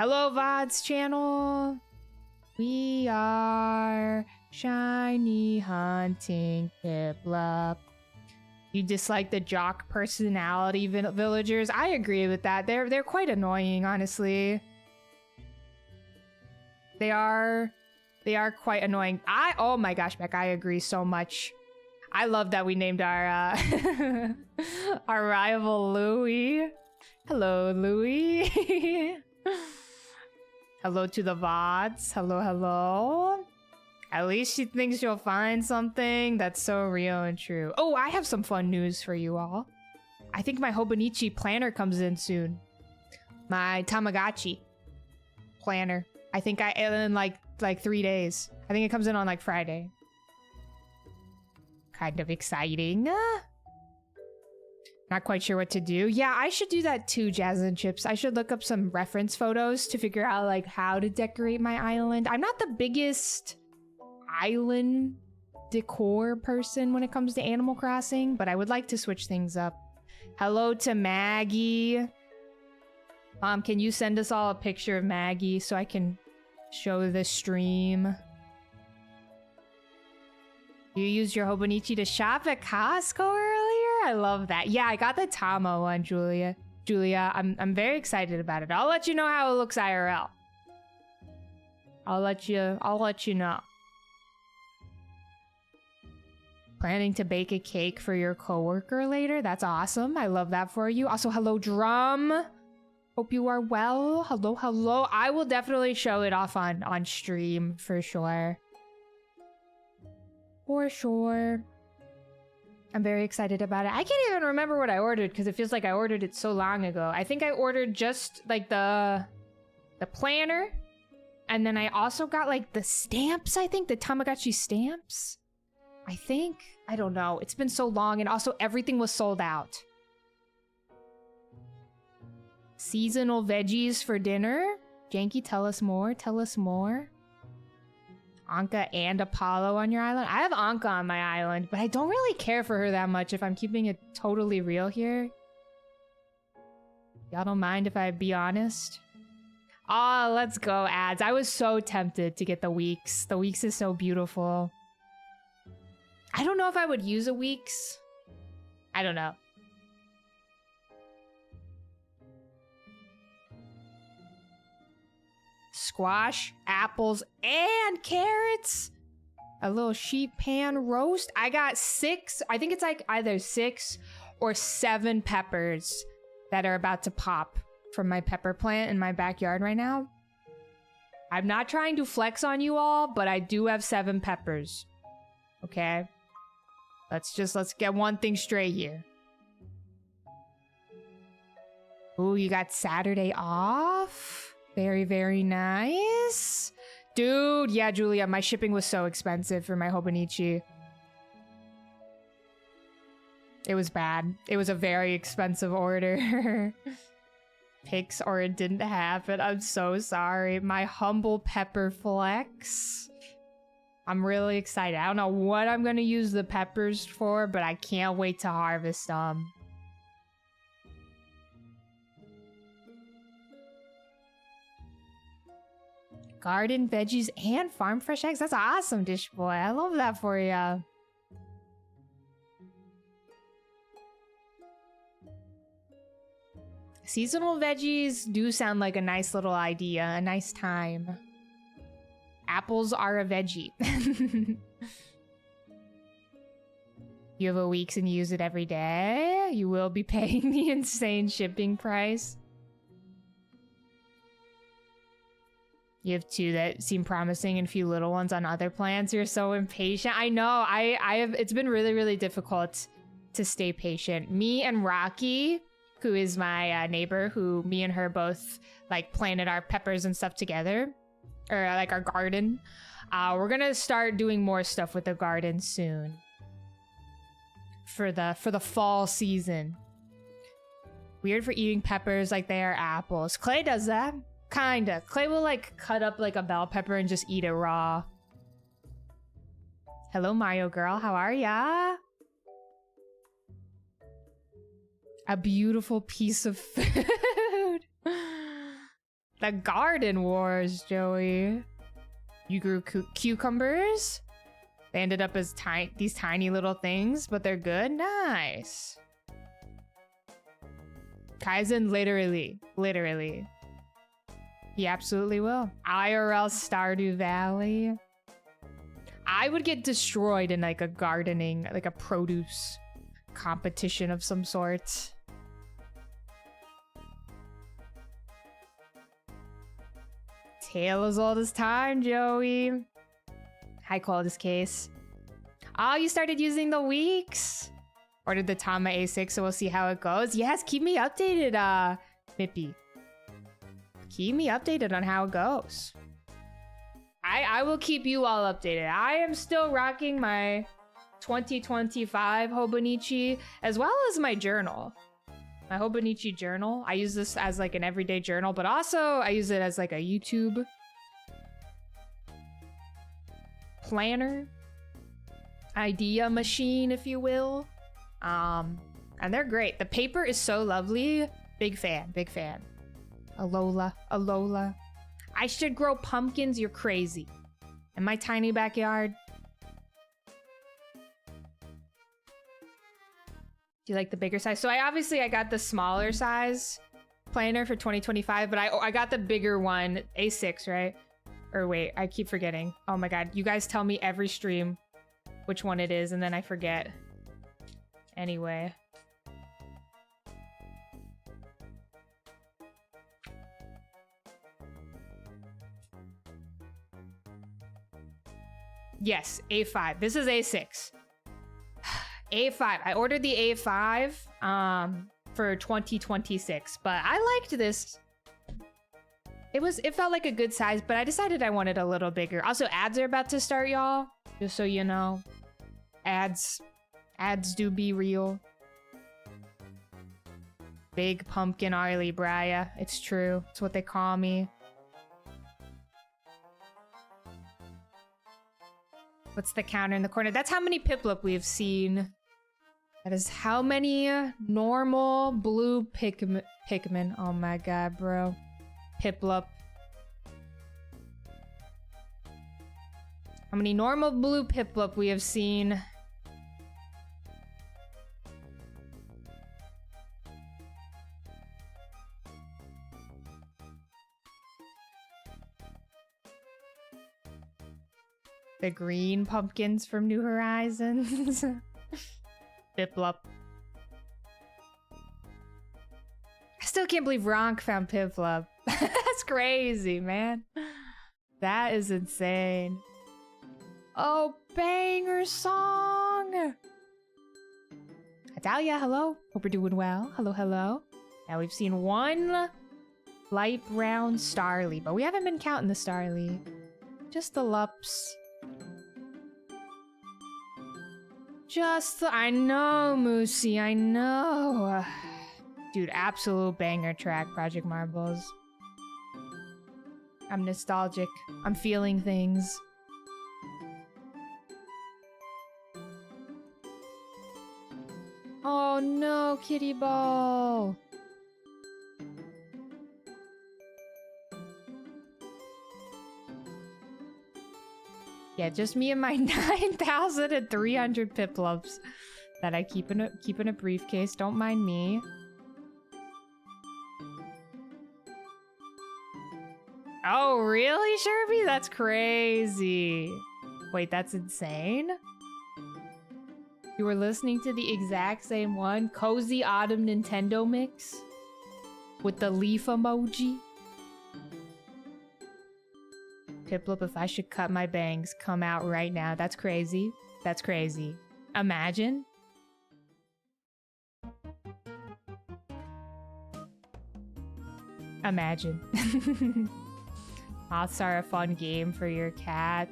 Hello, VOD's channel. We are shiny hunting Piplup. You dislike the jock personality villagers? I agree with that. They're quite annoying, honestly. They are quite annoying. Oh my gosh, Beck, I agree so much. I love that we named our our rival Louie. Hello, Louie. Hello to the VODs. Hello, hello. At least she thinks she'll find something. That's so real and true. Oh, I have some fun news for you all. I think my Hobonichi planner comes in soon. My Tamagotchi planner. I think in like 3 days. I think it comes in on like Friday. Kind of exciting. Not quite sure what to do. Yeah, I should do that too, Jazz and Chips. I should look up some reference photos to figure out like how to decorate my island. I'm not the biggest island decor person when it comes to Animal Crossing, but I would like to switch things up. Hello to Maggie. Mom, can you send us all a picture of Maggie so I can show the stream? You used your Hobonichi to shop at Costco earlier? I love that. Yeah, I got the Tama one, Julia. I'm very excited about it. I'll let you know how it looks IRL. I'll let you know. Planning to bake a cake for your coworker later? That's awesome. I love that for you. Also, hello, Drum. Hope you are well. Hello, hello. I will definitely show it off on stream for sure. For sure. I'm very excited about it. I can't even remember what I ordered because it feels like I ordered it so long ago. I think I ordered just like the planner. And then I also got like the stamps, I think. The Tamagotchi stamps. I think. I don't know. It's been so long. And also everything was sold out. Seasonal veggies for dinner. Janky, tell us more. Tell us more. Anka and Apollo on your island? I have Anka on my island, but I don't really care for her that much if I'm keeping it totally real here. Y'all don't mind if I be honest? Oh, let's go, ads. I was so tempted to get the Weeks. The Weeks is so beautiful. I don't know if I would use a Weeks. I don't know. Squash, apples, and carrots. A little sheet pan roast. I got 6. I think it's like either 6 or 7 peppers that are about to pop from my pepper plant in my backyard right now. I'm not trying to flex on you all, but I do have 7 peppers. Okay? Let's get one thing straight here. Ooh, you got Saturday off? Very, very nice. Dude, yeah, Julia, my shipping was so expensive for my Hobonichi. It was bad. It was a very expensive order. Picks or it didn't happen. I'm so sorry. My humble pepper flex. I'm really excited. I don't know what I'm gonna use the peppers for, but I can't wait to harvest them. Garden veggies and farm fresh eggs. That's awesome, Dish Boy. I love that for you. Seasonal veggies do sound like a nice little idea, a nice time. Apples are a veggie. You have a Weeks and you use it every day. You will be paying the insane shipping price. You have 2 that seem promising and a few little ones on other plants. You're so impatient. I know. I have. It's been really, really difficult to stay patient. Me and Rocky, who is my neighbor, who me and her both like planted our peppers and stuff together, or like our garden. We're gonna start doing more stuff with the garden soon for the fall season. Weird for eating peppers like they are apples. Clay does that. Kinda. Clay will like cut up like a bell pepper and just eat it raw. Hello, Mario girl. How are ya? A beautiful piece of food. The garden wars, Joey. You grew cucumbers? They ended up as these tiny little things, but they're good? Nice. Kaizen, literally. Literally. He absolutely will. IRL Stardew Valley. I would get destroyed in like a gardening, like a produce competition of some sort. Tale as old as time, Joey. I call this case. Oh, you started using the weeks. Ordered the Tama A6, so we'll see how it goes. Yes, keep me updated, Mippy. Keep me updated on how it goes. I will keep you all updated. I am still rocking my 2025 Hobonichi, as well as my journal. My Hobonichi journal. I use this as like an everyday journal, but also I use it as like a YouTube planner. Idea machine, if you will. And they're great. The paper is so lovely. Big fan, big fan. Alola, Alola. I should grow pumpkins, you're crazy. In my tiny backyard. Do you like the bigger size? So I got the smaller size planner for 2025, but I got the bigger one, A6, right? Or wait, I keep forgetting. Oh my god, you guys tell me every stream which one it is, and then I forget. Anyway. Yes, A5. This is A6. A5. I ordered the A5 for 2026, but I liked this. It felt like a good size, but I decided I wanted a little bigger. Also, ads are about to start, y'all. Just so you know. Ads do be real. Big pumpkin Arlie Briar. It's true. It's what they call me. What's the counter in the corner? That's how many Piplup we've seen. That is how many normal blue Pikmin. Oh my god, bro. Piplup. How many normal blue Piplup we have seen. The green pumpkins from New Horizons. Piplup. I still can't believe Ronk found Piplup. That's crazy, man. That is insane. Oh, banger song. Adalia, hello. Hope you're doing well. Hello, hello. Now we've seen one light brown Starly, but we haven't been counting the Starly. Just the Lups. I know, Moosey, I know. Dude, absolute banger track, Project Marbles. I'm nostalgic. I'm feeling things. Oh no, kitty ball. Yeah, just me and my 9,300 Piplups that I keep in a briefcase. Don't mind me. Oh, really, Sherby? That's crazy. Wait, that's insane. You were listening to the exact same one? Cozy Autumn Nintendo Mix? With the leaf emoji? Piplup, if I should cut my bangs, come out right now. That's crazy. That's crazy. Imagine. Imagine. Moths are a fun game for your cat.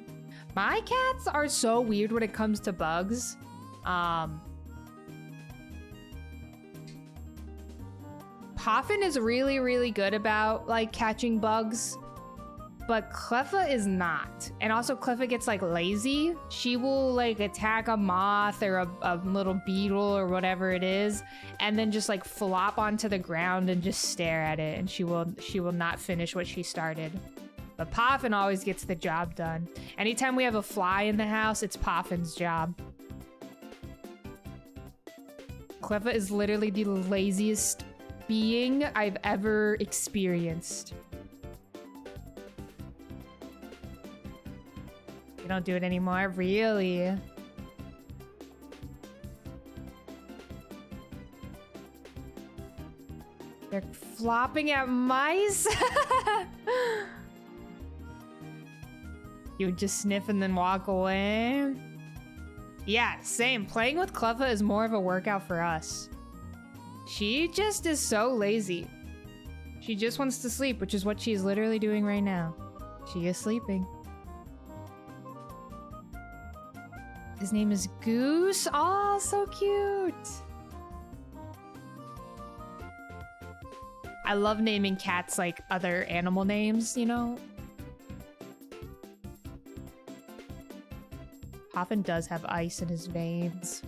My cats are so weird when it comes to bugs. Poffin is really, really good about like catching bugs. but Cleffa is not. And also Cleffa gets like lazy. She will like attack a moth or a little beetle or whatever it is, and then just like flop onto the ground and just stare at it, and she will not finish what she started. But Poffin always gets the job done. Anytime we have a fly in the house, it's Poffin's job. Cleffa is literally the laziest being I've ever experienced. You don't do it anymore? Really? They're flopping at mice? You would just sniff and then walk away? Yeah, same. Playing with Cleffa is more of a workout for us. She just is so lazy. She just wants to sleep, which is what she's literally doing right now. She is sleeping. His name is Goose. Oh, so cute. I love naming cats like other animal names, you know? Poffin does have ice in his veins.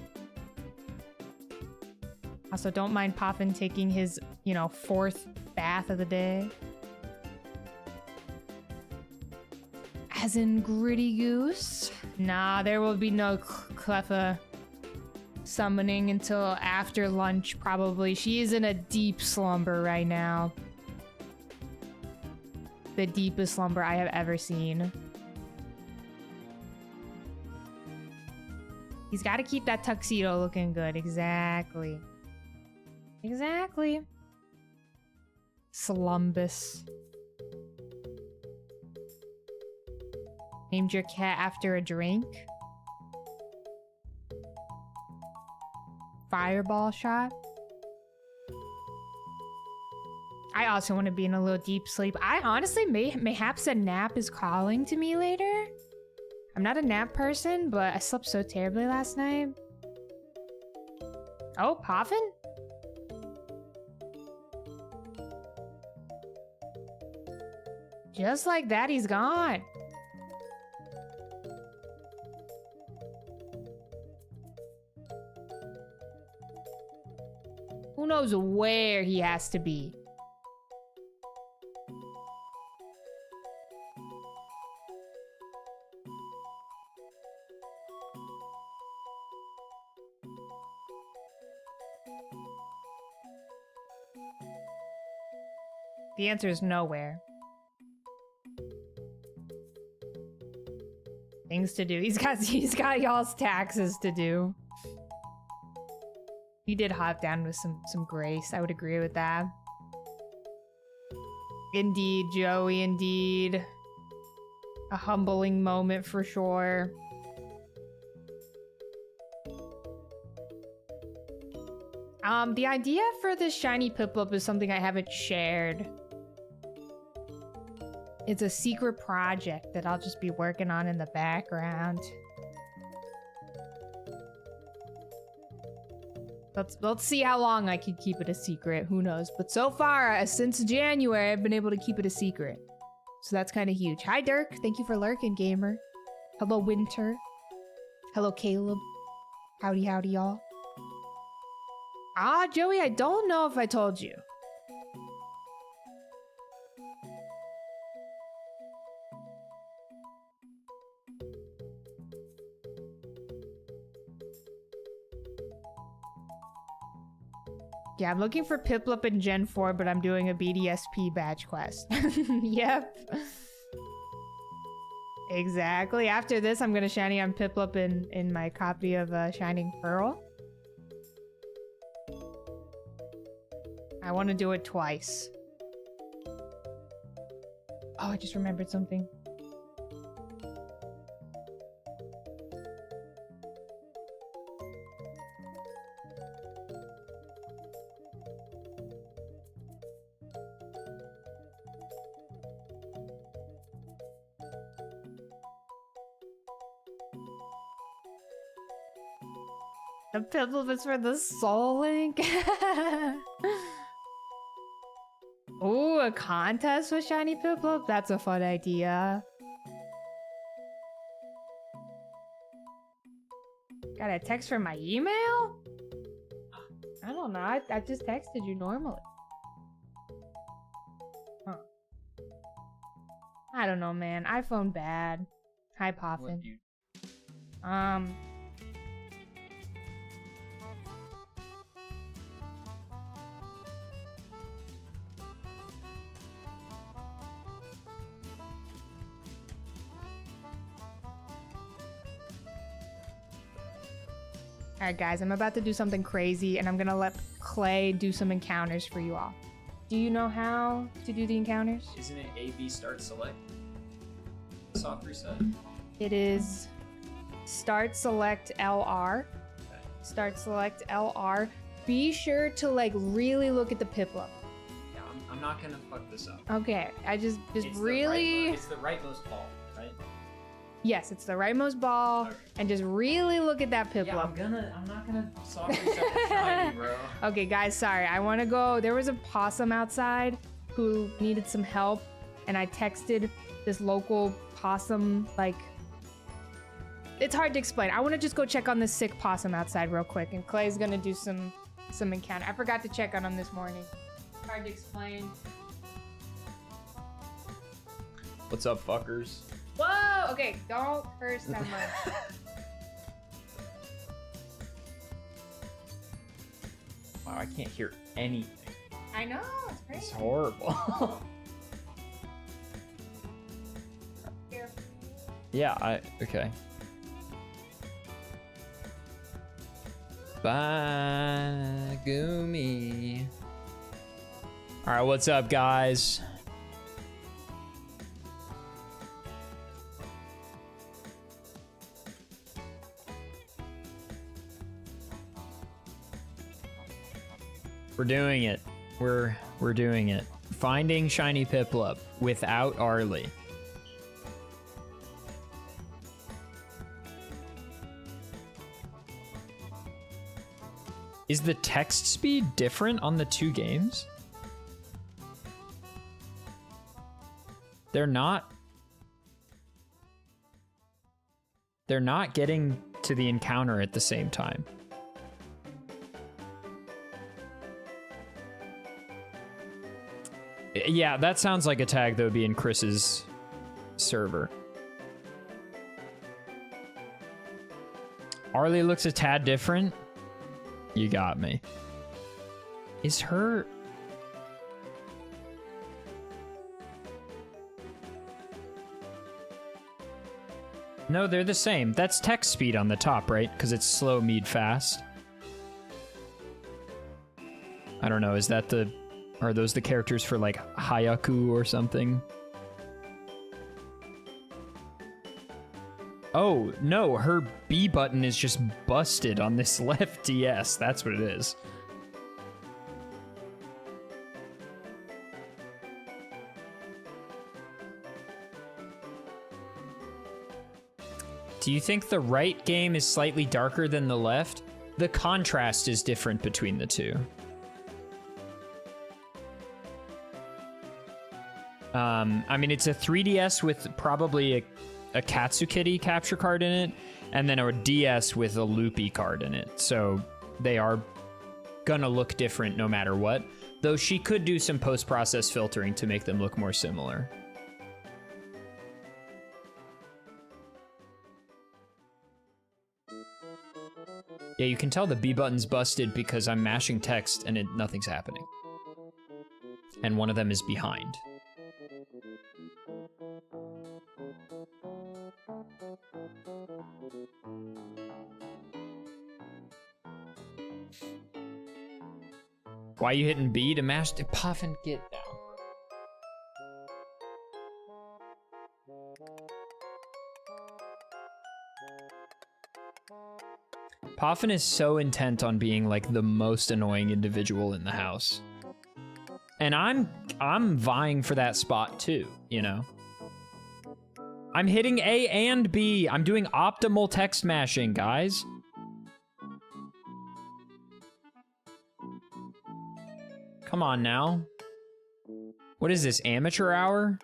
Also, don't mind Poffin taking his, you know, 4th bath of the day. As in Gritty Goose? Nah, there will be no Cleffa summoning until after lunch, probably. She is in a deep slumber right now. The deepest slumber I have ever seen. He's got to keep that tuxedo looking good. Exactly. Exactly. Slumbus. Named your cat after a drink? Fireball shot? I also want to be in a little deep sleep. I honestly, mayhaps a nap is calling to me later. I'm not a nap person, but I slept so terribly last night. Oh, Poffin? Just like that, he's gone. Who knows where he has to be? The answer is nowhere. Things to do. He's got y'all's taxes to do. He did hop down with some grace. I would agree with that. Indeed, Joey, indeed. A humbling moment for sure. The idea for this shiny Piplup is something I haven't shared. It's a secret project that I'll just be working on in the background. Let's see how long I can keep it a secret. Who knows? But so far, since January, I've been able to keep it a secret. So that's kind of huge. Hi, Dirk. Thank you for lurking, gamer. Hello, Winter. Hello, Caleb. Howdy, howdy, y'all. Ah, Joey, I don't know if I told you. Yeah, I'm looking for Piplup in Gen 4, but I'm doing a BDSP badge quest. Yep. Exactly. After this, I'm gonna shiny on Piplup in my copy of Shining Pearl. I want to do it twice. Oh, I just remembered something. The Piplup is for the Soul Link. Ooh, a contest with Shiny Piplup? That's a fun idea. Got a text from my email? I don't know. I just texted you normally. Huh. I don't know, man. iPhone bad. Hi, Poffin. Alright guys, I'm about to do something crazy and I'm gonna let Clay do some encounters for you all. Do you know how to do the encounters? Isn't it A, B, start, select? Soft reset? It is start, select, LR. Okay. Start, select, LR. Be sure to like really look at the Piplup. Yeah, I'm not gonna fuck this up. Okay, I just it's really... It's the rightmost ball, right? Yes, it's the rightmost ball, okay. And just really look at that Piplup. Yeah, I'm not gonna soft reset the shiny, bro. Okay, guys, sorry. I want to go. There was a possum outside who needed some help, and I texted this local possum, like... It's hard to explain. I want to just go check on this sick possum outside real quick, and Clay's gonna do some encounter. I forgot to check on him this morning. Hard to explain. What's up, fuckers? Whoa! Okay, don't curse that much. Wow, I can't hear anything. I know, it's crazy. It's horrible. Here. Yeah, okay. Bye, Gumi. All right, what's up, guys? We're doing it. We're doing it. Finding Shiny Piplup without Arlie. Is the text speed different on the two games? They're not getting to the encounter at the same time. Yeah, that sounds like a tag that would be in Chris's server. Arlie looks a tad different. You got me. Is her... No, they're the same. That's text speed on the top, right? Because it's slow, mid, fast. I don't know, is that the... Are those the characters for, like, Hayaku or something? Oh, no, her B button is just busted on this left DS. That's what it is. Do you think the right game is slightly darker than the left? The contrast is different between the two. I mean, it's a 3DS with probably a Katsukity capture card in it, and then a DS with a loopy card in it. So they are gonna look different no matter what, though she could do some post-process filtering to make them look more similar. Yeah, you can tell the B button's busted because I'm mashing text and nothing's happening. And one of them is behind. Why are you hitting B to mash? Puff and get down. Poffin is so intent on being like the most annoying individual in the house. And I'm vying for that spot too, you know? I'm hitting A and B. I'm doing optimal text mashing, guys. Come on now. What is this, amateur hour?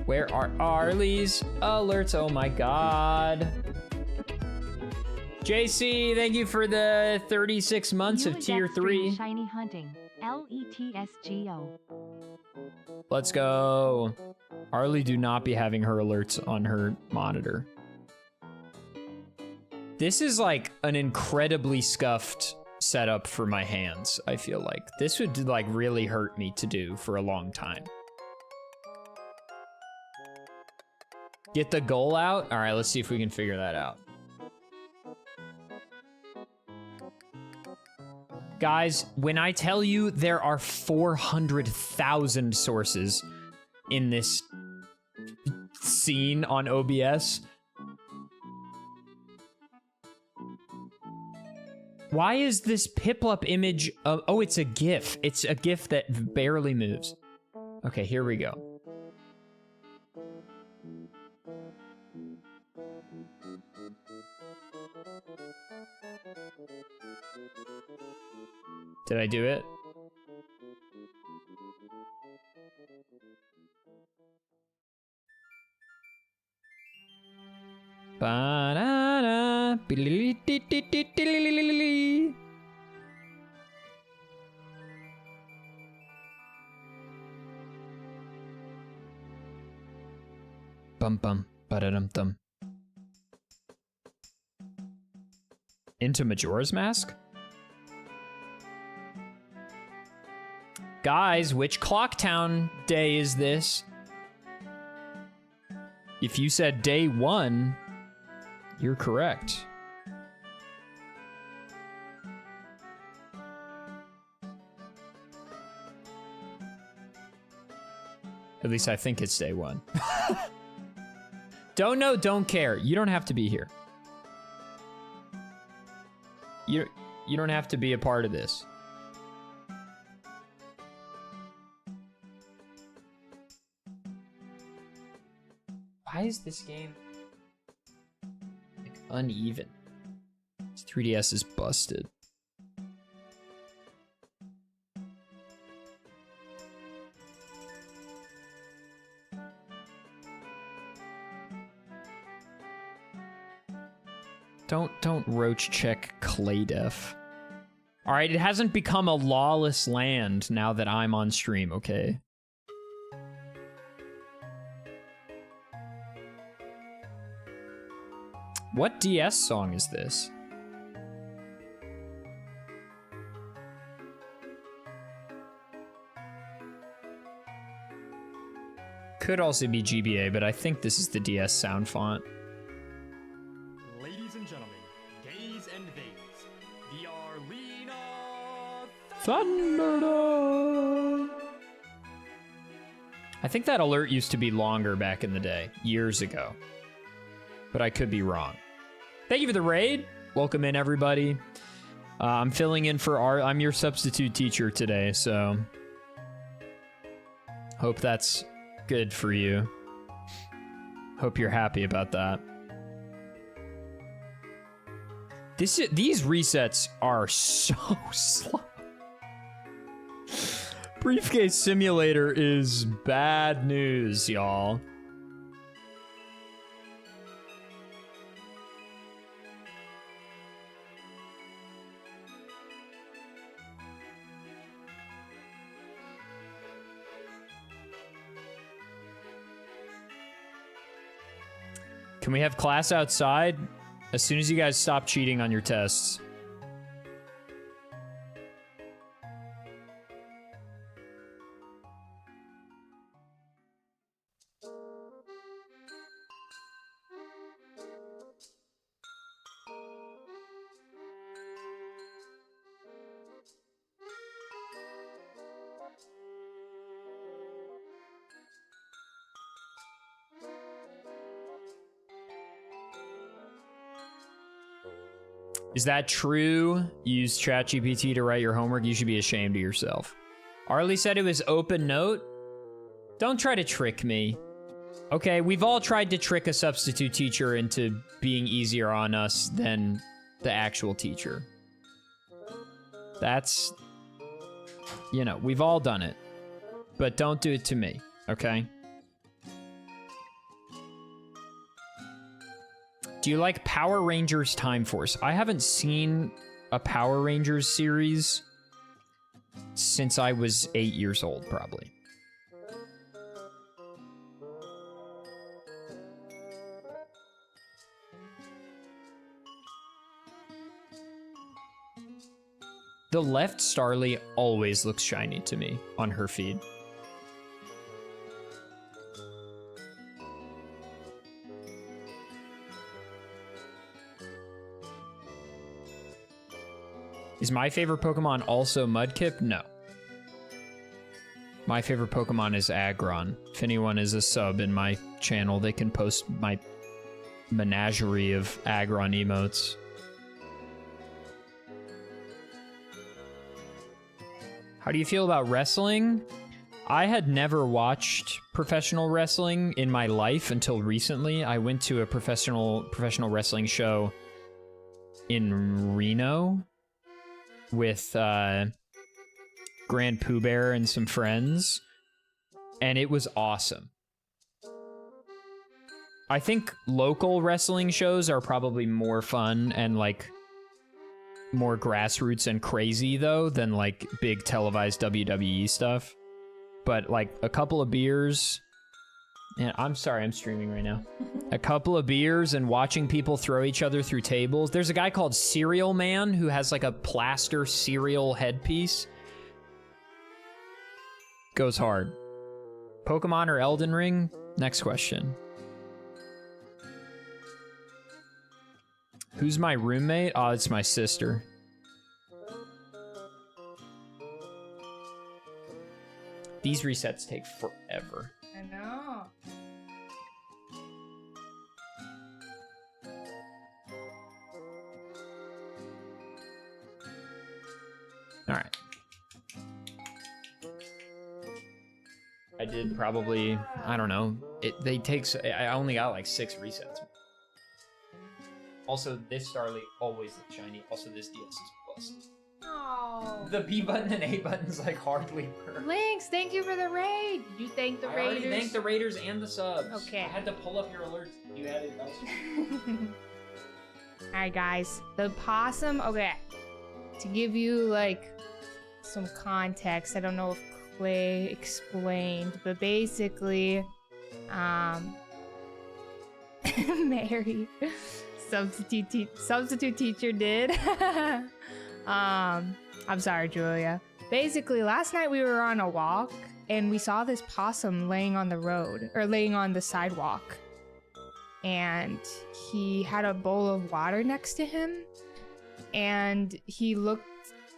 Where are Arlie's alerts? Oh my god. JC, thank you for the 36 months of tier 3. Shiny hunting. LETSGO. Let's go. Arlie, do not be having her alerts on her monitor. This is like an incredibly scuffed setup for my hands, I feel like. This would like really hurt me to do for a long time. Get the goal out? All right, let's see if we can figure that out. Guys, when I tell you there are 400,000 sources in this scene on OBS, why is this Piplup image of, oh, it's a GIF. It's a GIF that barely moves. Okay, here we go. Did I do it? Ba-da-da, bi-li-li-li-li-li-li-li-li. Bum bum ba-da-dum-dum. Into Majora's Mask? Guys, which Clocktown day is this? If you said day 1, you're correct. At least I think it's day 1. Don't know, don't care. You don't have to be here. You don't have to be a part of this. Why is this game like uneven? This 3DS is busted. Don't roach check Claydef. All right, it hasn't become a lawless land now that I'm on stream, okay? What DS song is this? Could also be GBA, but I think this is the DS sound font. Ladies and gentlemen, gays and theys, the Arena Thunderdome! I think that alert used to be longer back in the day, years ago. But I could be wrong. Thank you for the raid. Welcome in, everybody. I'm filling in for I'm your substitute teacher today, so hope that's good for you. Hope you're happy about that. These resets are so slow. Briefcase Simulator is bad news, y'all. Can we have class outside? As soon as you guys stop cheating on your tests. Is that true? Use ChatGPT to write your homework? You should be ashamed of yourself. Arlie said it was open note. Don't try to trick me. Okay, we've all tried to trick a substitute teacher into being easier on us than the actual teacher. That's, you know, we've all done it. But don't do it to me, okay? Do you like Power Rangers Time Force? I haven't seen a Power Rangers series since I was 8 years old, probably. The left Starly always looks shiny to me on her feed. Is my favorite Pokemon also Mudkip? No. My favorite Pokemon is Aggron. If anyone is a sub in my channel, they can post my menagerie of Aggron emotes. How do you feel about wrestling? I had never watched professional wrestling in my life until recently. I went to a professional wrestling show in Reno with Grand Pooh Bear and some friends, and it was awesome. I think local wrestling shows are probably more fun and like more grassroots and crazy though than like big televised WWE stuff. But like a couple of beers, and I'm sorry, I'm streaming right now. A couple of beers and watching people throw each other through tables. There's a guy called Cereal Man who has like a plaster cereal headpiece. Goes hard. Pokemon or Elden Ring? Next question. Who's my roommate? Oh, it's my sister. These resets take forever. I know. All right. I did probably, I don't know. I only got like 6 resets. Also, this Starly always looks shiny. Also, this DS is busted. Oh. The B button and A button's like hardly work. Lynx, thank you for the raid. Did you thank the I raiders? already thanked the raiders and the subs. Okay. I had to pull up your alerts. You had it elsewhere. Alright, guys. The possum, okay. To give you, like, some context, I don't know if Clay explained, but basically, Mary, substitute teacher did. I'm sorry, Julia. Basically, last night we were on a walk and we saw this possum laying on the road, or laying on the sidewalk. And he had a bowl of water next to him and he looked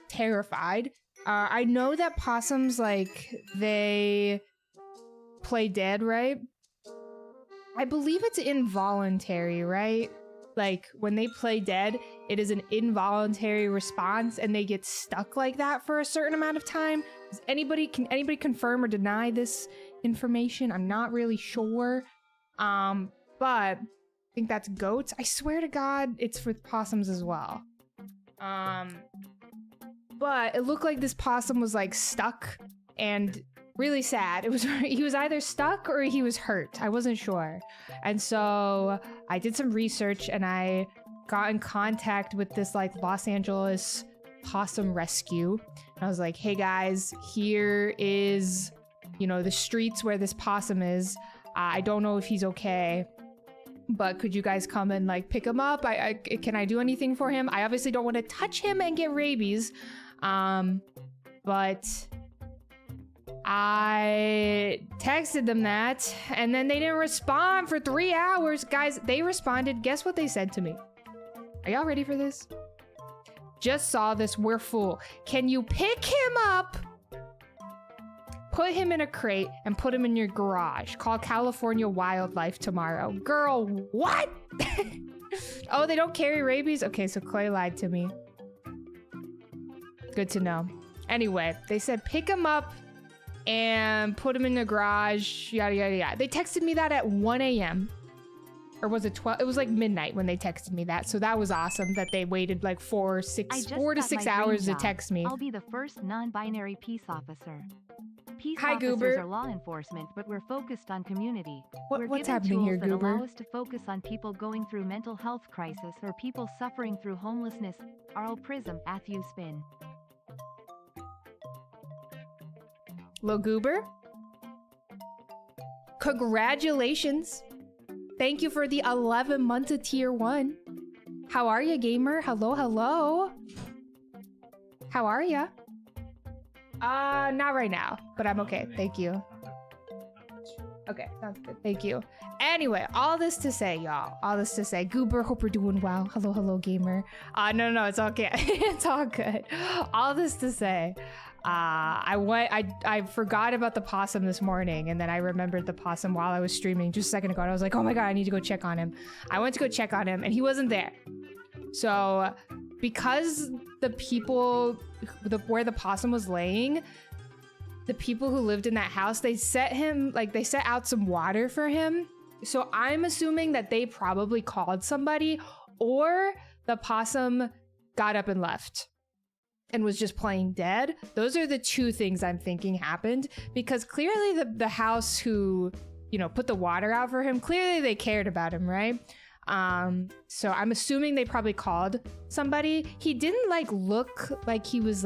terrified. I know that possums, like, they play dead, right? I believe it's involuntary, right? Like, when they play dead, it is an involuntary response and they get stuck like that for a certain amount of time. Can anybody confirm or deny this information? I'm not really sure. But I think that's goats. I swear to God, it's for possums as well. But it looked like this possum was like stuck and really sad. He was either stuck or he was hurt. I wasn't sure. And so I did some research and I got in contact with this like Los Angeles possum rescue. And I was like, hey guys, here is, the streets where this possum is. I don't know if he's okay, but could you guys come and like pick him up? Can I do anything for him? I obviously don't want to touch him and get rabies. But I texted them that and then they didn't respond for 3 hours. Guys, they responded. Guess what they said to me? Are y'all ready for this? Just saw this. We're full. Can you pick him up, put him in a crate, and put him in your garage? Call California Wildlife tomorrow. Girl, what? Oh, they don't carry rabies? Okay, so Clay lied to me. Good to know. Anyway, they said pick him up and put him in the garage, yada, yada, yada. They texted me that at 1 a.m. Or was it 12? It was like midnight when they texted me that. So that was awesome that they waited like 4 to 6 hours to text me. I'll be the first non-binary peace officer. Peace Hi, officers Goober. are law enforcement, but we're focused on community. What's We're given happening tools here, that Goober? allow us to focus on people going through mental health crisis or people suffering through homelessness. Arl Prism, Matthew Spin. Lil Goober? Congratulations. Thank you for the 11 months of tier 1. How are you, gamer? Hello, hello. How are ya? Not right now, but I'm okay. Thank you. Okay, sounds good. Thank you. Anyway, all this to say, y'all. All this to say, Goober, hope you're doing well. Hello, hello, gamer. No, it's okay. It's all good. All this to say, I forgot about the possum this morning, and then I remembered the possum while I was streaming just a second ago. And I was like, oh my god, I need to go check on him. I went to go check on him, and he wasn't there. So, because the people, where the possum was laying, the people who lived in that house, they set out some water for him. So I'm assuming that they probably called somebody, or the possum got up and left and was just playing dead. Those are the two things I'm thinking happened, because clearly the house who, put the water out for him, clearly they cared about him, right? So I'm assuming they probably called somebody. He didn't look like he was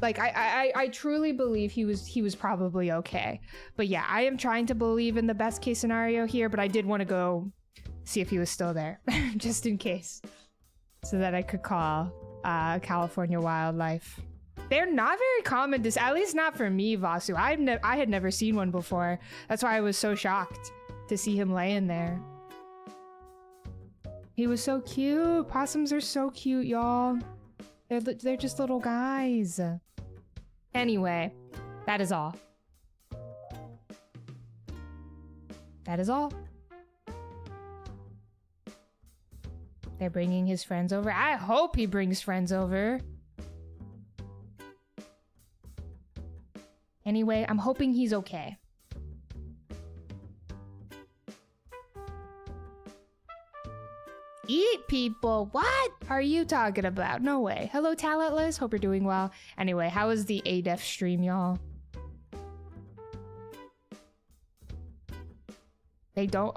I truly believe he was probably okay. But yeah, I am trying to believe in the best case scenario here, but I did want to go see if he was still there just in case, so that I could call California Wildlife. They're not very common, at least not for me, Vasu. I had never seen one before. That's why I was so shocked to see him laying there. He was so cute. Possums are so cute, y'all. They're just little guys. Anyway, that is all. That is all. They're bringing his friends over. I hope he brings friends over. Anyway, I'm hoping he's okay. Eat people? What are you talking about? No way. Hello, Talentless. Hope you're doing well. Anyway, how was the ADEF stream, y'all? They don't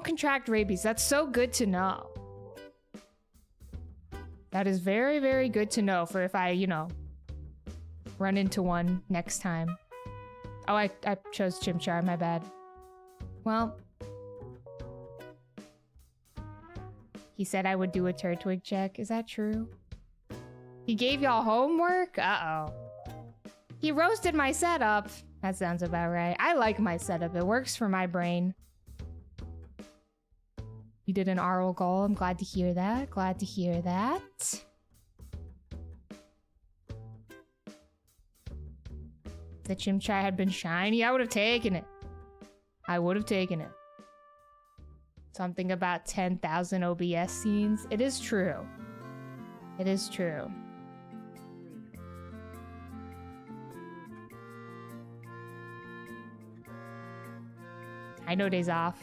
contract rabies. That's so good to know. That is very, very good to know for if I, run into one next time. Oh, I chose Chimchar, my bad. Well, he said I would do a Turtwig check. Is that true? He gave y'all homework? Uh-oh. He roasted my setup. That sounds about right. I like my setup. It works for my brain. You did an oral goal. I'm glad to hear that. Glad to hear that. If the Chimchar had been shiny, I would have taken it. I would have taken it. Something about 10,000 OBS scenes. It is true. It is true. I know days off.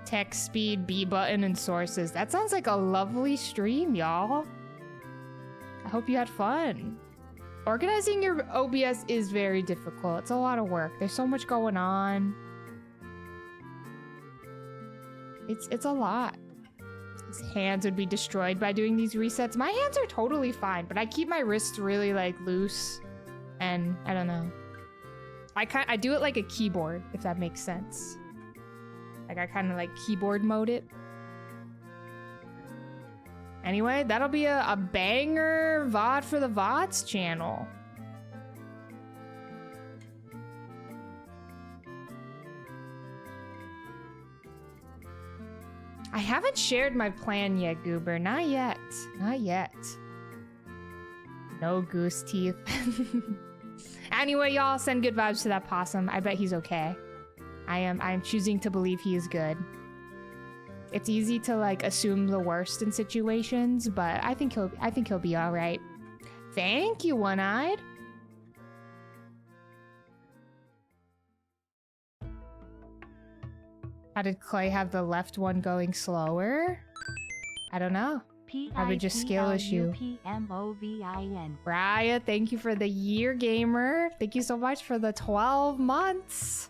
Text speed, B button, and sources. That sounds like a lovely stream, y'all. I hope you had fun. Organizing your OBS is very difficult. It's a lot of work. There's so much going on. It's a lot. His hands would be destroyed by doing these resets. My hands are totally fine, but I keep my wrists really loose, and I don't know. I do it like a keyboard, if that makes sense. I kind of keyboard mode it. Anyway, that'll be a banger VOD for the VODs channel. I haven't shared my plan yet, Goober. Not yet. Not yet. No goose teeth. Anyway, y'all, send good vibes to that possum. I bet he's okay. I am choosing to believe he is good. It's easy to assume the worst in situations, but I think he'll be all right. Thank you, One-Eyed. How did Clay have the left one going slower? I don't know. Probably just skill issue. Piplup. Raya, thank you for the year, gamer. Thank you so much for the 12 months.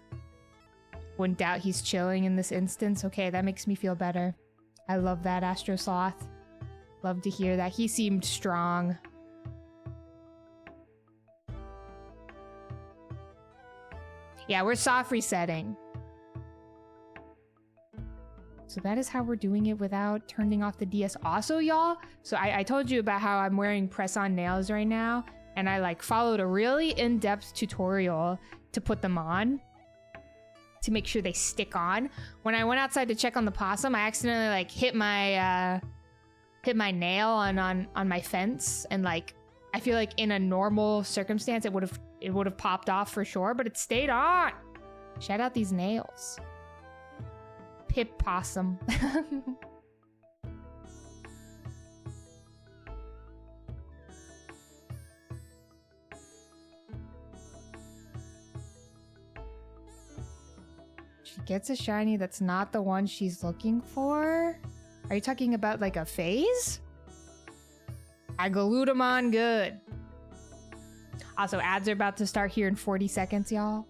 Wouldn't doubt he's chilling in this instance. Okay, that makes me feel better. I love that, Astro Sloth. Love to hear that. He seemed strong. Yeah, we're soft resetting. So that is how we're doing it without turning off the DS. Also, y'all, so I told you about how I'm wearing press-on nails right now, and I like followed a really in-depth tutorial to put them on to make sure they stick on. When I went outside to check on the possum, I accidentally like hit my nail on my fence, and like I feel like in a normal circumstance it would have popped off for sure, but it stayed on. Shout out these nails. Pip possum. She gets a shiny that's not the one she's looking for? Are you talking about like a phase? I glued them on good. Also, ads are about to start here in 40 seconds, y'all.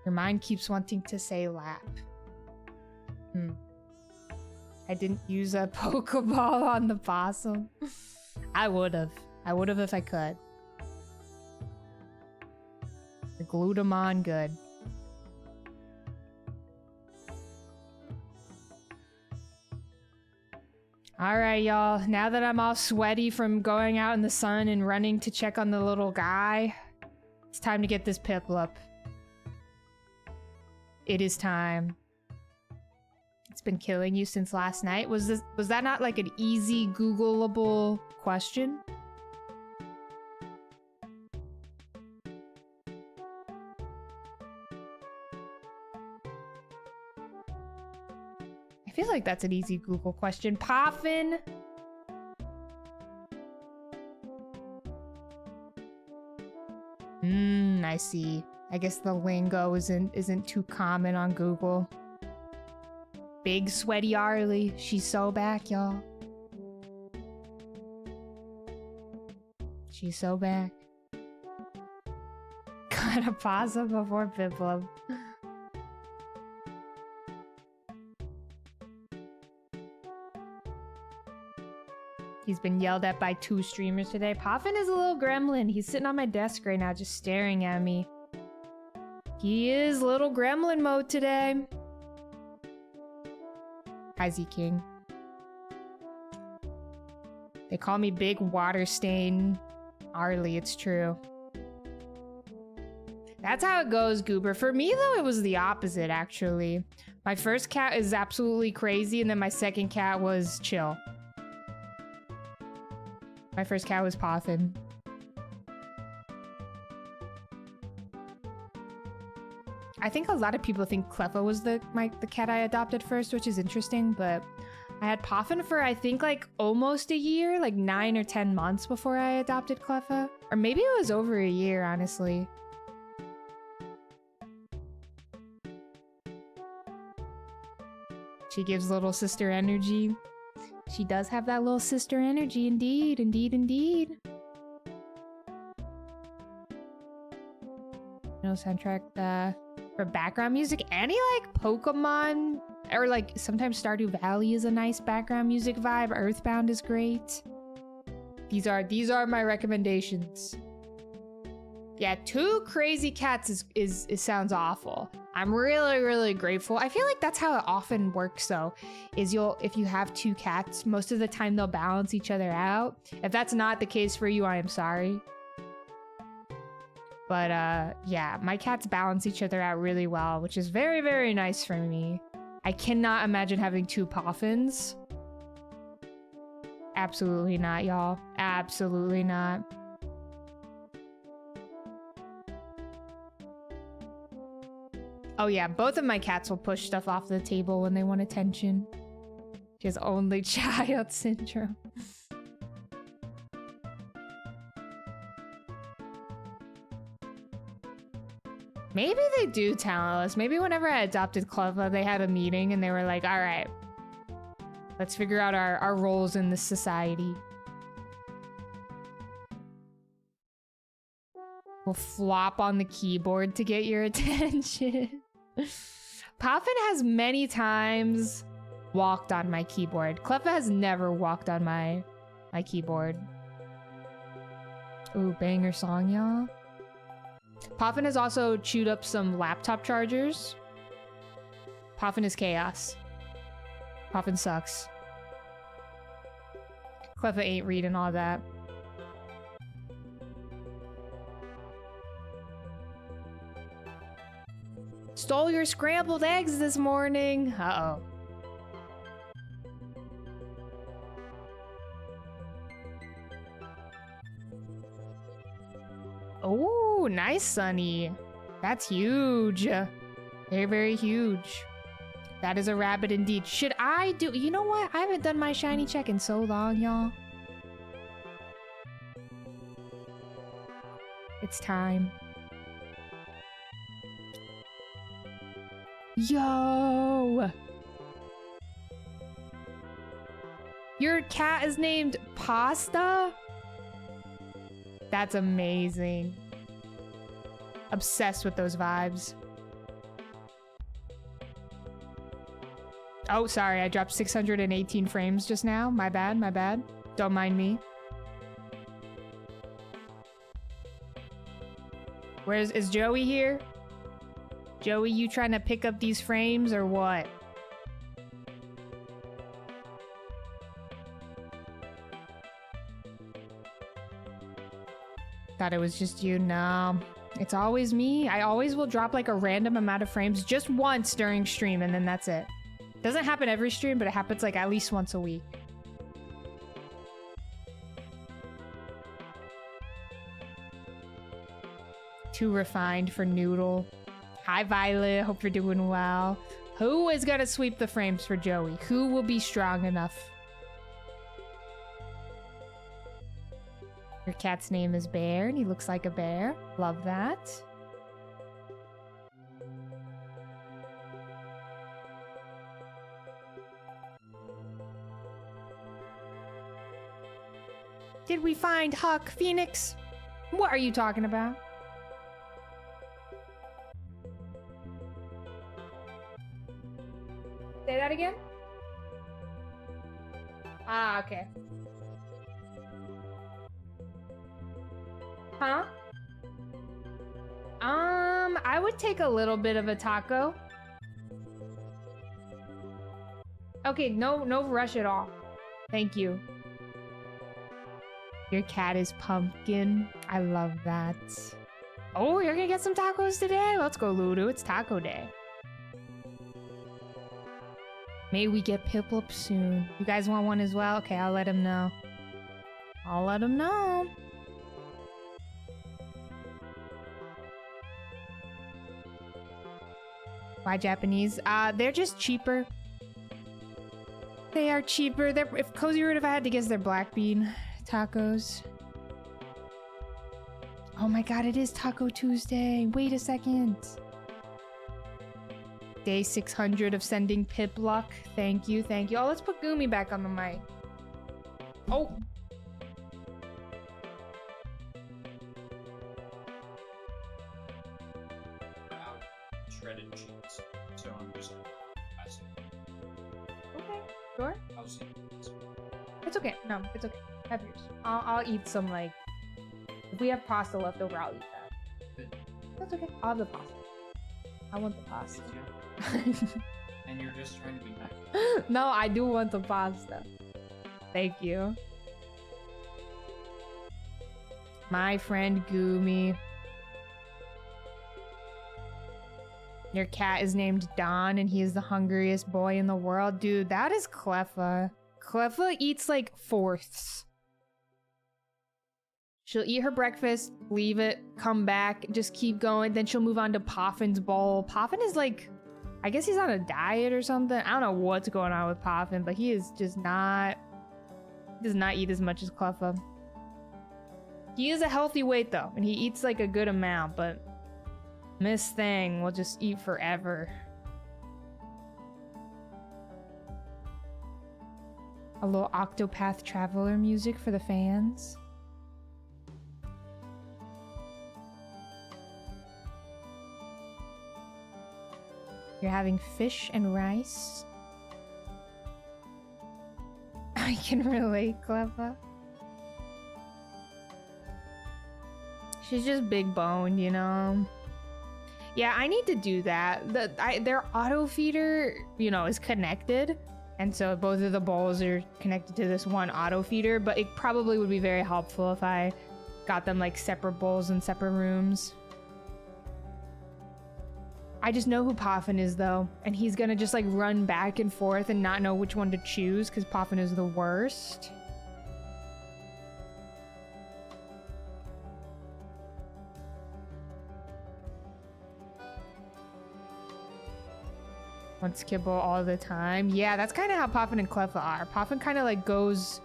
Your mind keeps wanting to say lap. I didn't use a Pokeball on the possum. I would've. I would've if I could. I glued them on good. Alright, y'all. Now that I'm all sweaty from going out in the sun and running to check on the little guy, it's time to get this Piplup. It is time. It's been killing you since last night. Was that not like an easy Googleable question? I feel like that's an easy Google question. Poffin? I see. I guess the lingo isn't too common on Google. Big sweaty Arlie. She's so back, y'all. She's so back. Got a possum before Piplup. He's been yelled at by 2 streamers today. Poffin is a little gremlin. He's sitting on my desk right now just staring at me. He is little gremlin mode today. Hi, Z King. They call me Big Water Stain Arlie, it's true. That's how it goes, Goober. For me, though, it was the opposite, actually. My first cat is absolutely crazy, and then my second cat was chill. My first cat was Poffin. I think a lot of people think Cleffa was the cat I adopted first, which is interesting, but I had Poffin for I think like almost a year, like 9 or 10 months before I adopted Cleffa. Or maybe it was over a year, honestly. She gives little sister energy. She does have that little sister energy, indeed, indeed, indeed. No soundtrack for background music. Any like Pokemon or like sometimes Stardew Valley is a nice background music vibe. Earthbound is great. These are my recommendations. Yeah, 2 crazy cats is sounds awful. I'm really grateful. I feel like that's how it often works though, is if you have 2 cats, most of the time they'll balance each other out. If that's not the case for you, I am sorry. But yeah, my cats balance each other out really well, which is very nice for me. I cannot imagine having 2 Poffins. Absolutely not, y'all. Absolutely not. Oh yeah, both of my cats will push stuff off the table when they want attention. She has only child syndrome. Maybe they do talent us. Maybe whenever I adopted Cleva, they had a meeting and they were like, all right, let's figure out our roles in this society. We'll flop on the keyboard to get your attention. Poffin has many times walked on my keyboard. Cleffa has never walked on my keyboard. Ooh, banger song, y'all. Poffin has also chewed up some laptop chargers. Poffin is chaos. Poffin sucks. Cleffa ain't reading all that. Stole your scrambled eggs this morning. Uh-oh. Oh, nice, Sunny. That's huge. Very, very huge. That is a rabbit indeed. Should I do... You know what? I haven't done my shiny check in so long, y'all. It's time. Yo! Your cat is named Pasta? That's amazing. Obsessed with those vibes. Oh, sorry, I dropped 618 frames just now. My bad, my bad. Don't mind me. Is Joey here? Joey, you trying to pick up these frames or what? Thought it was just you. No, it's always me. I always will drop like a random amount of frames just once during stream and then that's it. Doesn't happen every stream, but it happens like at least once a week. Too refined for Noodle. Hi, Violet. Hope you're doing well. Who is gonna sweep the frames for Joey? Who will be strong enough? Your cat's name is Bear, and he looks like a bear. Love that. Did we find Huck Phoenix? What are you talking about? Say that again? Ah, okay. Huh? I would take a little bit of a taco. Okay, no rush at all. Thank you. Your cat is Pumpkin. I love that. Oh, you're gonna get some tacos today? Let's go, Ludo. It's taco day. May we get Piplup soon. You guys want one as well? Okay, I'll let him know. I'll let him know. Why Japanese? They're just cheaper. They are cheaper. If Cozy Root, if I had to guess, they're black bean tacos. Oh my god, it is Taco Tuesday. Wait a second. Day 600 of sending Pip luck. Thank you, thank you. Oh, let's put Gumi back on the mic. Oh. Shredded cheese, so I'm just passing. Okay, sure. I'll see. It's okay. No, it's okay. Have yours. I'll eat some, like... If we have pasta left over, I'll eat that. That's okay. I'll have the pasta. I want the pasta. And you're just trying to be nice. No, I do want the pasta. Thank you. My friend Gumi. Your cat is named Don, and he is the hungriest boy in the world. Dude, that is Cleffa. Cleffa eats like fourths. She'll eat her breakfast, leave it, come back, just keep going. Then she'll move on to Poffin's bowl. Poffin is like, I guess he's on a diet or something. I don't know what's going on with Poffin, but he is just not, does not eat as much as Cleffa. He is a healthy weight though, and he eats like a good amount, but Miss Thing will just eat forever. A little Octopath Traveler music for the fans. You're having fish and rice. I can relate, Cleva. She's just big boned, you know? Yeah, I need to do that. Their auto feeder, you know, is connected. And so both of the bowls are connected to this one auto feeder, but it probably would be very helpful if I got them like separate bowls in separate rooms. I just know who Poffin is though, and he's gonna just like run back and forth and not know which one to choose because Poffin is the worst. Wants kibble all the time. Yeah, that's kind of how Poffin and Cleffa are. Poffin kind of like goes...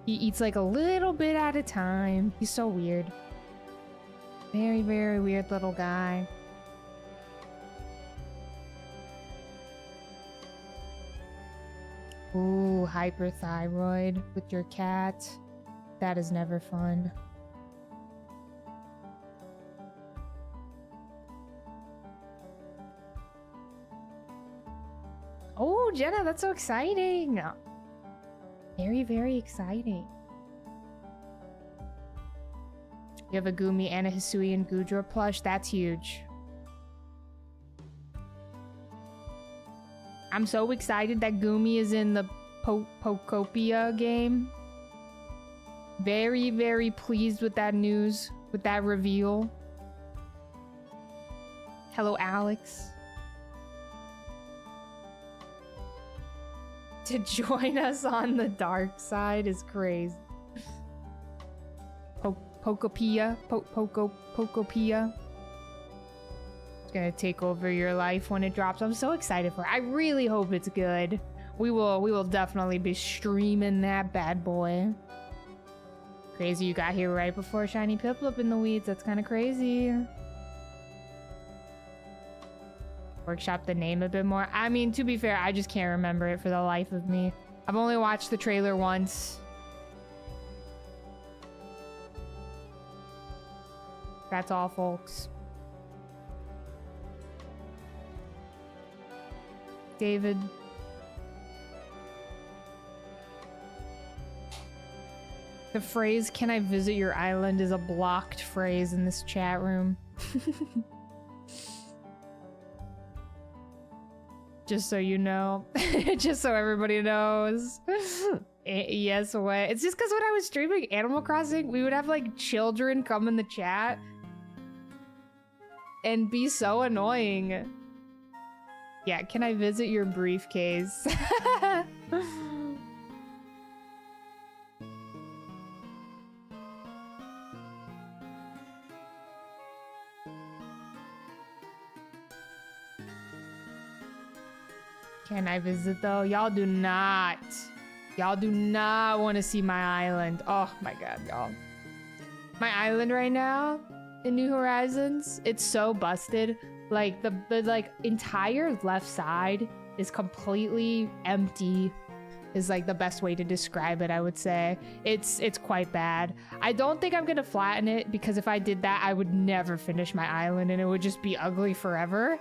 He eats like a little bit at a time. He's so weird. Very, very weird little guy. Ooh, hyperthyroid with your cat. That is never fun. Oh, Jenna, that's so exciting. Very, very exciting. You have a Gumi and a Hisuian Gudra plush. That's huge. I'm so excited that Gumi is in the Pokopia game. Very, very pleased with that news, with that reveal. Hello, Alex. To join us on the dark side is crazy. Pokopia. Pokopia. It's gonna take over your life when it drops. I'm so excited for it. I really hope it's good. We will definitely be streaming that bad boy. Crazy you got here right before Shiny Piplup in the weeds. That's kind of crazy. Workshop the name a bit more. I mean, to be fair, I just can't remember it for the life of me. I've only watched the trailer once. That's all, folks. David. The phrase, "Can I visit your island?" is a blocked phrase in this chat room. Just so you know. Just so everybody knows. Yes, what? It's just because when I was streaming Animal Crossing, we would have like children come in the chat and be so annoying. Yeah, can I visit your briefcase? Can I visit though? Y'all do not. Y'all do not want to see my island. Oh my god, y'all. My island right now in New Horizons, it's so busted. Like the like entire left side is completely empty. Is like the best way to describe it, I would say. It's quite bad. I don't think I'm gonna flatten it because if I did that, I would never finish my island and it would just be ugly forever.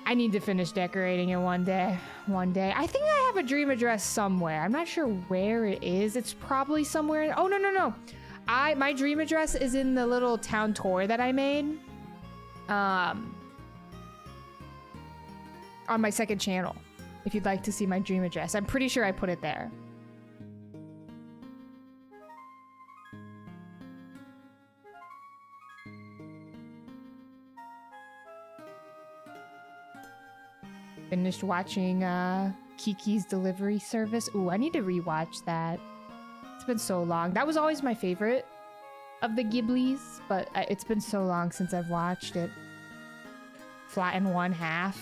I need to finish decorating it one day. One day. I think I have a dream address somewhere. I'm not sure where it is. It's probably somewhere. Oh, no. My dream address is in the little town tour that I made. On my second channel. If you'd like to see my dream address. I'm pretty sure I put it there. Finished watching Kiki's Delivery Service. Ooh, I need to rewatch that. It's been so long. That was always my favorite of the Ghiblis, but it's been so long since I've watched it. Flatten one half.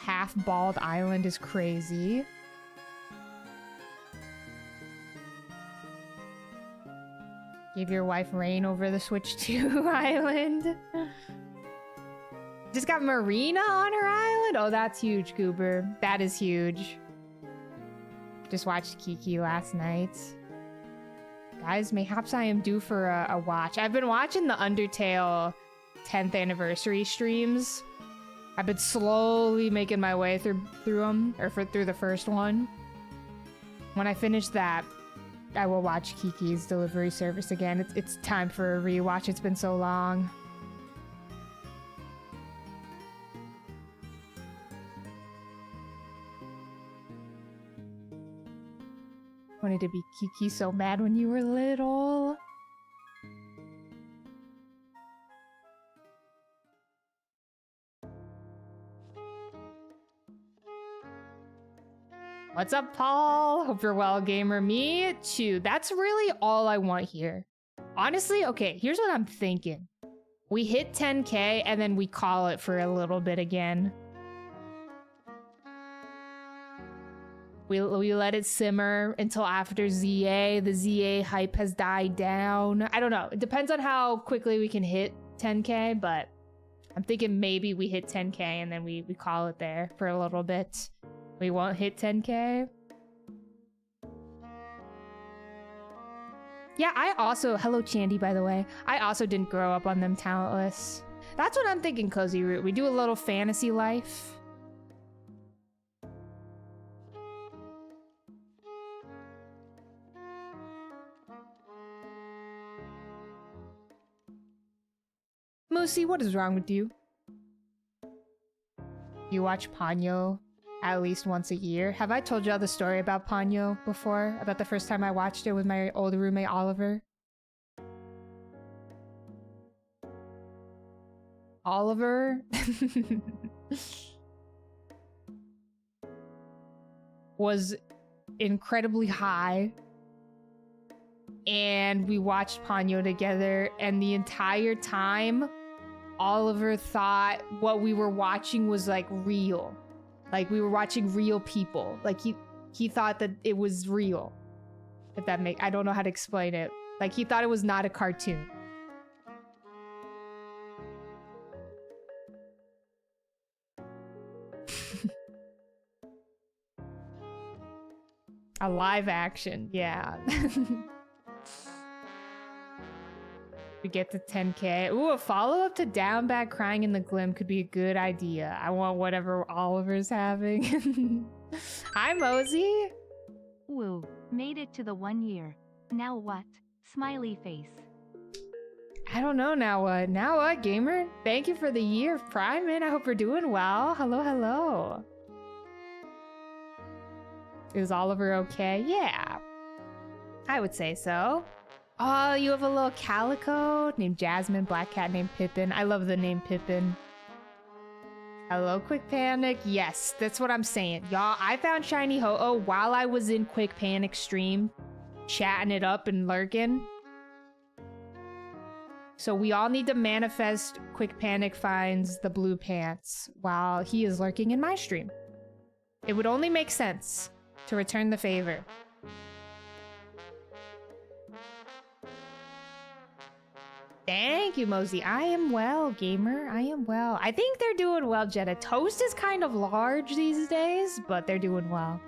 Half bald island is crazy. Give your wife reign over the Switch 2 island. Just got Marina on her island? Oh, that's huge, Goober. That is huge. Just watched Kiki last night. Guys, mayhaps I am due for a watch. I've been watching the Undertale 10th anniversary streams. I've been slowly making my way through them, or through the first one. When I finish that, I will watch Kiki's Delivery Service again. It's time for a rewatch. It's been so long. Wanted to be Kiki so mad when you were little. What's up, Paul? Hope you're well, gamer. Me too. That's really all I want here. Honestly, okay, here's what I'm thinking. We hit 10K and then we call it for a little bit again. We let it simmer until after ZA. The ZA hype has died down. I don't know. It depends on how quickly we can hit 10K, but I'm thinking maybe we hit 10K and then we call it there for a little bit. We won't hit 10K. Yeah, I also... Hello, Chandy, by the way. I also didn't grow up on them talentless. That's what I'm thinking, Cozy Root. We do a little fantasy life. Moosey, what is wrong with you? You watch Ponyo at least once a year. Have I told y'all the story about Ponyo before? About the first time I watched it with my old roommate Oliver? Oliver was incredibly high, and we watched Ponyo together, and the entire time Oliver thought what we were watching was like real. Like we were watching real people. Like he thought that it was real. If that make... I don't know how to explain it. Like he thought it was not a cartoon. A live action, yeah. We get to 10K. Ooh, a follow-up to Down Bad Crying in the Glim could be a good idea. I want whatever Oliver's having. Hi, Mosey. Woo, made it to the 1 year. Now what? Smiley face. I don't know, now what? Now what, gamer? Thank you for the year of Prime, man. I hope you're doing well. Hello, hello. Is Oliver okay? Yeah. I would say so. Oh, you have a little calico named Jasmine, black cat named Pippin. I love the name Pippin. Hello, Quick Panic. Yes, that's what I'm saying. Y'all, I found Shiny Ho-Oh while I was in Quick Panic stream, chatting it up and lurking. So we all need to manifest Quick Panic finds the blue pants while he is lurking in my stream. It would only make sense to return the favor. Thank you, Mosey. I am well, gamer. I am well. I think they're doing well, Jetta. Toast is kind of large these days, but they're doing well.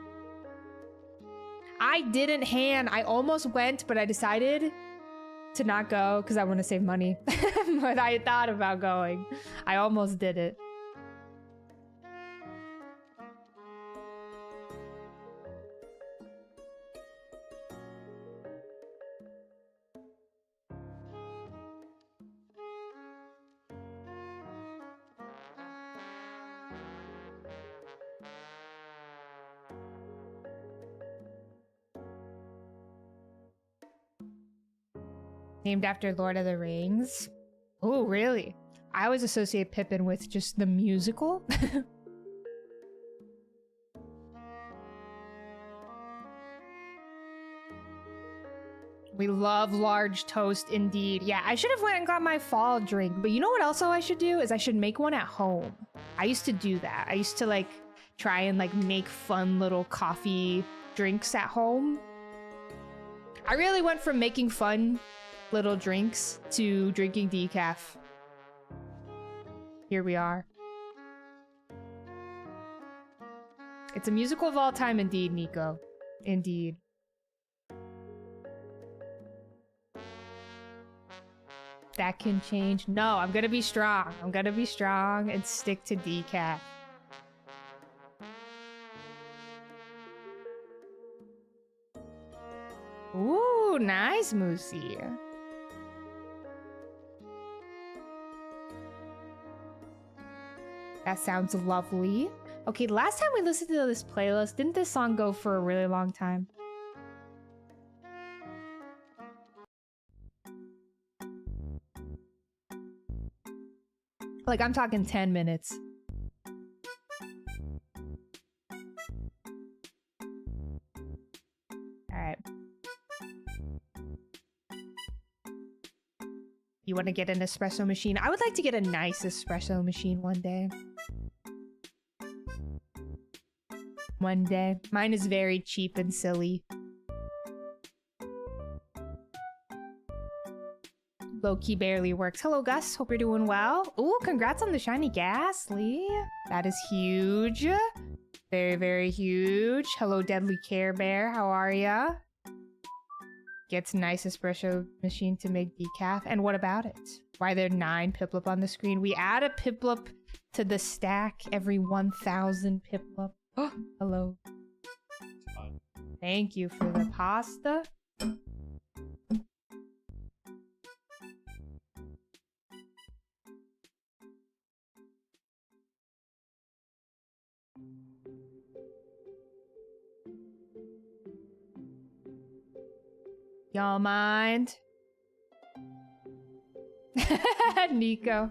I didn't hand. I almost went, but I decided to not go because I want to save money. But I thought about going. I almost did it. Named after Lord of the Rings. Oh, really? I always associate Pippin with just the musical. We love large toast indeed. Yeah, I should have went and got my fall drink, but you know what also I should do is I should make one at home. I used to do that. I used to like try and like make fun little coffee drinks at home. I really went from making fun little drinks to drinking decaf. Here we are. It's a musical of all time indeed, Nico. Indeed. That can change. No, I'm gonna be strong. I'm gonna be strong and stick to decaf. Ooh, nice, Moosey. That sounds lovely. Okay, last time we listened to this playlist, didn't this song go for a really long time? Like, I'm talking 10 minutes. Alright. You want to get an espresso machine? I would like to get a nice espresso machine one day. One day. Mine is very cheap and silly. Low-key barely works. Hello, Gus. Hope you're doing well. Ooh, congrats on the shiny Ghastly. That is huge. Very, very huge. Hello, Deadly Care Bear. How are ya? Gets nice espresso machine to make decaf. And what about it? Why there are 9 Piplup on the screen? We add a Piplup to the stack every 1,000 Piplup. Oh, hello. Thank you for the pasta. Y'all mind? Nico.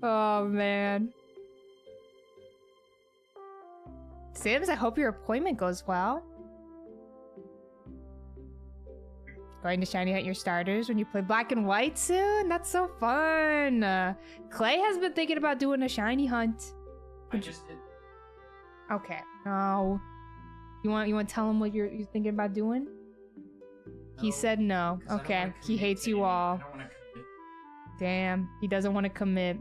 Oh, man. Sims, I hope your appointment goes well. Going to shiny hunt your starters when you play black and white soon? That's so fun. Clay has been thinking about doing a shiny hunt. I just did. Okay. No. You want to tell him what you're thinking about doing? He said no. Okay. He hates you all. I don't want to commit. Damn. He doesn't want to commit.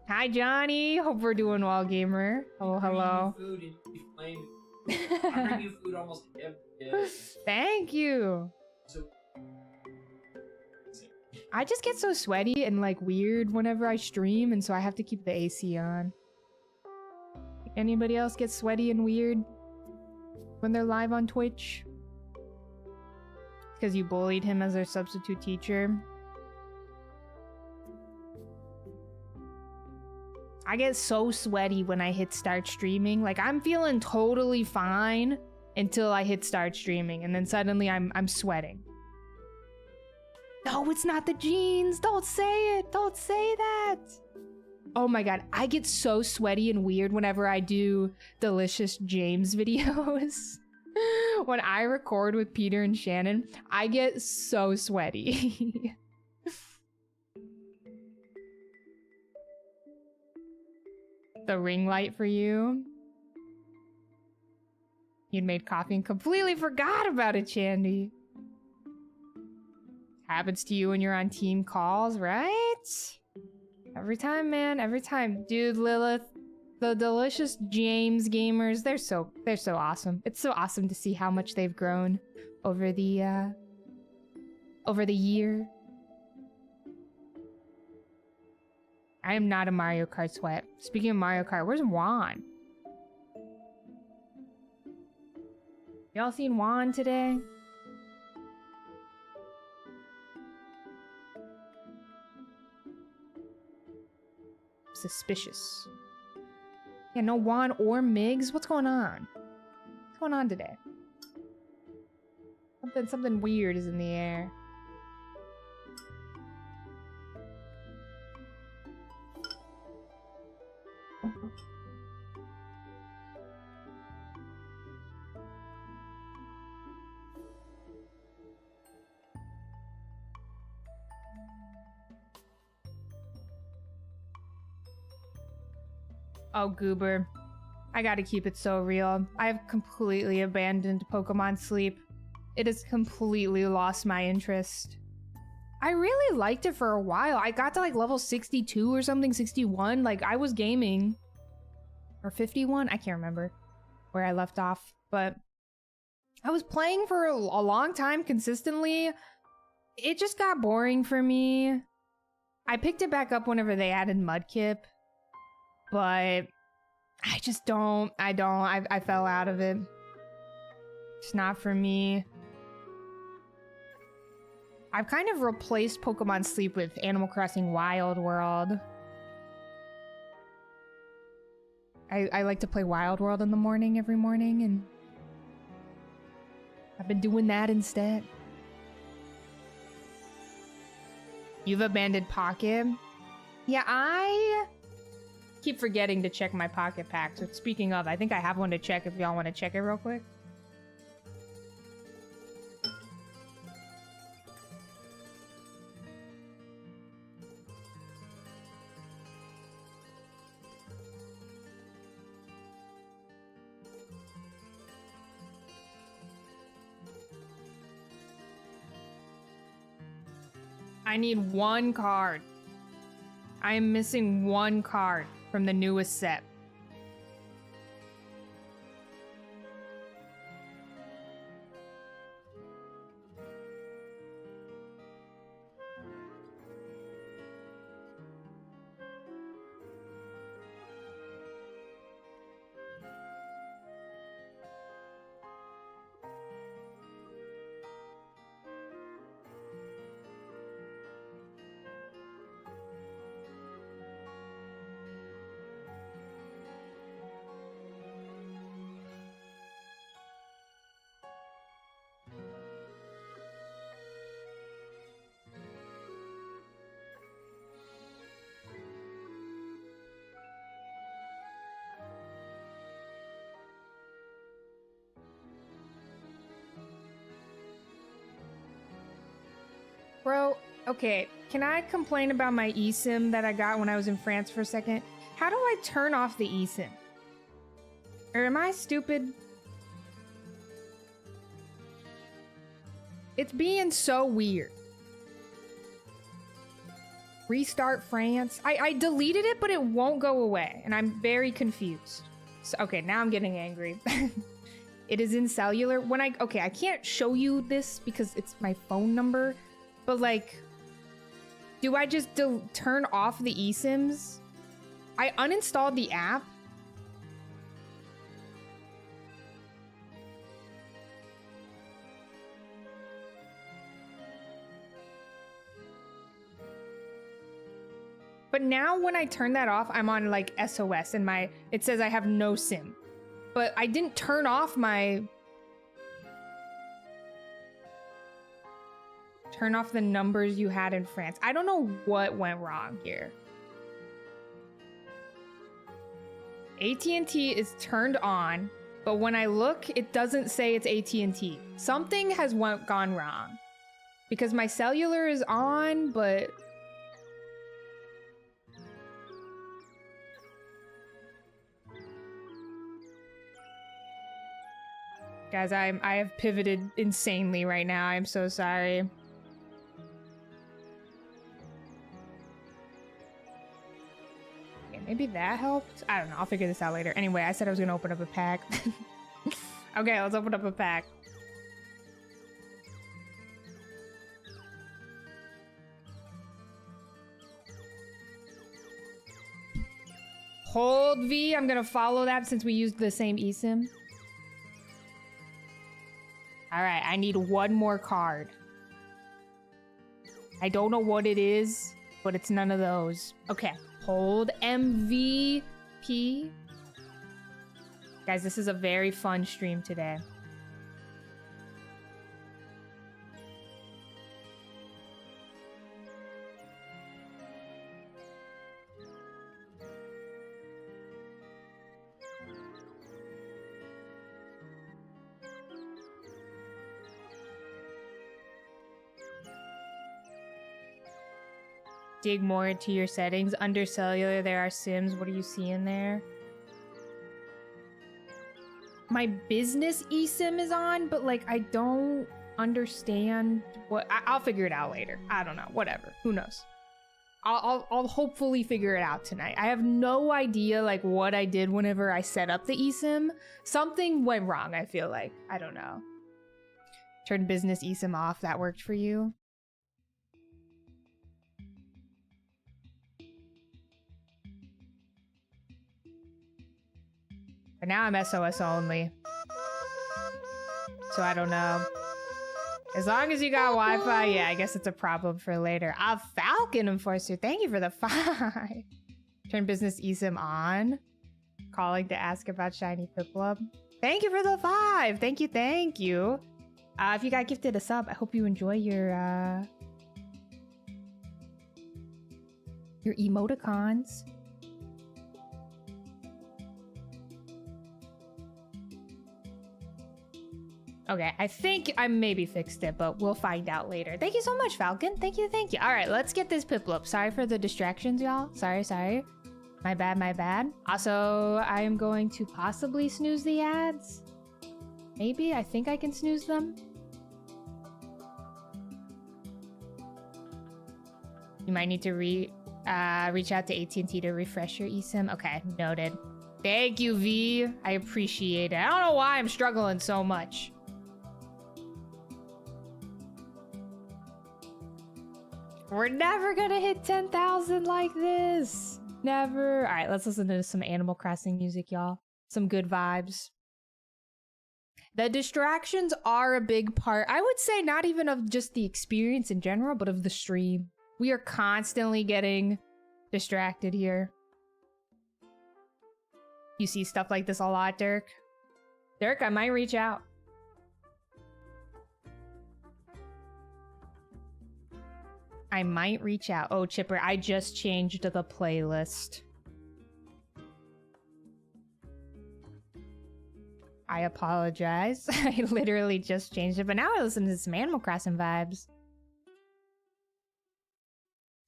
Hi, Johnny. Hope we're doing well, gamer. Oh, hello. Food and you flame. I bring you food almost every day. Thank you. So, I just get so sweaty and like weird whenever I stream, and so I have to keep the AC on. Anybody else get sweaty and weird when they're live on Twitch? Because you bullied him as their substitute teacher. I get so sweaty when I hit start streaming. Like, I'm feeling totally fine until I hit start streaming, and then suddenly I'm sweating. No, it's not the jeans. Don't say it. Don't say that. Oh my god, I get so sweaty and weird whenever I do Delicious James videos. When I record with Peter and Shannon, I get so sweaty. The ring light for you. You'd made coffee and completely forgot about it, Chandy. Happens to you when you're on team calls, right? Every time, man, every time. Dude, Lilith, the Delicious James gamers, they're so awesome. It's so awesome to see how much they've grown over the year. I am not a Mario Kart sweat. Speaking of Mario Kart, where's Juan? Y'all seen Juan today? Suspicious. Yeah, no Juan or Migs. What's going on? What's going on today? Something weird is in the air. Oh, Goober. I gotta keep it so real. I've completely abandoned Pokemon Sleep. It has completely lost my interest. I really liked it for a while. I got to like level 62 or something, 61. Like I was gaming. Or 51? I can't remember where I left off. But I was playing for a long time consistently. It just got boring for me. I picked it back up whenever they added Mudkip. But I just don't. I fell out of it. It's not for me. I've kind of replaced Pokemon Sleep with Animal Crossing Wild World. I like to play Wild World in the morning every morning, and I've been doing that instead. You've abandoned Pocket? Yeah, I keep forgetting to check my Pocket Pack. So speaking of, I think I have one to check if y'all want to check it real quick. I need one card. I am missing one card from the newest set. Bro, okay, can I complain about my eSIM that I got when I was in France for a second? How do I turn off the eSIM? Or am I stupid? It's being so weird. Restart France. I deleted it, but it won't go away, and I'm very confused. So, okay, now I'm getting angry. It is in cellular. Okay, I can't show you this because it's my phone number. But like, do I just turn off the eSIMs? I uninstalled the app. But now when I turn that off, I'm on like SOS and it says I have no SIM. But I didn't turn off my... Turn off the numbers you had in France. I don't know what went wrong here. AT&T is turned on, but when I look, it doesn't say it's AT&T. Something has gone wrong. Because my cellular is on, but... Guys, I have pivoted insanely right now. I'm so sorry. Maybe that helped? I don't know. I'll figure this out later. Anyway, I said I was going to open up a pack. Okay, let's open up a pack. Hold V. I'm going to follow that since we used the same eSIM. All right, I need one more card. I don't know what it is, but it's none of those. Okay. Hold MVP. Guys, this is a very fun stream today. Dig more into your settings. Under cellular, there are SIMs. What are you seeing there? my business eSIM is on, but like I don't understand what. I'll figure it out later. I don't know. Whatever. Who knows? I'll hopefully figure it out tonight. I have no idea like what I did whenever I set up the eSIM. Something went wrong, I feel like. I don't know. Turn business eSIM off. That worked for you? But now I'm SOS only. So I don't know. As long as you got Wi-Fi, yeah, I guess it's a problem for later. Falcon Enforcer, thank you for the 5. Turn business eSIM on. Calling to ask about shiny Piplup. Thank you for the 5. Thank you, thank you. If you got gifted a sub, I hope you enjoy your emoticons. Okay, I think I maybe fixed it, but we'll find out later. Thank you so much, Falcon. Thank you, thank you. All right, let's get this Piplup. Sorry for the distractions, y'all. Sorry. My bad, my bad. Also, I am going to possibly snooze the ads. Maybe, I think I can snooze them. You might need to reach out to AT&T to refresh your eSIM. Okay, noted. Thank you, V. I appreciate it. I don't know why I'm struggling so much. We're never gonna hit 10,000 like this. Never. All right, let's listen to some Animal Crossing music, y'all. Some good vibes. The distractions are a big part, I would say, not even of just the experience in general, but of the stream. We are constantly getting distracted here. You see stuff like this a lot, Dirk? Dirk, I might reach out. I might reach out. Oh, Chipper, I just changed the playlist. I apologize. I literally just changed it, but now I listen to some Animal Crossing vibes.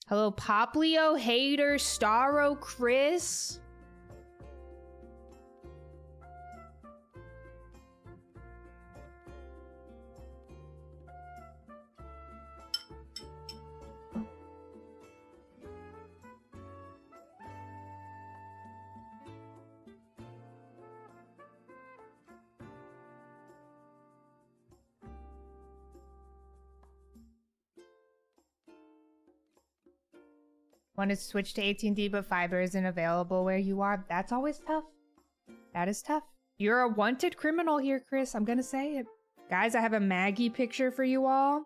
Hello, Poplio, Hater, Starro, Chris. Wanted to switch to AT&T, but fiber isn't available where you are. That's always tough. That is tough. You're a wanted criminal here, Chris. I'm gonna say it. Guys, I have a Maggie picture for you all.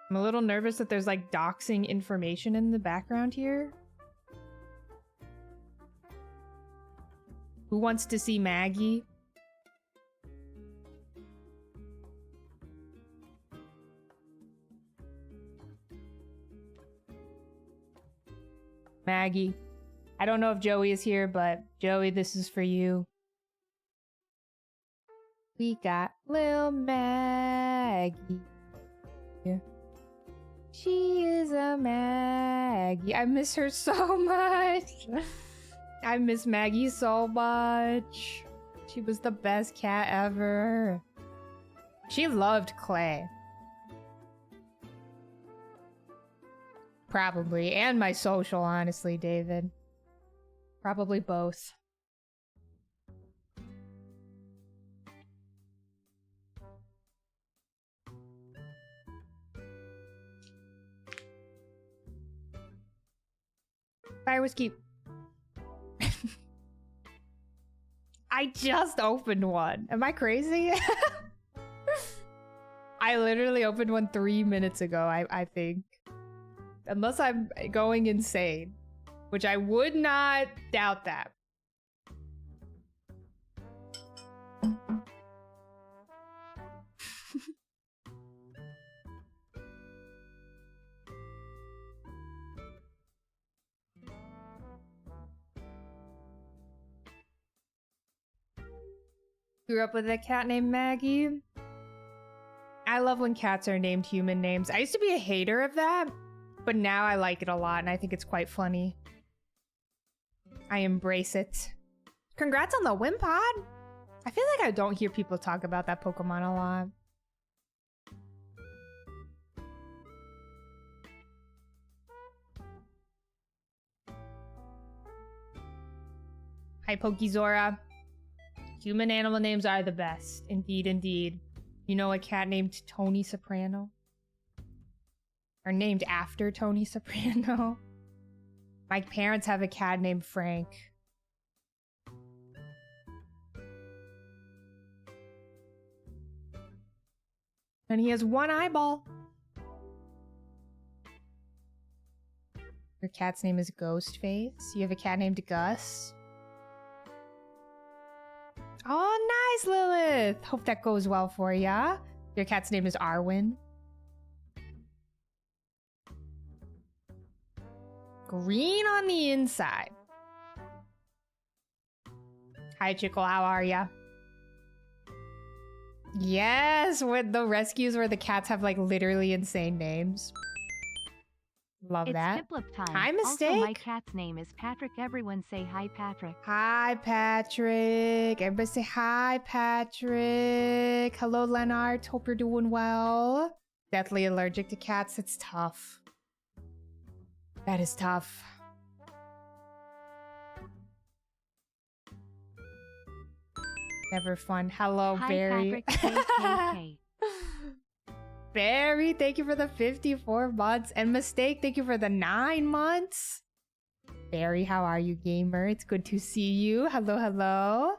I'm a little nervous that there's like doxing information in the background here. Who wants to see Maggie? Maggie. I don't know if Joey is here, but Joey, this is for you. We got Lil Maggie. She is a Maggie. I miss her so much. I miss Maggie so much. She was the best cat ever. She loved Clay. Probably. And my social, honestly, David. Probably both. Fire whiskey. I just opened one. Am I crazy? I literally opened one 3 minutes ago, I think. Unless I'm going insane. Which I would not doubt that. Grew up with a cat named Maggie. I love when cats are named human names. I used to be a hater of that, but now I like it a lot and I think it's quite funny. I embrace it. Congrats on the Wimpod. I feel like I don't hear people talk about that Pokemon a lot. Hi, Pokezora. Human animal names are the best. Indeed, indeed. You know a cat named Tony Soprano? Or named after Tony Soprano? My parents have a cat named Frank. And he has one eyeball. Your cat's name is Ghostface. You have a cat named Gus. Oh, nice, Lilith. Hope that goes well for ya. Your cat's name is Arwen. Green on the inside. Hi, Chickle. How are ya? Yes, with the rescues where the cats have like literally insane names. Love that. It's Piplup time. Hi, Mistake. Also, my cat's name is Patrick. Everyone say hi, Patrick. Hi, Patrick. Everybody say hi, Patrick. Hello, Leonard. Hope you're doing well. Deathly allergic to cats. It's tough. That is tough. Never fun. Hello, Hi, Barry. Patrick. KKK. Barry, thank you for the 54 months. And Mistake, thank you for the 9 months. Barry, how are you, gamer? It's good to see you. Hello, hello.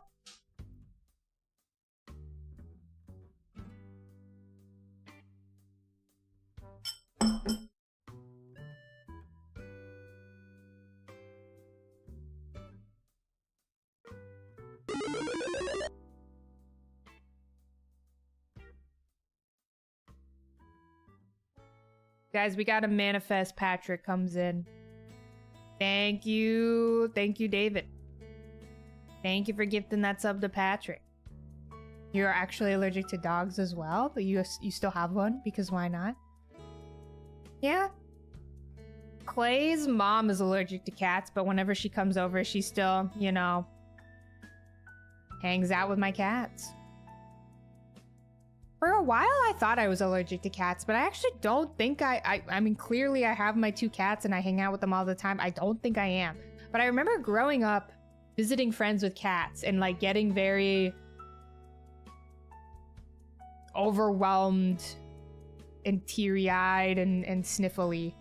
Guys, we gotta manifest Patrick comes in. Thank you. Thank you, David. Thank you for gifting that sub to Patrick. You're actually allergic to dogs as well, but you still have one, because why not? Yeah. Clay's mom is allergic to cats, but whenever she comes over, she still, you know, hangs out with my cats. For a while, I thought I was allergic to cats, but I actually don't think I mean, clearly I have my 2 cats and I hang out with them all the time. I don't think I am. But I remember growing up, visiting friends with cats and like getting very overwhelmed and teary-eyed and sniffly.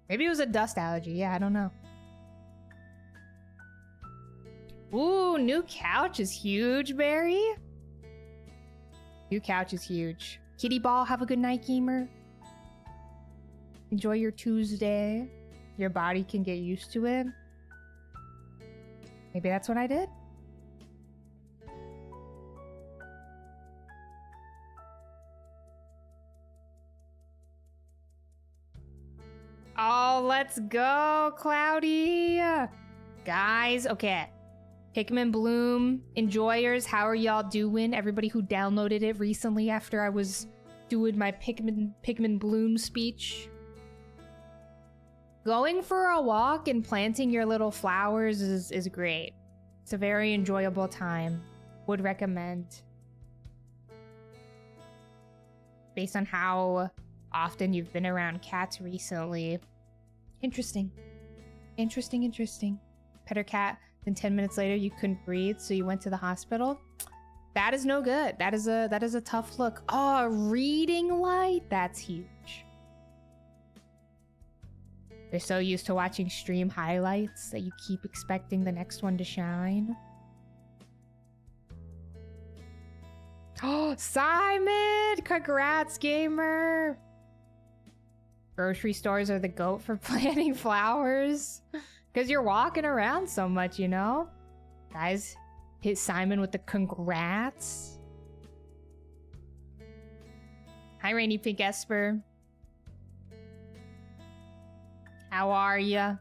Maybe it was a dust allergy. Yeah, I don't know. Ooh, new couch is huge, Barry. New couch is huge. Kitty ball, have a good night, gamer. Enjoy your Tuesday. Your body can get used to it. Maybe that's what I did. Oh, let's go, Cloudy. Guys, okay. Pikmin Bloom enjoyers, how are y'all doing? Everybody who downloaded it recently after I was doing my Pikmin Bloom speech. Going for a walk and planting your little flowers is great. It's a very enjoyable time. Would recommend. Based on how often you've been around cats recently. Interesting. Interesting. Pet a cat. Then 10 minutes later you couldn't breathe, so you went to the hospital. That is no good. That is a tough look. Oh, a reading light? That's huge. They're so used to watching stream highlights that you keep expecting the next one to shine. Oh, Simon! Congrats, gamer! Grocery stores are the goat for planting flowers. Because you're walking around so much, you know? Guys, hit Simon with the congrats. Hi, Rainy Pink Esper. How are ya?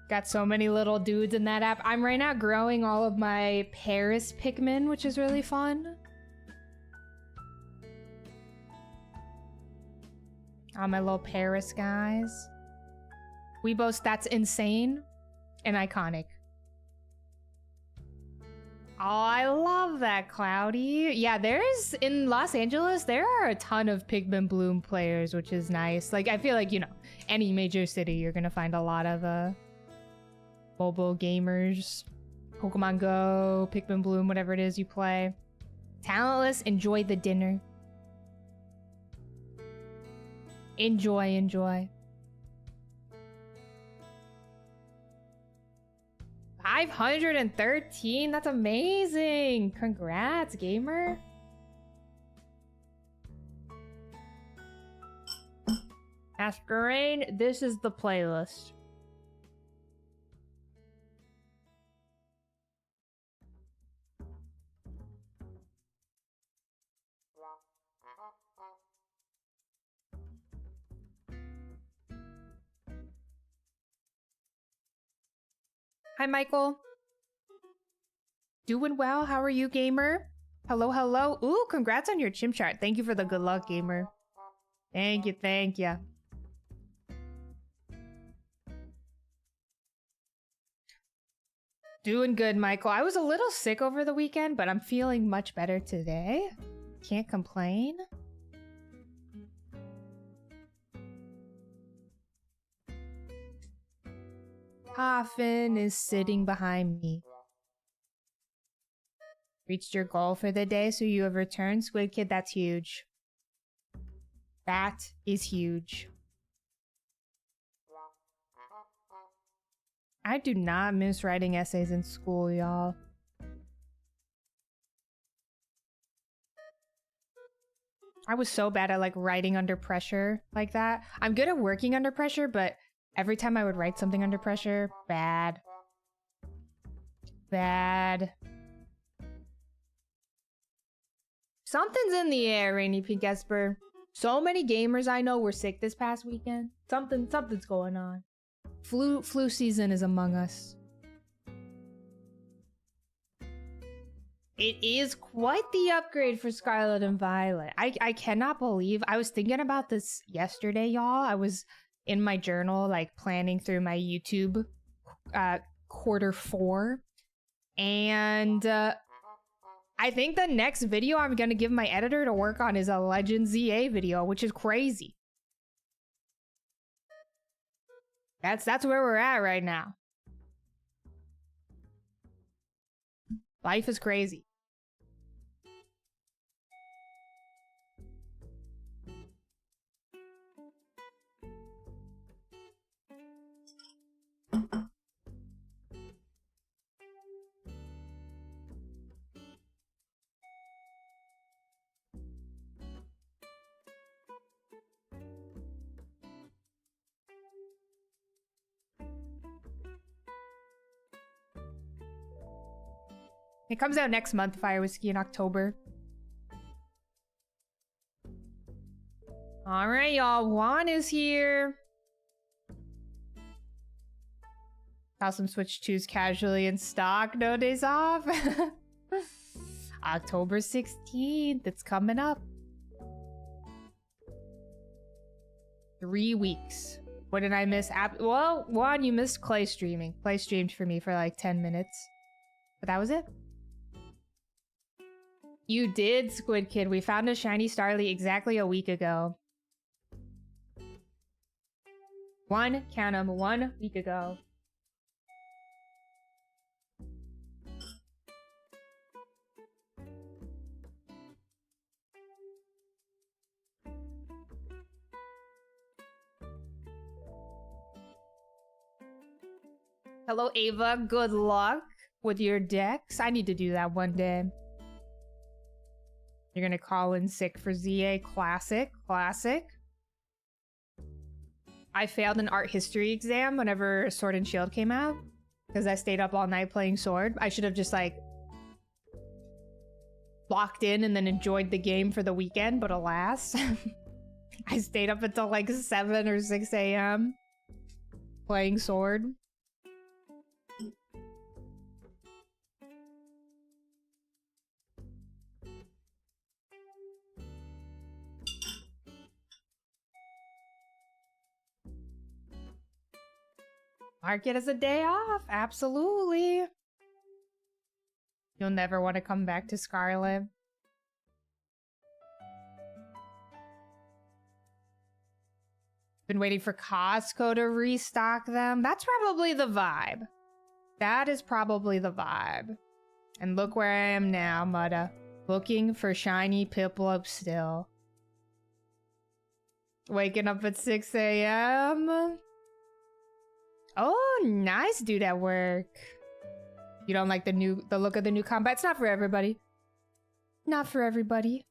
Got so many little dudes in that app. I'm right now growing all of my Paris Pikmin, which is really fun. Oh, my little Paris guys. Weebos, that's insane and iconic. Oh, I love that, Cloudy. Yeah, there's, in Los Angeles, there are a ton of Pikmin Bloom players, which is nice. Like, I feel like, you know, any major city, you're gonna find a lot of mobile gamers. Pokemon Go, Pikmin Bloom, whatever it is you play. Talentless, enjoy the dinner. Enjoy, enjoy. 513, that's amazing. Congrats, gamer. Masquerade, this is the playlist. Hi, Michael. Doing well. How are you, gamer? Hello, hello. Ooh, congrats on your chim chart. Thank you for the good luck, gamer. Thank you, thank you. Doing good, Michael. I was a little sick over the weekend, but I'm feeling much better today. Can't complain. Coffin is sitting behind me. Reached your goal for the day, so you have returned. Squid Kid, that's huge. That is huge. I do not miss writing essays in school, y'all. I was so bad at like writing under pressure like that. I'm good at working under pressure, but every time I would write something under pressure, bad. Bad. Something's in the air, Rainy Pink Esper. So many gamers I know were sick this past weekend. Something's going on. Flu season is among us. It is quite the upgrade for Scarlet and Violet. I cannot believe I was thinking about this yesterday, y'all. I was in my journal, like planning through my YouTube quarter 4. And I think the next video I'm gonna give my editor to work on is a Legend ZA video, which is crazy. That's where we're at right now. Life is crazy. It comes out next month, Fire Whiskey, in October. Alright, y'all. Juan is here. Saw some Switch 2s casually in stock. No days off. October 16th. It's coming up. 3 weeks. What did I miss? Well, Juan, you missed Clay streaming. Clay streamed for me for like 10 minutes. But that was it. You did, Squid Kid. We found a shiny Starly exactly a week ago. Count 'em, 1 week ago. Hello, Ava. Good luck with your decks. I need to do that one day. You're gonna call in sick for ZA. Classic. Classic. I failed an art history exam whenever Sword and Shield came out because I stayed up all night playing Sword. I should have just like locked in and then enjoyed the game for the weekend, but alas. I stayed up until like 7 or 6 a.m. playing Sword. Mark it as a day off. Absolutely. You'll never want to come back to Scarlet. Been waiting for Costco to restock them. That's probably the vibe. That is probably the vibe. And look where I am now, Mutta. Looking for shiny Piplup still. Waking up at 6 a.m. Oh, nice dude at work. You don't like the look of the new combat? It's not for everybody. Not for everybody.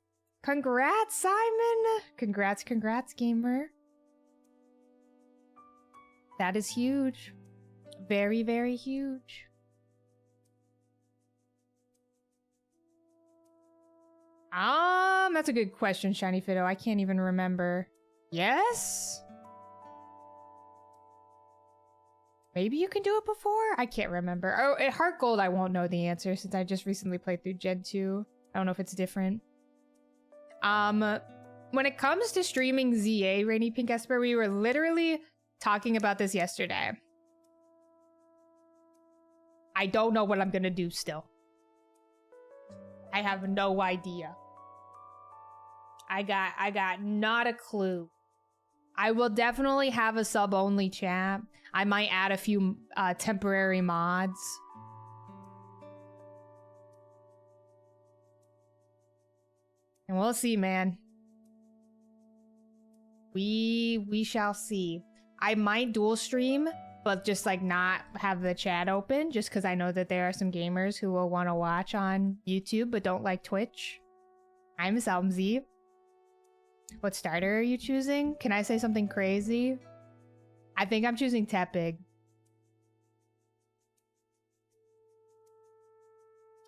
Congrats, Simon. Congrats, gamer. That is huge. Very, very huge. That's a good question, Shiny Fido. I can't even remember. Yes? Maybe you can do it before? I can't remember. Oh, at Heart Gold, I won't know the answer since I just recently played through Gen 2. I don't know if it's different. When it comes to streaming ZA, Rainy Pink Esper, we were literally talking about this yesterday. I don't know what I'm gonna do still. I have no idea. I got not a clue. I will definitely have a sub-only chat. I might add a few temporary mods. And we'll see, man. We shall see. I might dual stream, but just like not have the chat open, just because I know that there are some gamers who will want to watch on YouTube but don't like Twitch. I'm Selmzy. What starter are you choosing? Can I say something crazy? I think I'm choosing Tepig.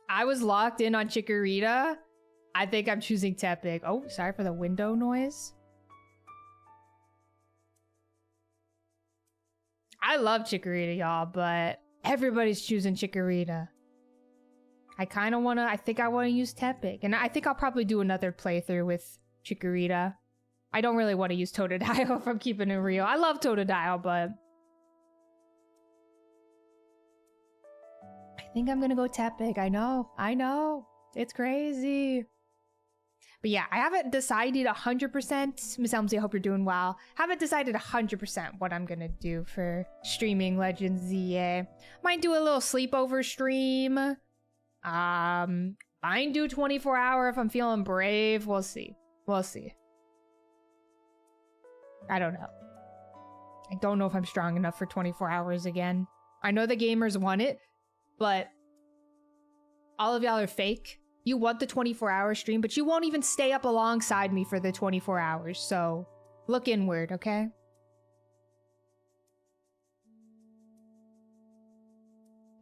I was locked in on Chikorita. I think I'm choosing Tepig. Oh, sorry for the window noise. I love Chikorita, y'all, but everybody's choosing Chikorita. I think I want to use Tepig. And I think I'll probably do another playthrough with Chikorita. I don't really want to use Totodile if I'm keeping it real. I love Totodile, but I think I'm gonna go Tepig. I know. It's crazy. But yeah, I haven't decided 100%. Miss Elmsy, I hope you're doing well. Haven't decided 100% what I'm gonna do for streaming Legends ZA. Might do a little sleepover stream. Might do 24 hour if I'm feeling brave. We'll see. I don't know. I don't know if I'm strong enough for 24 hours again. I know the gamers want it, but all of y'all are fake. You want the 24-hour stream, but you won't even stay up alongside me for the 24 hours, so look inward, okay?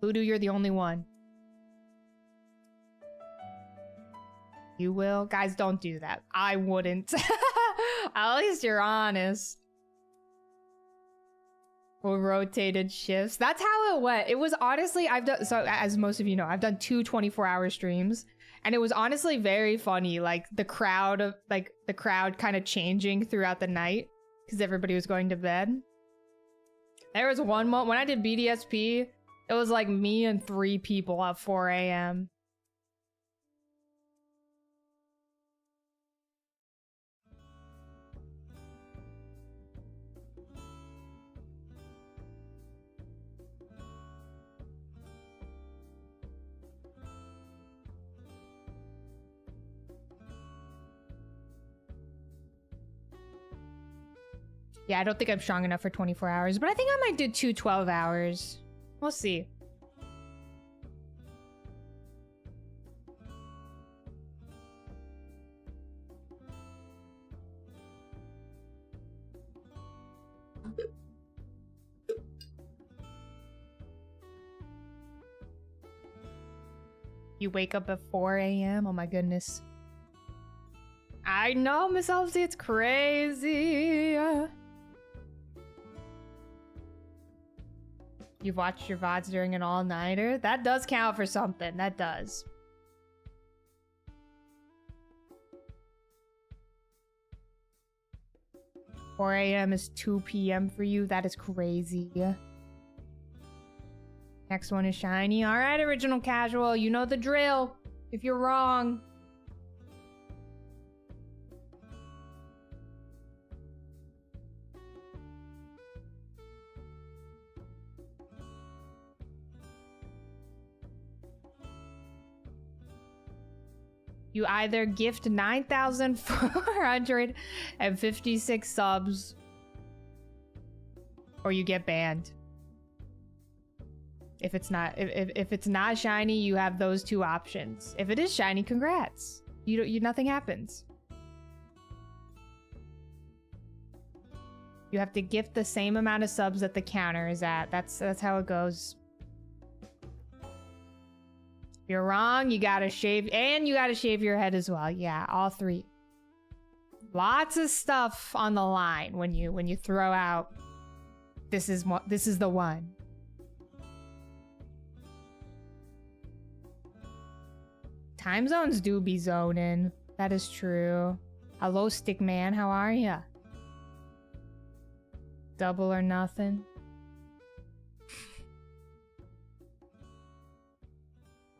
Voodoo, you're the only one. You will? Guys, don't do that. I wouldn't. At least you're honest. Well, rotated shifts. That's how it went. It was honestly, so as most of you know, I've done 2 24-hour streams. And it was honestly very funny, like the crowd kind of changing throughout the night because everybody was going to bed. There was one moment when I did BDSP, it was like me and 3 people at 4 a.m. Yeah, I don't think I'm strong enough for 24 hours, but I think I might do 2 12 hours. We'll see. You wake up at 4 a.m.? Oh my goodness. I know, Miss Elsie, it's crazy. You've watched your VODs during an all-nighter? That does count for something. That does. $4 a.m. is 2 p.m. for you? That is crazy. Next one is shiny. All right, original casual. You know the drill. If you're wrong. You either gift 9,456 subs or you get banned. If it's not shiny, you have those two options. If it is shiny, congrats. Nothing happens. You have to gift the same amount of subs that the counter is at. That's how it goes. If you're wrong, you gotta shave, and you gotta shave your head as well. Yeah, all three. Lots of stuff on the line when you throw out. This is the one. Time zones do be zoning. That is true. Hello, Stickman. How are ya? Double or nothing.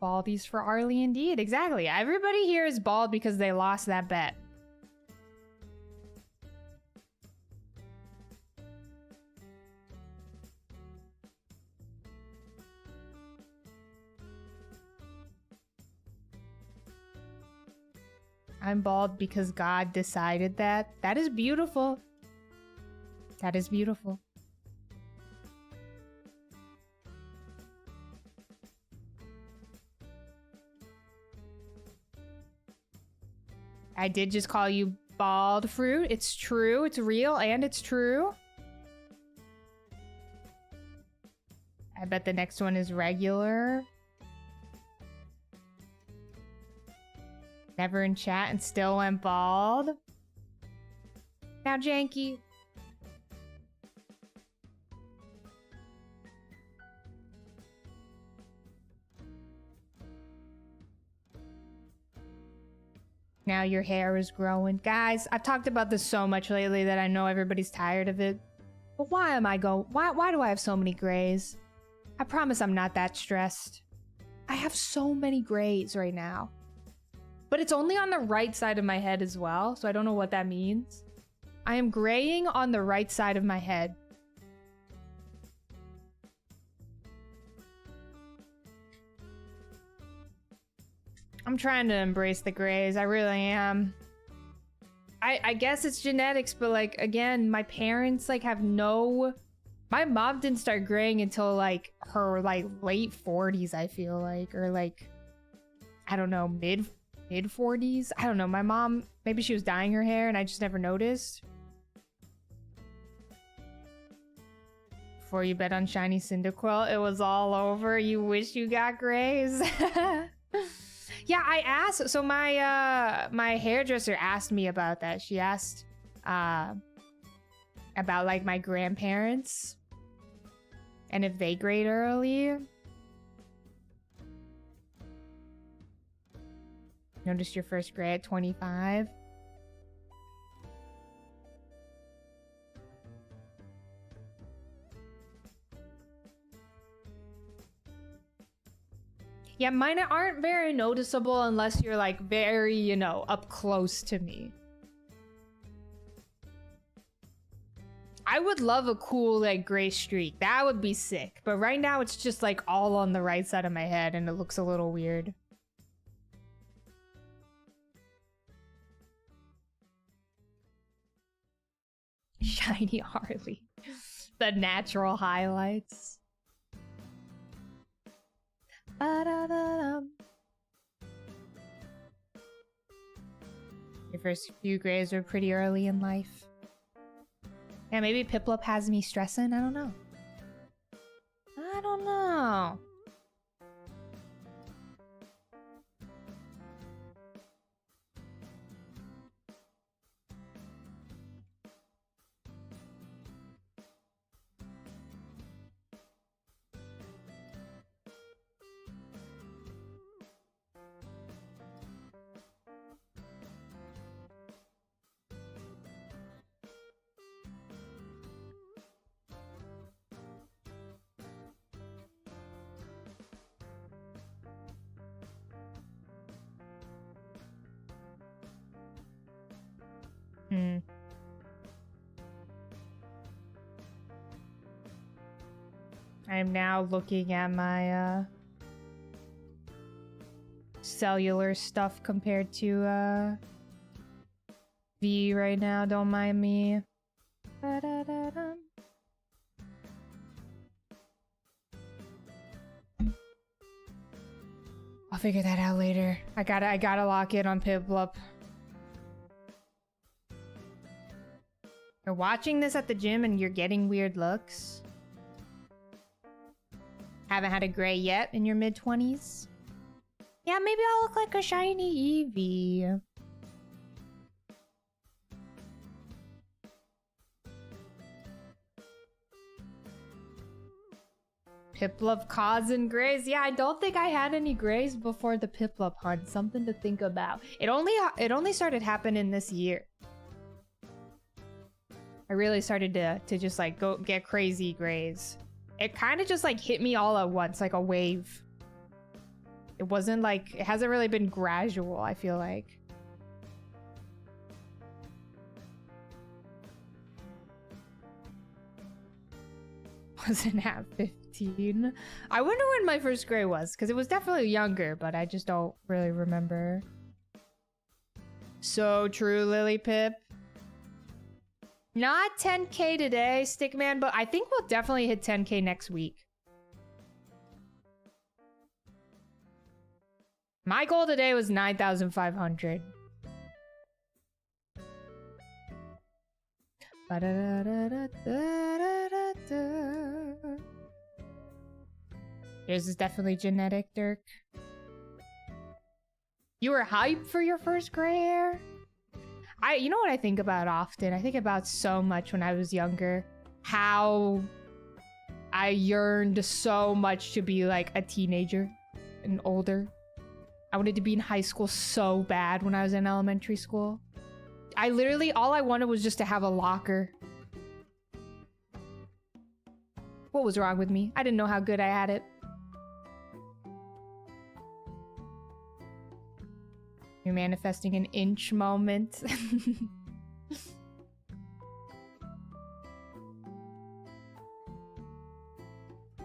Baldies for Arlie indeed. Exactly. Everybody here is bald because they lost that bet. I'm bald because God decided that. That is beautiful. That is beautiful. I did just call you bald fruit. It's true. It's real and it's true. I bet the next one is regular. Never in chat and still went bald. Now janky. Now your hair is growing. Guys, I've talked about this so much lately that I know everybody's tired of it. But why do I have so many grays? I promise I'm not that stressed. I have so many grays right now. But it's only on the right side of my head as well, so I don't know what that means. I am graying on the right side of my head. I'm trying to embrace the grays. I really am. I guess it's genetics, but like, again, my parents like have no... My mom didn't start graying until like her like late 40s, I feel like, or like, I don't know, mid 40s. I don't know. My mom, maybe she was dyeing her hair and I just never noticed. Before you bet on shiny Cyndaquil, it was all over. You wish you got grays. Yeah, I asked. So my my hairdresser asked me about that. She asked about like my grandparents and if they grayed early. Noticed your first gray at 25. Yeah, mine aren't very noticeable unless you're like very, you know, up close to me. I would love a cool like gray streak. That would be sick. But right now it's just like all on the right side of my head and it looks a little weird. Shiny Harley. The natural highlights. Ba-da-da-dum. Your first few grays were pretty early in life. Yeah, maybe Piplup has me stressing. I don't know. I don't know. Hmm. I'm now looking at my cellular stuff compared to V right now. Don't mind me. Da-da-da-dum. I'll figure that out later. I gotta lock in on Piplup. You're watching this at the gym and you're getting weird looks. Haven't had a gray yet in your mid-20s? Yeah, maybe I'll look like a shiny Eevee. Piplup causing grays. Yeah, I don't think I had any grays before the Piplup hunt. Something to think about. It only started happening this year. I really started to just like go get crazy grays. It kind of just like hit me all at once, like a wave. It wasn't like, it hasn't really been gradual, I feel like. Wasn't at 15. I wonder when my first gray was, because it was definitely younger, but I just don't really remember. So true, Lily Pip. Not 10k today, Stickman, but I think we'll definitely hit 10k next week. My goal today was 9,500. Yours is definitely genetic, Dirk. You were hyped for your first gray hair? You know what I think about often? I think about so much when I was younger. How I yearned so much to be like a teenager and older. I wanted to be in high school so bad when I was in elementary school. I literally, all I wanted was just to have a locker. What was wrong with me? I didn't know how good I had it. You're manifesting an inch moment.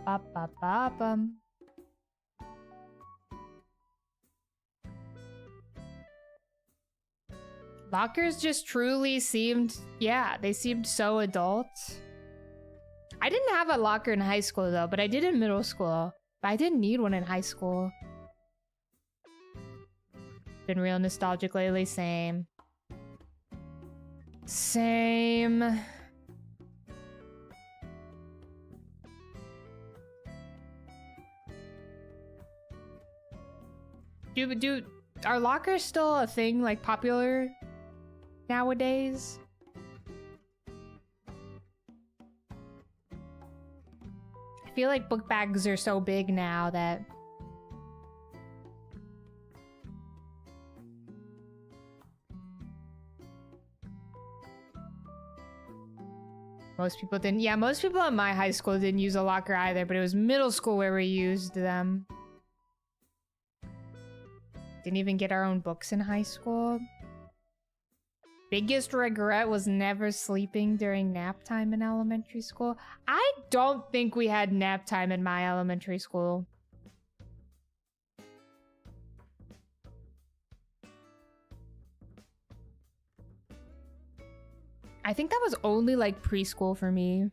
Ba-ba-ba-bum. Lockers just truly seemed, yeah, they seemed so adult. I didn't have a locker in high school though, but I did in middle school. But I didn't need one in high school. Been real nostalgic lately, same. Same. Are lockers still a thing, like popular nowadays? I feel like book bags are so big now that most people didn't. Yeah, most people in my high school didn't use a locker either, but it was middle school where we used them. Didn't even get our own books in high school. Biggest regret was never sleeping during nap time in elementary school. I don't think we had nap time in my elementary school. I think that was only like preschool for me.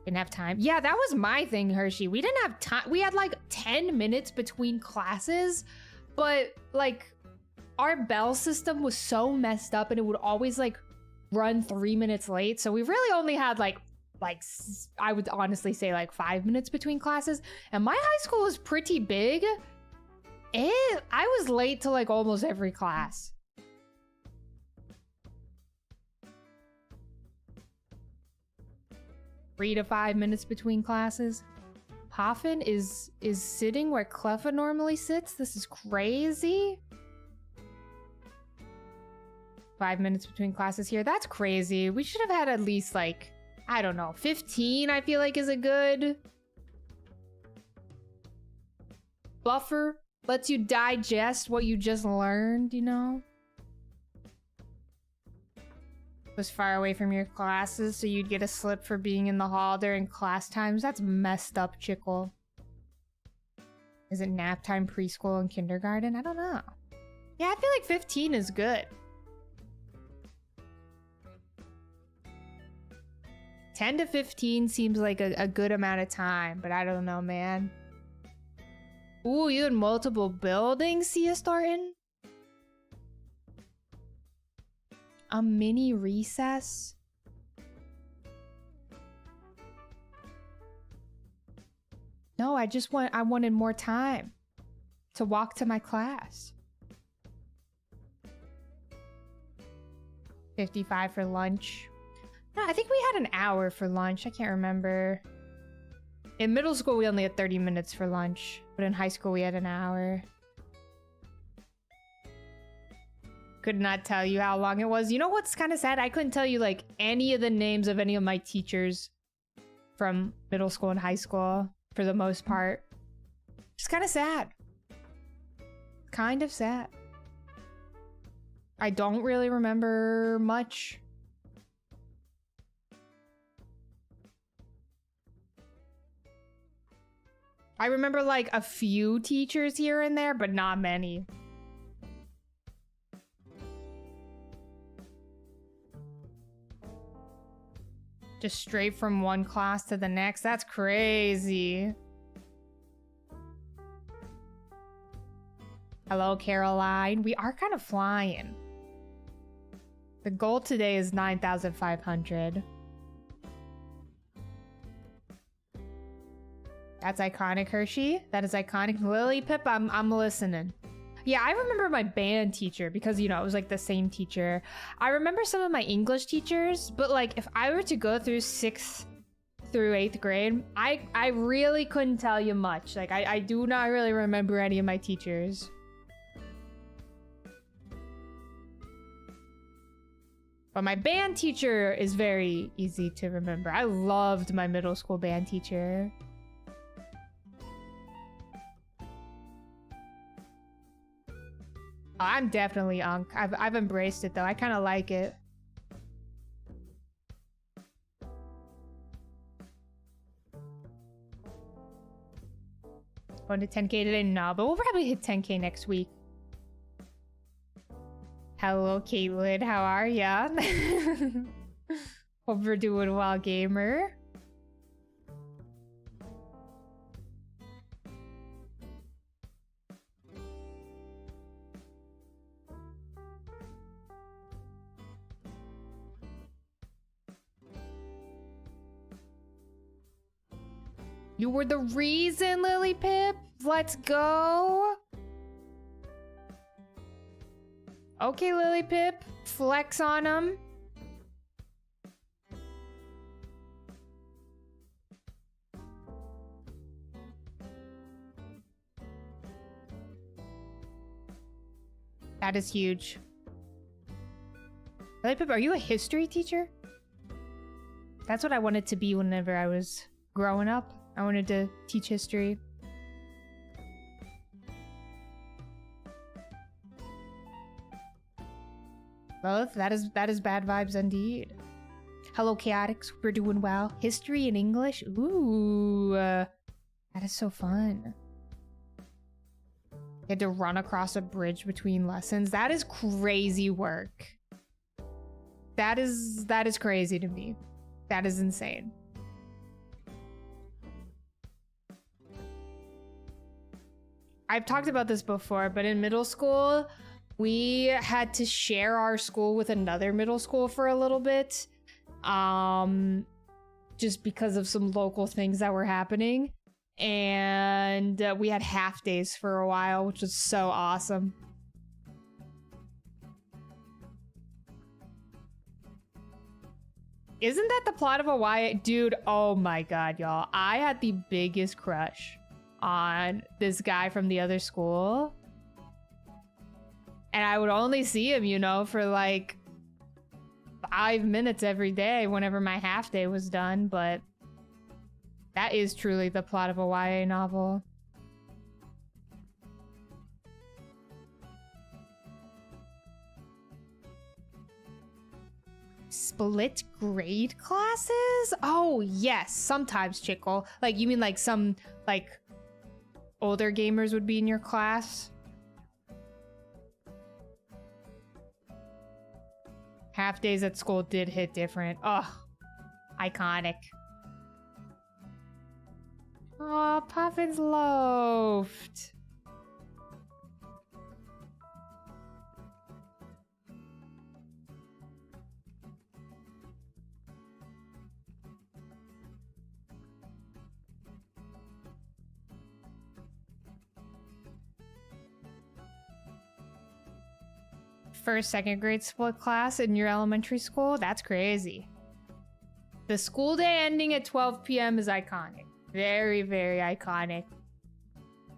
Didn't have time. Yeah, that was my thing, Hershey. We didn't have time. We had like 10 minutes between classes, but like our bell system was so messed up and it would always like run 3 minutes late. So we really only had like I would honestly say like 5 minutes between classes. And my high school was pretty big. I was late to like almost every class. Three to 5 minutes between classes. Poffin is sitting where Cleffa normally sits. This is crazy. 5 minutes between classes here. That's crazy. We should have had at least like, I don't know, 15 I feel like is a good buffer. Lets you digest what you just learned, you know? Was far away from your classes, so you'd get a slip for being in the hall during class times. That's messed up, Chickle. Is it nap time, preschool, and kindergarten? I don't know. Yeah, I feel like 15 is good. 10 to 15 seems like a good amount of time, but I don't know, man. Ooh, you had multiple buildings, Sia Starton? A mini recess? No, I wanted more time to walk to my class. 55 for lunch. No, I think we had an hour for lunch. I can't remember. In middle school, we only had 30 minutes for lunch, but in high school, we had an hour. Could not tell you how long it was. You know what's kind of sad? I couldn't tell you like any of the names of any of my teachers from middle school and high school for the most part. Just kind of sad. Kind of sad. I don't really remember much. I remember like a few teachers here and there, but not many. Just straight from one class to the next. That's crazy. Hello, Caroline. We are kind of flying. The goal today is 9,500. That's iconic, Hershey. That is iconic. Lily Pip, I'm listening. Yeah, I remember my band teacher because, you know, it was like the same teacher. I remember some of my English teachers, but like if I were to go through 6th through 8th grade, I really couldn't tell you much. Like I do not really remember any of my teachers. But my band teacher is very easy to remember. I loved my middle school band teacher. I'm definitely Unk. I've embraced it though. I kind of like it. Going to 10k today? No, but we'll probably hit 10k next week. Hello, Caitlin. How are ya? Hope you're doing well, gamer. You were the reason, Lily Pip. Let's go. Okay, Lily Pip. Flex on him. That is huge. Lily Pip, are you a history teacher? That's what I wanted to be whenever I was growing up. I wanted to teach history. Both? That is bad vibes indeed. Hello, Chaotix. We're doing well. History and English? Ooh. That is so fun. You had to run across a bridge between lessons. That is crazy work. That is crazy to me. That is insane. I've talked about this before, but in middle school, we had to share our school with another middle school for a little bit. Just because of some local things that were happening. And we had half days for a while, which was so awesome. Isn't that the plot of a YA? Dude, oh my god, y'all. I had the biggest crush on this guy from the other school. And I would only see him, you know, for like 5 minutes every day whenever my half day was done, but that is truly the plot of a YA novel. Split grade classes? Oh, yes, sometimes, Chickle. Like, you mean like some, like, older gamers would be in your class? Half days at school did hit different. Ugh. Iconic. Aw, Puffin's loafed. First, second grade split class in your elementary school? That's crazy. The school day ending at 12 p.m. is iconic. Very, very iconic.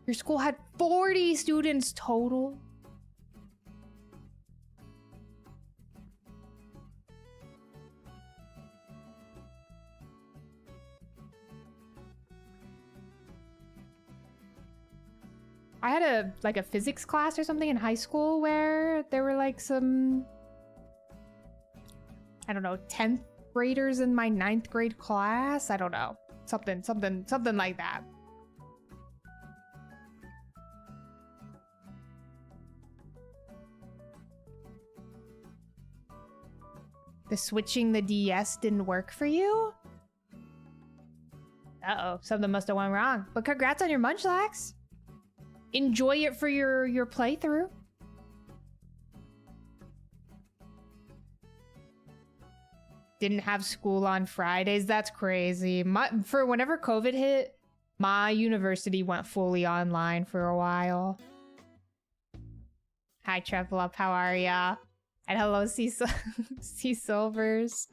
Your school had 40 students total. I had a physics class or something in high school where there were like some, I don't know, 10th graders in my 9th grade class. I don't know. Something like that. The switching the DS didn't work for you? Uh-oh, something must have went wrong. But congrats on your Munchlax. Enjoy it for your playthrough. Didn't have school on Fridays. That's crazy. For whenever COVID hit, my university went fully online for a while. Hi, Piplup. How are ya? And hello, Sea Silvers.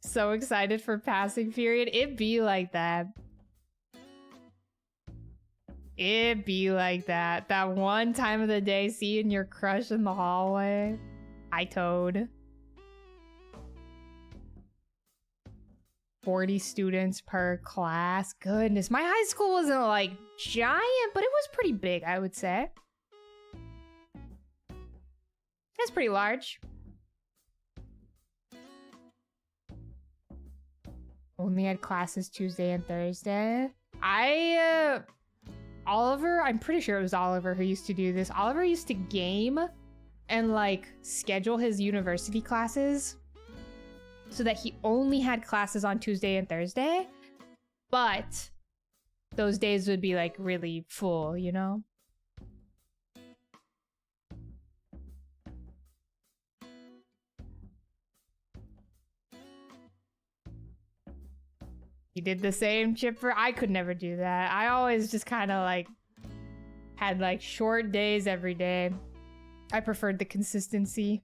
So excited for passing period. It be like that. It be like that. That one time of the day seeing your crush in the hallway. Hi, Toad. 40 students per class. Goodness, my high school wasn't like giant, but it was pretty big, I would say. It's pretty large. Only had classes Tuesday and Thursday. Oliver, I'm pretty sure it was Oliver who used to do this. Oliver used to game and like schedule his university classes so that he only had classes on Tuesday and Thursday, but those days would be like really full, you know? You did the same, Chipper? I could never do that. I always just kind of like had like short days every day. I preferred the consistency.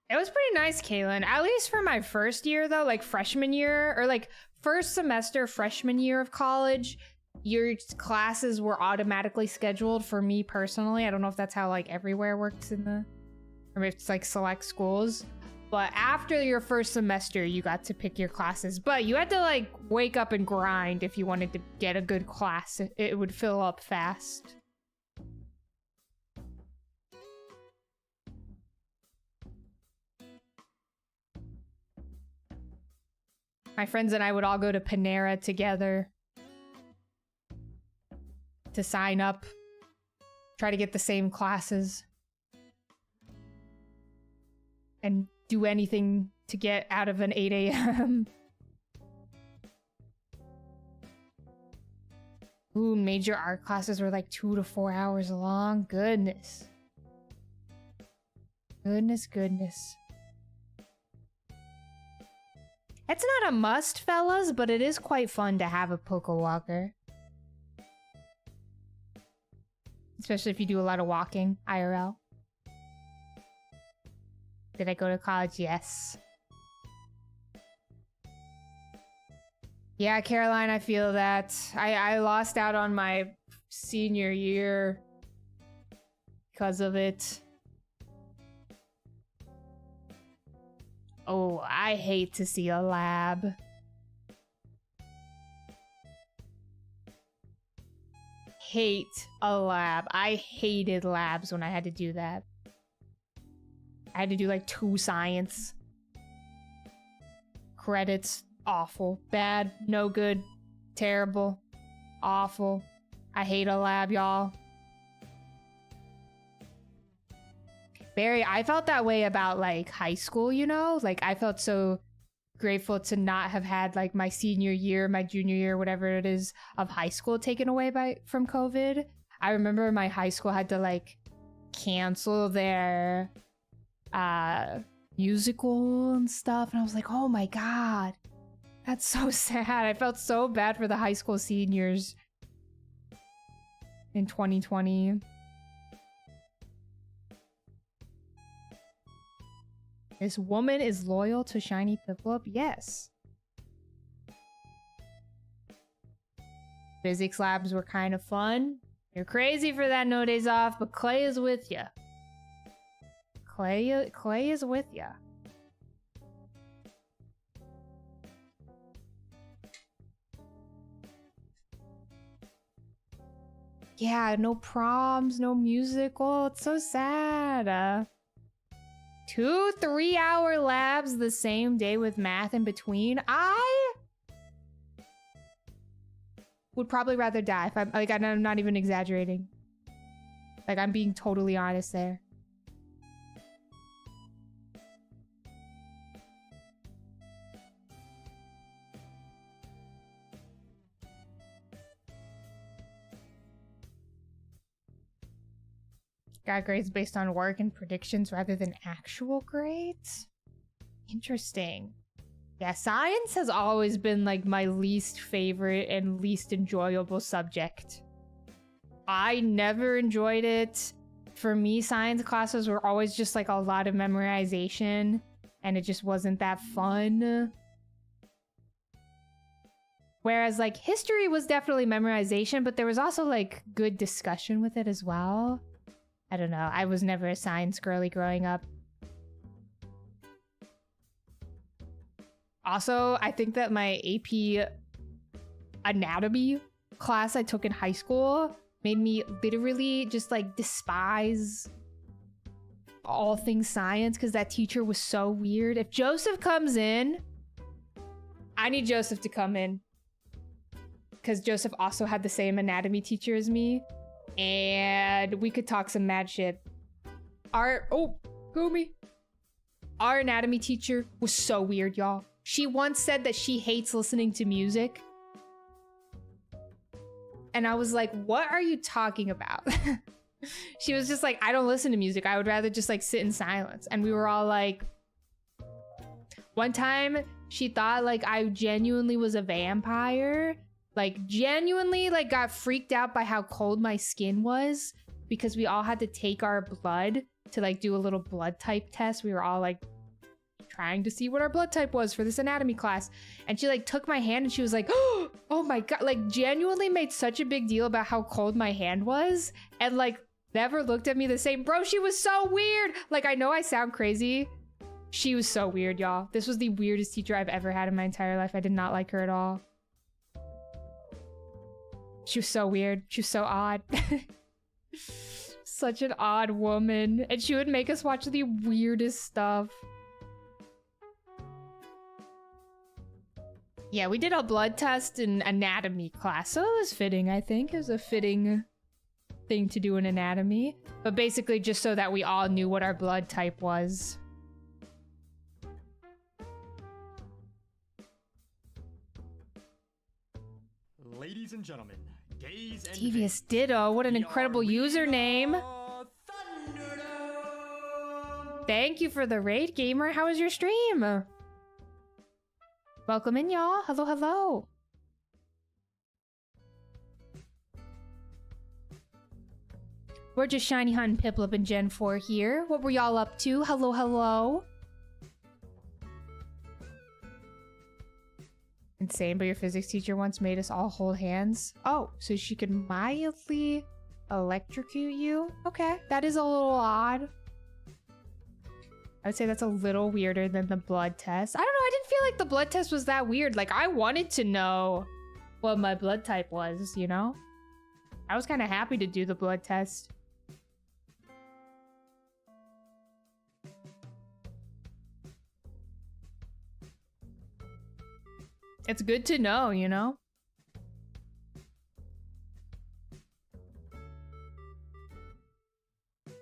It was pretty nice, Kaylin. At least for my first year, though, like freshman year, or like first semester freshman year of college, your classes were automatically scheduled for me personally. I don't know if that's how like everywhere works in the, or if it's like select schools. But after your first semester, you got to pick your classes. But you had to like wake up and grind if you wanted to get a good class. It would fill up fast. My friends and I would all go to Panera together to sign up, try to get the same classes, and do anything to get out of an 8 a.m. Ooh, major art classes were like 2 to 4 hours long. Goodness. Goodness. It's not a must, fellas, but it is quite fun to have a Poké Walker. Especially if you do a lot of walking, IRL. Did I go to college? Yes. Yeah, Caroline, I feel that. I lost out on my senior year because of it. Oh, I hate to see a lab. hate a lab. I hated labs when I had to do that. I had to do like 2 science. Credits, awful. Bad, no good, terrible, awful. I hate a lab, y'all. Barry, I felt that way about like high school, you know? Like I felt so grateful to not have had like my senior year, my junior year, whatever it is, of high school taken away from COVID. I remember my high school had to like cancel their musical and stuff, and I was like, oh my god, that's so sad. I felt so bad for the high school seniors in 2020. This woman is loyal to Shiny Piplup? Yes. Physics labs were kind of fun. You're crazy for that no days off, but Clay is with ya. Clay is with ya. Yeah, no proms, no musical. It's so sad. 2 3-hour labs the same day with math in between. I would probably rather die if I'm not even exaggerating. Like, I'm being totally honest there. Got grades based on work and predictions rather than actual grades? Interesting. Yeah, science has always been like my least favorite and least enjoyable subject. I never enjoyed it. For me, science classes were always just like a lot of memorization, and it just wasn't that fun. Whereas like history was definitely memorization, but there was also like good discussion with it as well. I don't know. I was never a science girly growing up. Also, I think that my AP anatomy class I took in high school made me literally just like despise all things science because that teacher was so weird. If Joseph comes in, I need Joseph to come in because Joseph also had the same anatomy teacher as me. And we could talk some mad shit. Our anatomy teacher was so weird, y'all. She once said that she hates listening to music. And I was like, what are you talking about? She was just like, I don't listen to music. I would rather just like sit in silence. And we were all like, one time she thought like I genuinely was a vampire. Like, genuinely, like, got freaked out by how cold my skin was because we all had to take our blood to, like, do a little blood type test. We were all, like, trying to see what our blood type was for this anatomy class. And she, like, took my hand and she was like, oh my god, like, genuinely made such a big deal about how cold my hand was and, like, never looked at me the same. Bro, she was so weird. Like, I know I sound crazy. She was so weird, y'all. This was the weirdest teacher I've ever had in my entire life. I did not like her at all. She was so weird. She was so odd. Such an odd woman. And she would make us watch the weirdest stuff. Yeah, we did a blood test in anatomy class, so it was fitting, I think. It was a fitting thing to do in anatomy. But basically just so that we all knew what our blood type was. Ladies and gentlemen, gays and Devious vays, Ditto, what an the incredible Arena username. Thunderdome. Thank you for the raid, gamer. How was your stream? Welcome in, y'all. Hello, hello. We're just Shiny Hunt, Piplup, and Gen 4 here. What were y'all up to? Hello, hello. Insane, but your physics teacher once made us all hold hands. Oh, so she could mildly electrocute you? Okay, that is a little odd. I would say that's a little weirder than the blood test. I don't know, I didn't feel like the blood test was that weird. Like, I wanted to know what my blood type was, you know? I was kind of happy to do the blood test. It's good to know, you know?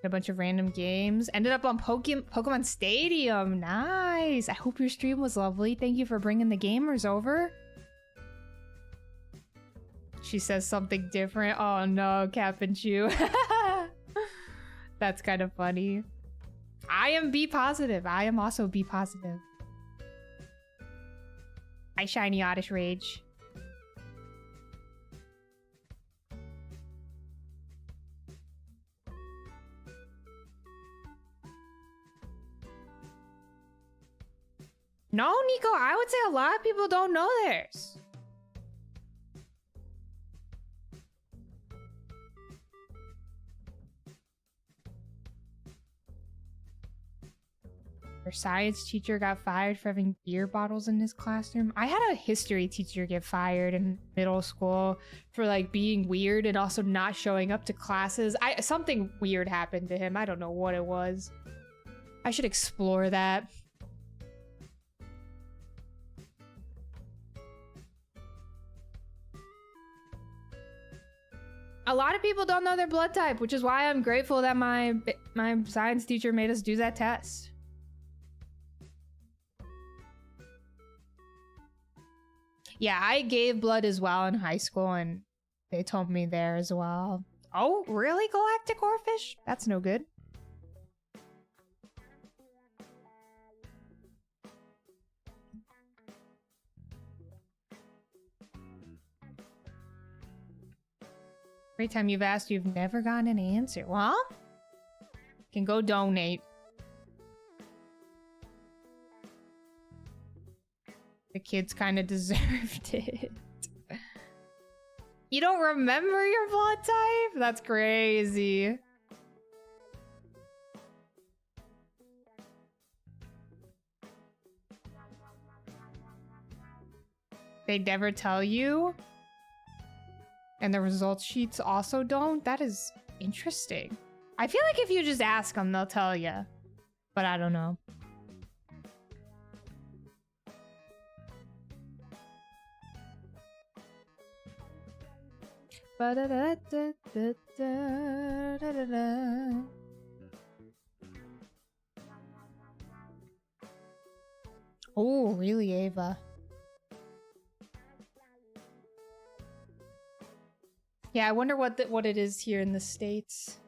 A bunch of random games. Ended up on Pokemon Stadium. Nice. I hope your stream was lovely. Thank you for bringing the gamers over. She says something different. Oh no, Cap and Chew. That's kind of funny. I am B positive. I am also B positive. Hi, Shiny Oddish Rage. No, Nico, I would say a lot of people don't know theirs. Your science teacher got fired for having beer bottles in his classroom. I had a history teacher get fired in middle school for like being weird and also not showing up to classes. Something weird happened to him. I don't know what it was. I should explore that. A lot of people don't know their blood type, which is why I'm grateful that my science teacher made us do that test. Yeah, I gave blood as well in high school, and they told me there as well. Oh, really, Galactic Oarfish? That's no good. Every time you've asked, you've never gotten an answer. Well, can go donate. The kids kind of deserved it. You don't remember your blood type? That's crazy. They never tell you? And the results sheets also don't? That is interesting. I feel like if you just ask them, they'll tell you. But I don't know. Oh, really, Ava? Yeah, I wonder what it is here in the States.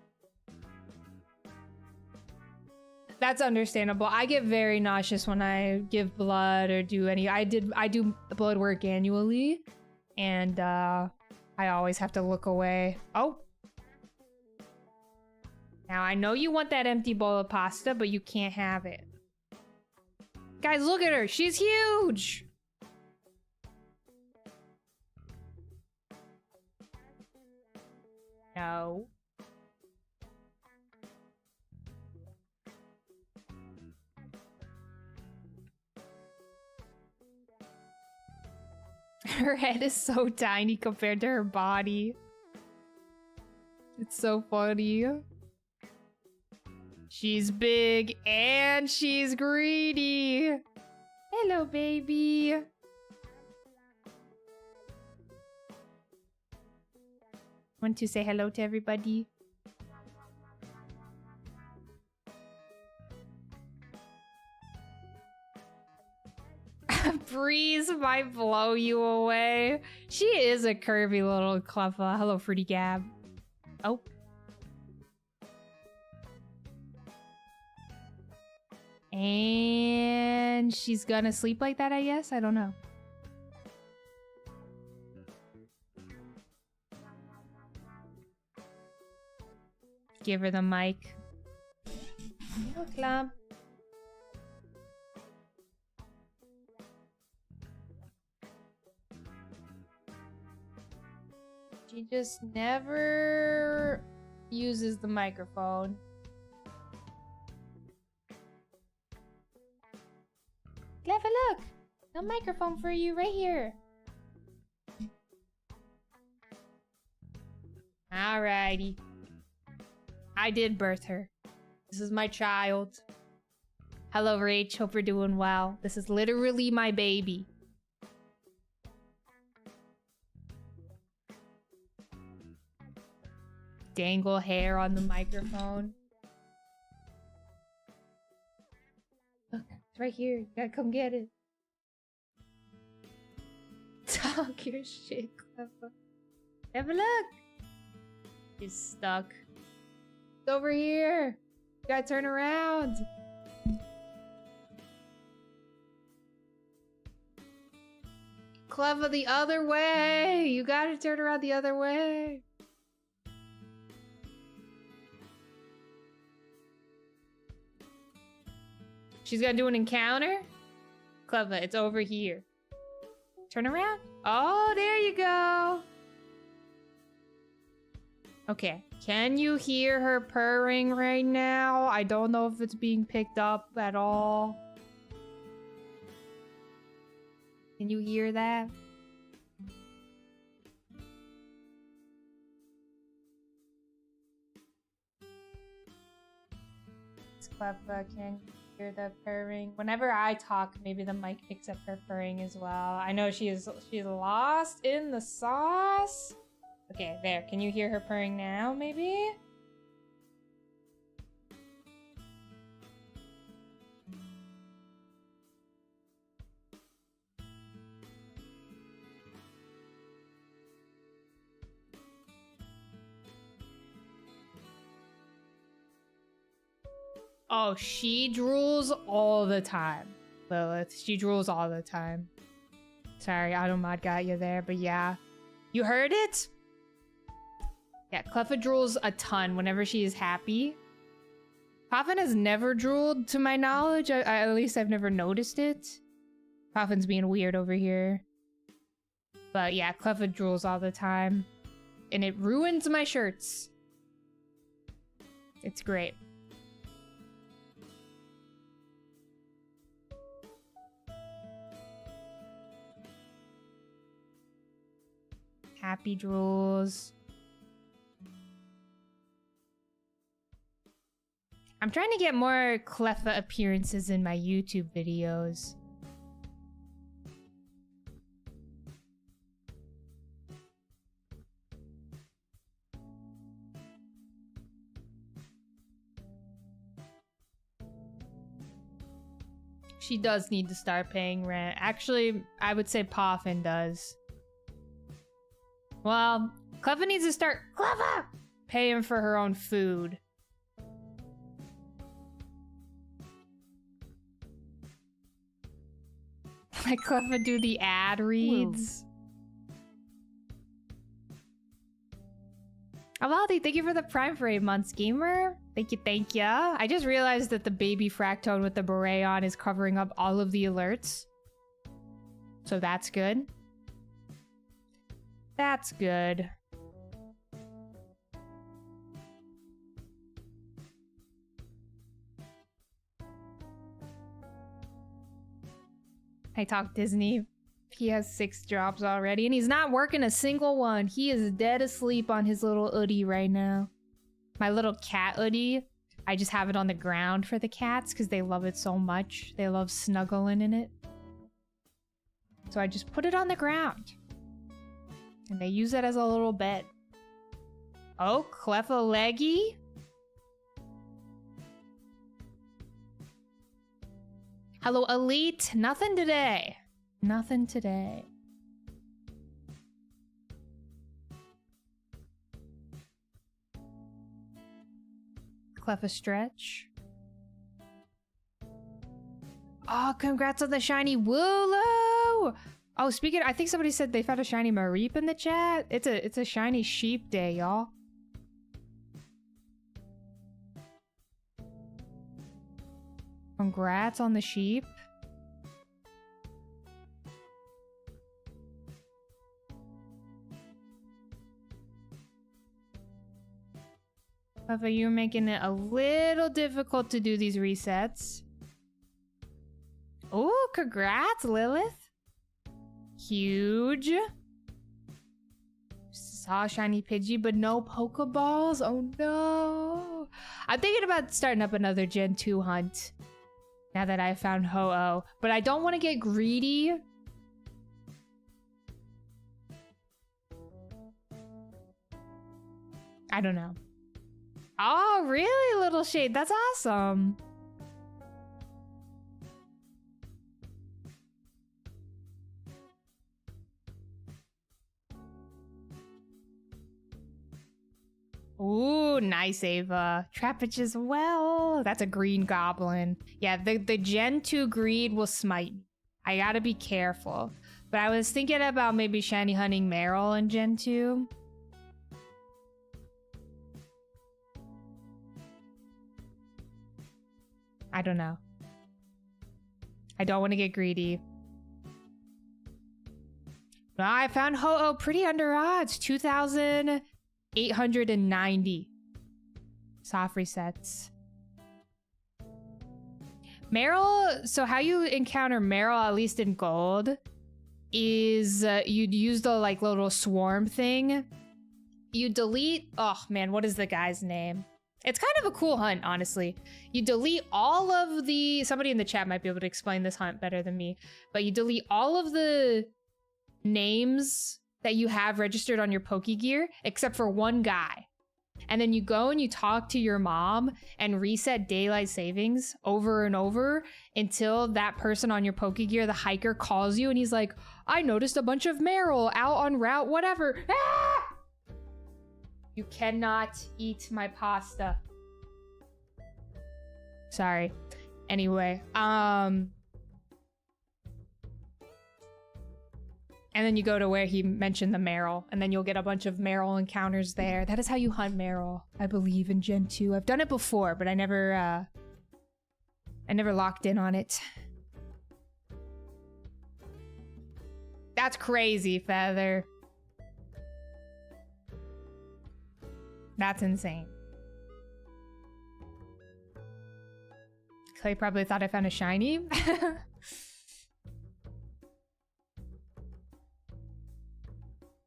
That's understandable. I get very nauseous when I give blood or do any. I do blood work annually, and I always have to look away. Oh. Now, I know you want that empty bowl of pasta, but you can't have it. Guys, look at her. She's huge. No. Her head is so tiny compared to her body. It's so funny. She's big and she's greedy. Hello, baby. Want to say hello to everybody? Breeze might blow you away. She is a curvy little Cleffa. Hello, Fruity Gab. Oh. And she's gonna sleep like that, I guess? I don't know. Give her the mic. Hello, Club. She just never uses the microphone. Clever, look! A microphone for you right here. Alrighty. I did birth her. This is my child. Hello, Rach. Hope you're doing well. This is literally my baby. Dangle hair on the microphone. Look, it's right here. You gotta come get it. Talk your shit, Clever. Have a look. He's stuck. It's over here. You gotta turn around. Clever, the other way. You gotta turn around the other way. She's gonna do an encounter? Clever, it's over here. Turn around. Oh, there you go. Okay, can you hear her purring right now? I don't know if it's being picked up at all. Can you hear that? It's Clever, can you hear the purring? Whenever I talk, maybe the mic picks up her purring as well. I know she's lost in the sauce. Okay, there. Can you hear her purring now, maybe? Oh, she drools all the time, Lilith. She drools all the time. Sorry, Automod got you there, but yeah. You heard it? Yeah, Cleffa drools a ton whenever she is happy. Coffin has never drooled, to my knowledge. At least I've never noticed it. Coffin's being weird over here. But yeah, Cleffa drools all the time. And it ruins my shirts. It's great. Happy drools. I'm trying to get more Cleffa appearances in my YouTube videos. She does need to start paying rent. Actually, I would say Poffin does. Well, Cleffa needs to start paying for her own food. Like Cleffa do the ad reads. Avaldi, thank you for the Prime for 8 months, gamer. Thank you, thank ya. I just realized that the baby Fractone with the beret on is covering up all of the alerts. So that's good. That's good. I talk Disney. He has 6 jobs already, and he's not working a single one. He is dead asleep on his little hoodie right now. My little cat hoodie. I just have it on the ground for the cats because they love it so much. They love snuggling in it. So I just put it on the ground. And they use it as a little bed. Oh, Cleffa Leggy? Hello, Elite. Nothing today. Nothing today. Cleffa Stretch. Oh, congrats on the shiny Wooloo! Oh, speaking of, I think somebody said they found a shiny Mareep in the chat. It's a shiny sheep day, y'all. Congrats on the sheep. Cleffa, you're making it a little difficult to do these resets. Oh, congrats, Lilith. Huge. Saw a shiny Pidgey, but no Pokeballs? Oh no. I'm thinking about starting up another Gen 2 hunt now that I found Ho-Oh, but I don't want to get greedy. I don't know. Oh, really, Little Shade? That's awesome. Ooh, nice, Ava. Trapinch as well. That's a green goblin. Yeah, the Gen 2 greed will smite me. I gotta be careful. But I was thinking about maybe shiny hunting Meryl in Gen 2. I don't know. I don't want to get greedy. Well, I found Ho-Oh pretty under odds. 2,890. Soft resets. Meryl, so how you encounter Meryl, at least in gold, is you'd use the like little swarm thing. You delete, oh man, what is the guy's name? It's kind of a cool hunt, honestly. You delete all of the, somebody in the chat might be able to explain this hunt better than me, but you delete all of the names that you have registered on your Pokegear, except for one guy. And then you go and you talk to your mom and reset daylight savings over and over until that person on your Pokegear, the hiker, calls you and he's like, I noticed a bunch of Meryl out on route whatever. Ah! You cannot eat my pasta. Sorry. Anyway, and then you go to where he mentioned the Meryl, and then you'll get a bunch of Meryl encounters there. That is how you hunt Meryl, I believe, in Gen 2. I've done it before, but I never locked in on it. That's crazy, Feather. That's insane. Clay probably thought I found a shiny.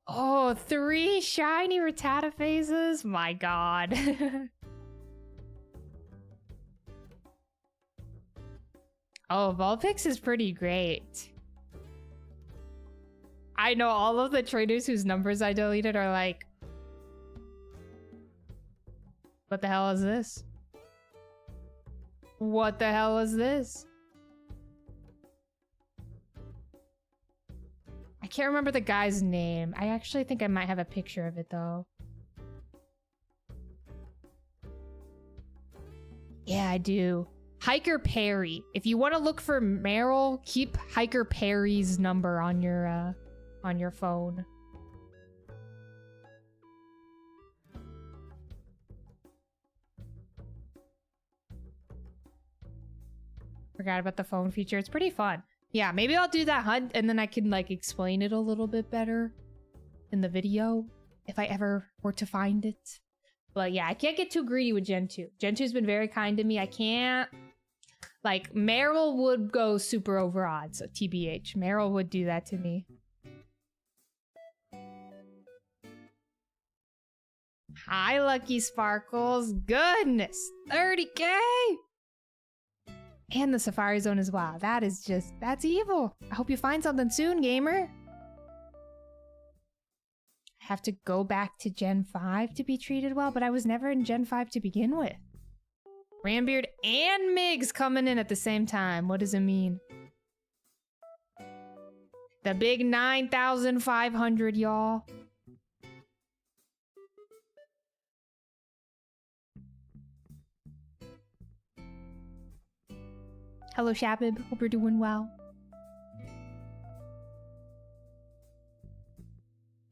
Oh, 3 shiny Rattata phases? My god. Oh, Vulpix is pretty great. I know all of the traders whose numbers I deleted are like, what the hell is this? What the hell is this? I can't remember the guy's name. I actually think I might have a picture of it though. Yeah, I do. Hiker Perry. If you want to look for Meryl, keep Hiker Perry's number on your phone. Forgot about the phone feature. It's pretty fun. Yeah, maybe I'll do that hunt and then I can like explain it a little bit better in the video if I ever were to find it. But yeah, I can't get too greedy with Gen 2. Gen 2's been very kind to me. I can't, like, Meryl would go super over odds, so TBH. Meryl would do that to me. Hi, Lucky Sparkles. Goodness, 30K! And the Safari Zone as well. That is just, that's evil. I hope you find something soon, gamer. I have to go back to Gen 5 to be treated well, but I was never in Gen 5 to begin with. Rambeard and Migs coming in at the same time. What does it mean? The big 9,500, y'all. Hello, Shabib. Hope you're doing well.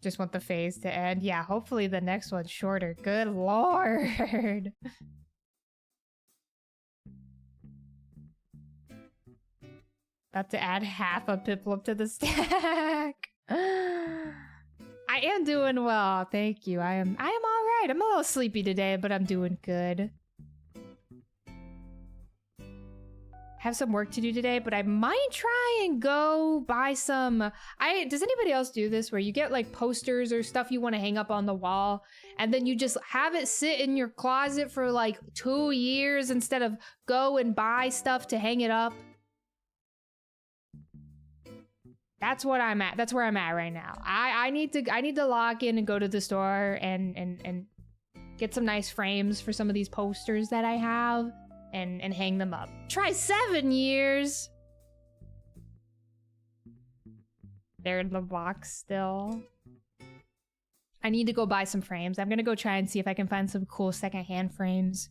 Just want the phase to end. Yeah, hopefully the next one's shorter. Good lord. About to add half a Piplup to the stack. I am doing well. Thank you. I am all right. I'm a little sleepy today, but I'm doing good. have some work to do today, but I might try and go buy some. Does anybody else do this where you get like posters or stuff you want to hang up on the wall and then you just have it sit in your closet for like 2 years instead of go and buy stuff to hang it up? That's what I'm at. That's where I'm at right now. I need to lock in and go to the store and get some nice frames for some of these posters that I have. And hang them up. Try 7 years. They're in the box still. I need to go buy some frames. I'm gonna go try and see if I can find some cool secondhand frames.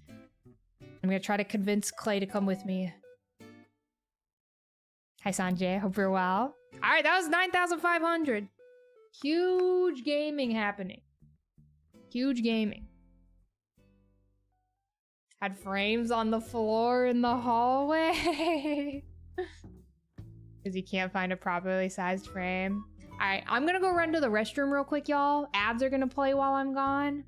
I'm gonna try to convince Clay to come with me. Hi Sanjay, hope you're well. All right, that was 9,500. Huge gaming happening. Huge gaming. Had frames on the floor in the hallway. Because you can't find a properly sized frame. Alright, I'm gonna go run to the restroom real quick, y'all. Ads are gonna play while I'm gone.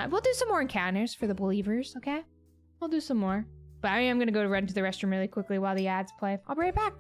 We'll do some more encounters for the believers, okay? We'll do some more. But I am gonna go run to the restroom really quickly while the ads play. I'll be right back.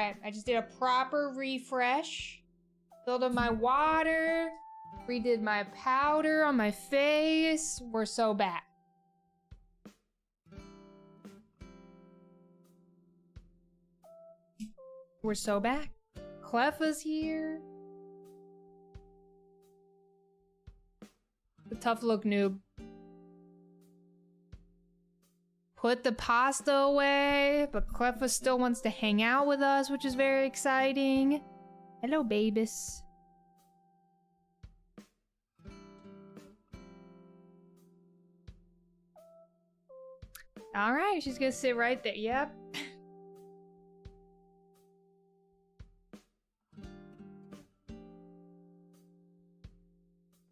right, I just did a proper refresh. Filled up my water. Redid my powder on my face. We're so back. We're so back. Cleffa's here. The tough look noob. Put the pasta away, but Cleffa still wants to hang out with us, which is very exciting. Hello, babies. All right, she's gonna sit right there. Yep.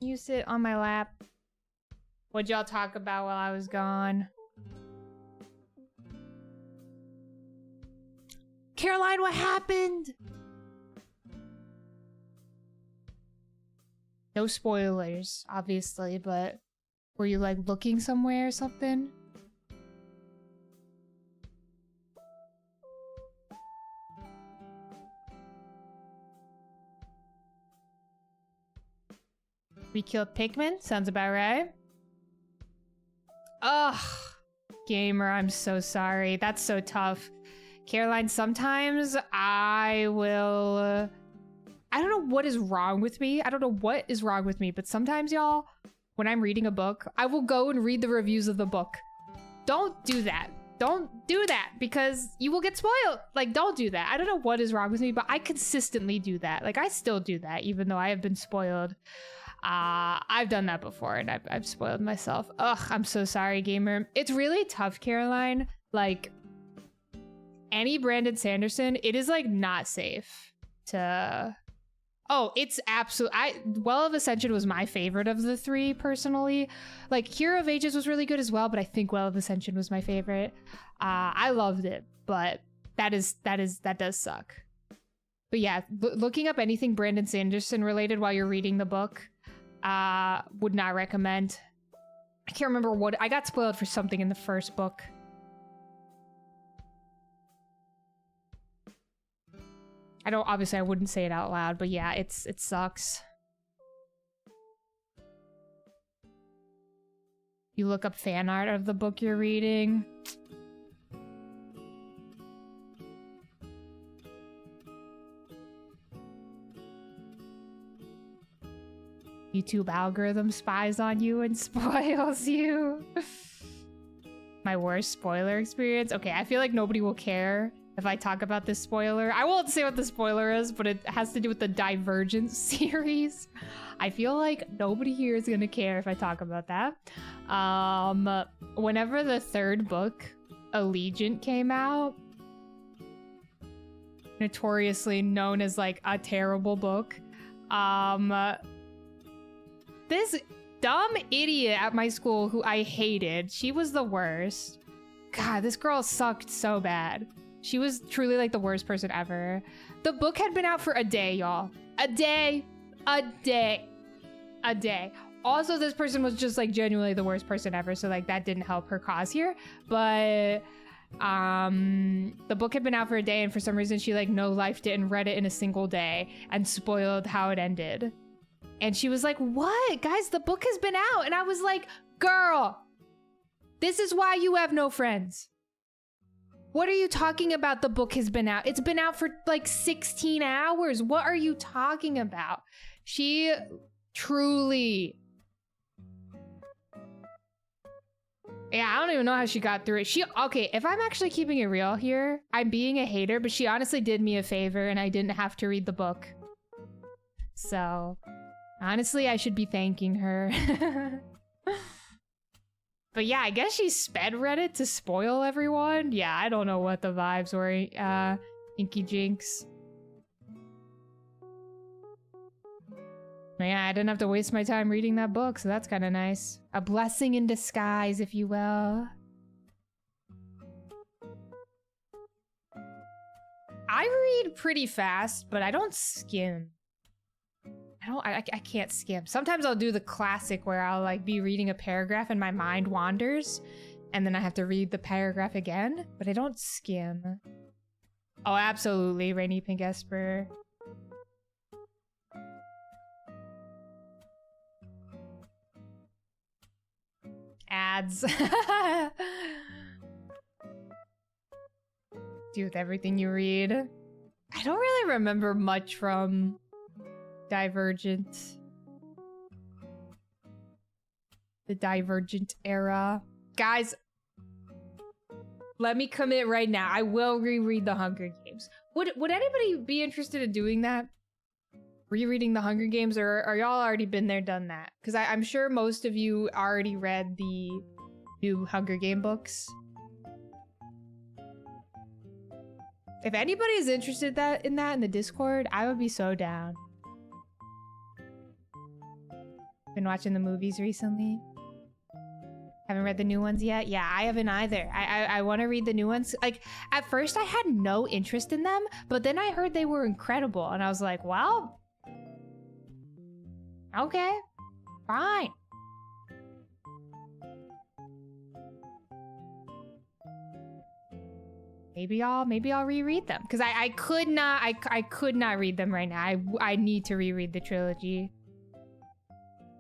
You sit on my lap. What'd y'all talk about while I was gone? Caroline, what happened? No spoilers, obviously, but were you like looking somewhere or something? We killed Pikmin? Sounds about right. Ugh. Gamer, I'm so sorry. That's so tough. Caroline, sometimes I will... I don't know what is wrong with me. I don't know what is wrong with me, but sometimes, y'all, when I'm reading a book, I will go and read the reviews of the book. Don't do that. Don't do that because you will get spoiled. Like, don't do that. I don't know what is wrong with me, but I consistently do that. Like, I still do that, even though I have been spoiled. I've done that before and I've spoiled myself. Ugh, I'm so sorry, gamer. It's really tough, Caroline. Like, any Brandon Sanderson, it is like not safe to... Oh, it's absolute. Well of Ascension was my favorite of the three, personally. Like, Hero of Ages was really good as well, but I think Well of Ascension was my favorite. I loved it, but that does suck. But yeah, looking up anything Brandon Sanderson related while you're reading the book, would not recommend. I can't remember what I got spoiled for something in the first book. Obviously I wouldn't say it out loud, but yeah, it sucks. You look up fan art of the book you're reading. YouTube algorithm spies on you and spoils you. My worst spoiler experience? Okay, I feel like nobody will care if I talk about this spoiler. I won't say what the spoiler is, but it has to do with the Divergent series. I feel like nobody here is gonna care if I talk about that. Whenever the third book, Allegiant, came out, notoriously known as like a terrible book, this dumb idiot at my school who I hated, she was the worst. God, this girl sucked so bad. She was truly like the worst person ever. The book had been out for a day, y'all. A day. Also, this person was just like genuinely the worst person ever, so like that didn't help her cause here. But the book had been out for a day, and for some reason she like no-lifed it and read it in a single day and spoiled how it ended. And she was like, what? Guys, the book has been out. And I was like, girl, this is why you have no friends. What are you talking about? The book has been out. It's been out for like 16 hours. What are you talking about? She truly... Yeah, I don't even know how she got through it. Okay, if I'm actually keeping it real here, I'm being a hater, but she honestly did me a favor and I didn't have to read the book. So, honestly, I should be thanking her. But yeah, I guess she sped Reddit to spoil everyone. Yeah, I don't know what the vibes were, Inky Jinx. Yeah, I didn't have to waste my time reading that book, so that's kind of nice. A blessing in disguise, if you will. I read pretty fast, but I don't skim. I can't skim. Sometimes I'll do the classic where I'll like be reading a paragraph and my mind wanders and then I have to read the paragraph again, but I don't skim. Oh, absolutely, Rainy Pink Esper. Ads. Do with everything you read. I don't really remember much from Divergent. The Divergent era. Guys, let me commit right now. I will reread The Hunger Games. Would anybody be interested in doing that? Rereading The Hunger Games, or are y'all already been there, done that? Because I'm sure most of you already read the new Hunger Game books. If anybody is interested in that in the Discord, I would be so down. Been watching the movies recently. Haven't read the new ones yet? Yeah, I haven't either. I want to read the new ones. Like, at first I had no interest in them, but then I heard they were incredible, and I was like, well, okay, fine. Maybe I'll reread them, because I could not read them right now. I need to reread the trilogy.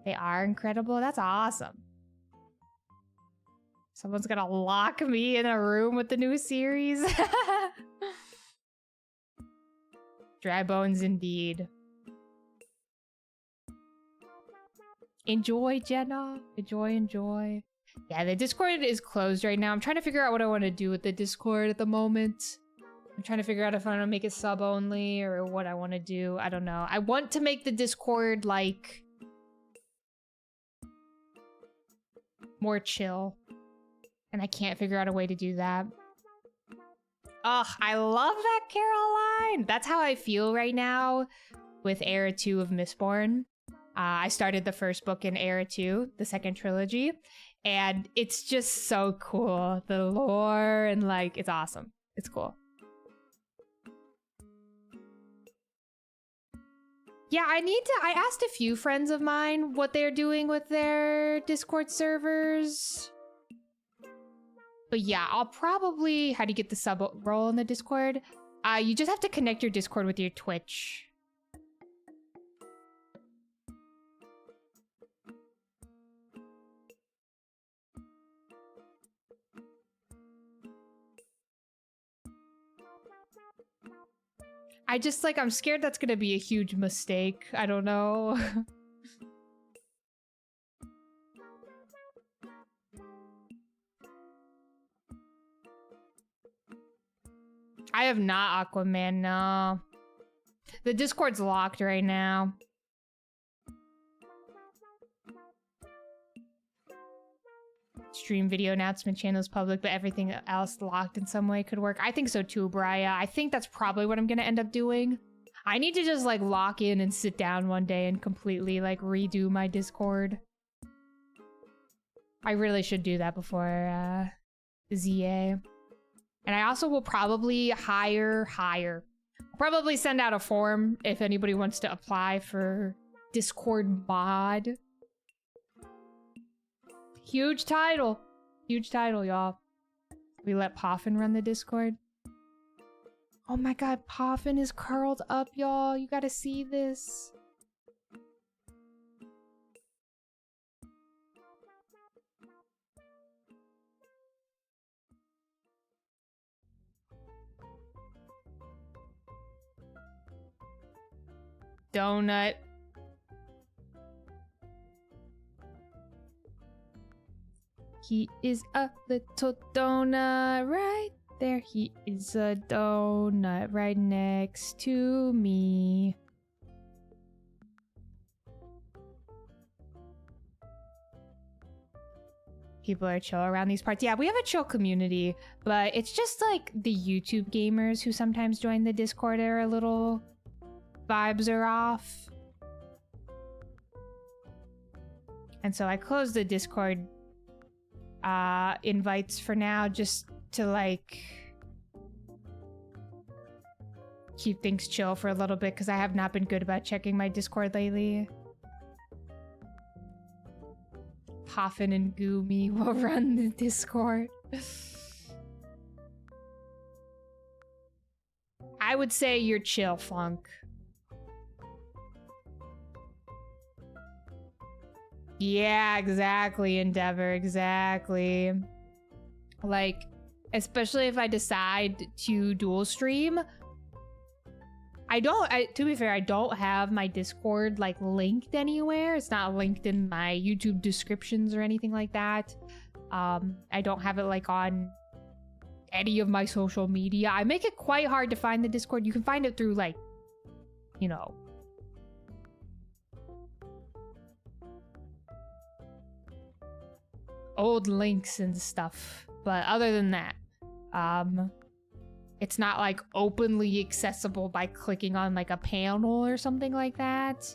They are incredible. That's awesome. Someone's gonna lock me in a room with the new series. Dry bones indeed. Enjoy, Jenna. Enjoy. Yeah, the Discord is closed right now. I'm trying to figure out what I want to do with the Discord at the moment. I'm trying to figure out if I want to make it sub only or what I want to do. I don't know. I want to make the Discord like more chill. And I can't figure out a way to do that. Ugh, I love that Caroline! That's how I feel right now with Era 2 of Mistborn. I started the first book in Era 2, the second trilogy, and it's just so cool. The lore and like, it's awesome. It's cool. Yeah, I asked a few friends of mine what they're doing with their Discord servers. But yeah, I'll probably... How do you get the sub role in the Discord? You just have to connect your Discord with your Twitch. I'm scared that's gonna be a huge mistake. I don't know. I have not Aquaman, no. The Discord's locked right now. Stream video announcement channel is public, but everything else locked in some way could work. I think so too, Brian. I think that's probably what I'm gonna end up doing. I need to just like lock in and sit down one day and completely like redo my Discord. I really should do that before ZA. And I also will probably probably send out a form if anybody wants to apply for Discord mod. Huge title, y'all. We let Poffin run the Discord. Oh my god, Poffin is curled up, y'all. You gotta see this. Donut. He is a little donut right there. He is a donut right next to me. People are chill around these parts. Yeah, we have a chill community, but it's just like the YouTube gamers who sometimes join the Discord are a little... vibes are off. And so I closed the Discord invites for now, just to like keep things chill for a little bit, because I have not been good about checking my Discord lately. Poffin and Goomy will run the Discord. I would say you're chill, Funk. Yeah, exactly, Endeavor, exactly. Like, especially if I decide to dual stream, to be fair, I don't have my Discord like linked anywhere. It's not linked in my YouTube descriptions or anything like that. I don't have it like on any of my social media. I make it quite hard to find the Discord. You can find it through like, you know, old links and stuff. But other than that, it's not like openly accessible by clicking on like a panel or something like that.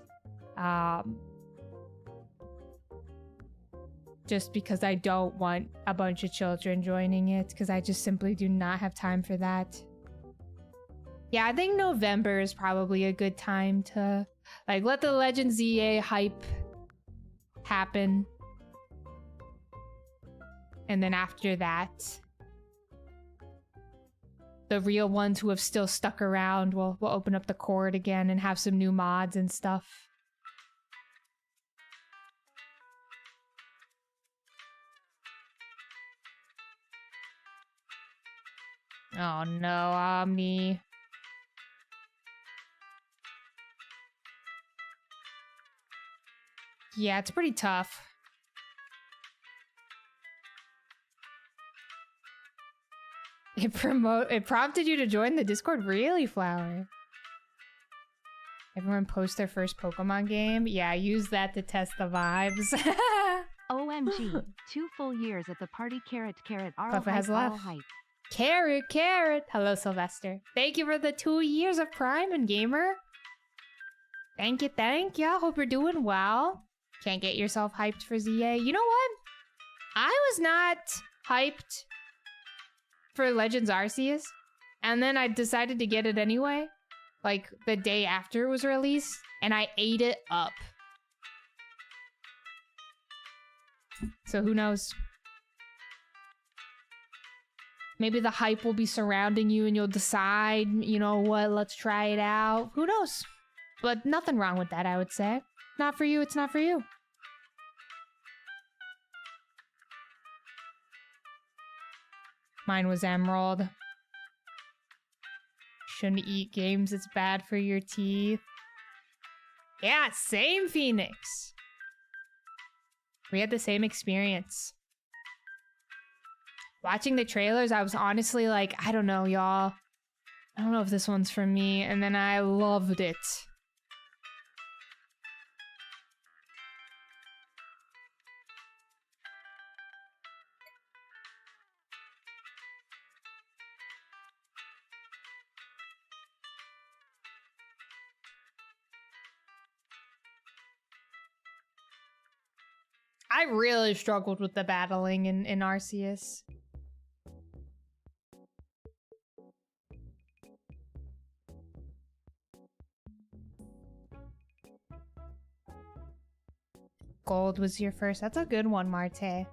Just because I don't want a bunch of children joining it, because I just simply do not have time for that. Yeah, I think November is probably a good time to like let the Legends EA hype happen. And then after that, the real ones who have still stuck around will open up the Court again and have some new mods and stuff. Oh no, Omni. Yeah, it's pretty tough. It prompted you to join the Discord? Really, Flower? Everyone post their first Pokemon game? Yeah, use that to test the vibes. OMG, 2 full years at the party. Carrot, Arl Puffa has hype, Arl left. hype. Carrot. Hello, Sylvester. Thank you for the 2 years of Prime and Gamer. Thank you. Hope you're doing well. Can't get yourself hyped for ZA. You know what? I was not hyped for Legends Arceus, and then I decided to get it anyway, like the day after it was released, and I ate it up. So who knows? Maybe the hype will be surrounding you and you'll decide, you know what, let's try it out. Who knows? But nothing wrong with that, I would say. Not for you, it's not for you. Mine was Emerald. Shouldn't eat games, it's bad for your teeth. Yeah, same, Phoenix. We had the same experience. Watching the trailers, I was honestly like, I don't know, y'all. I don't know if this one's for me. And then I loved it. I really struggled with the battling in Arceus. Gold was your first. That's a good one, Marte.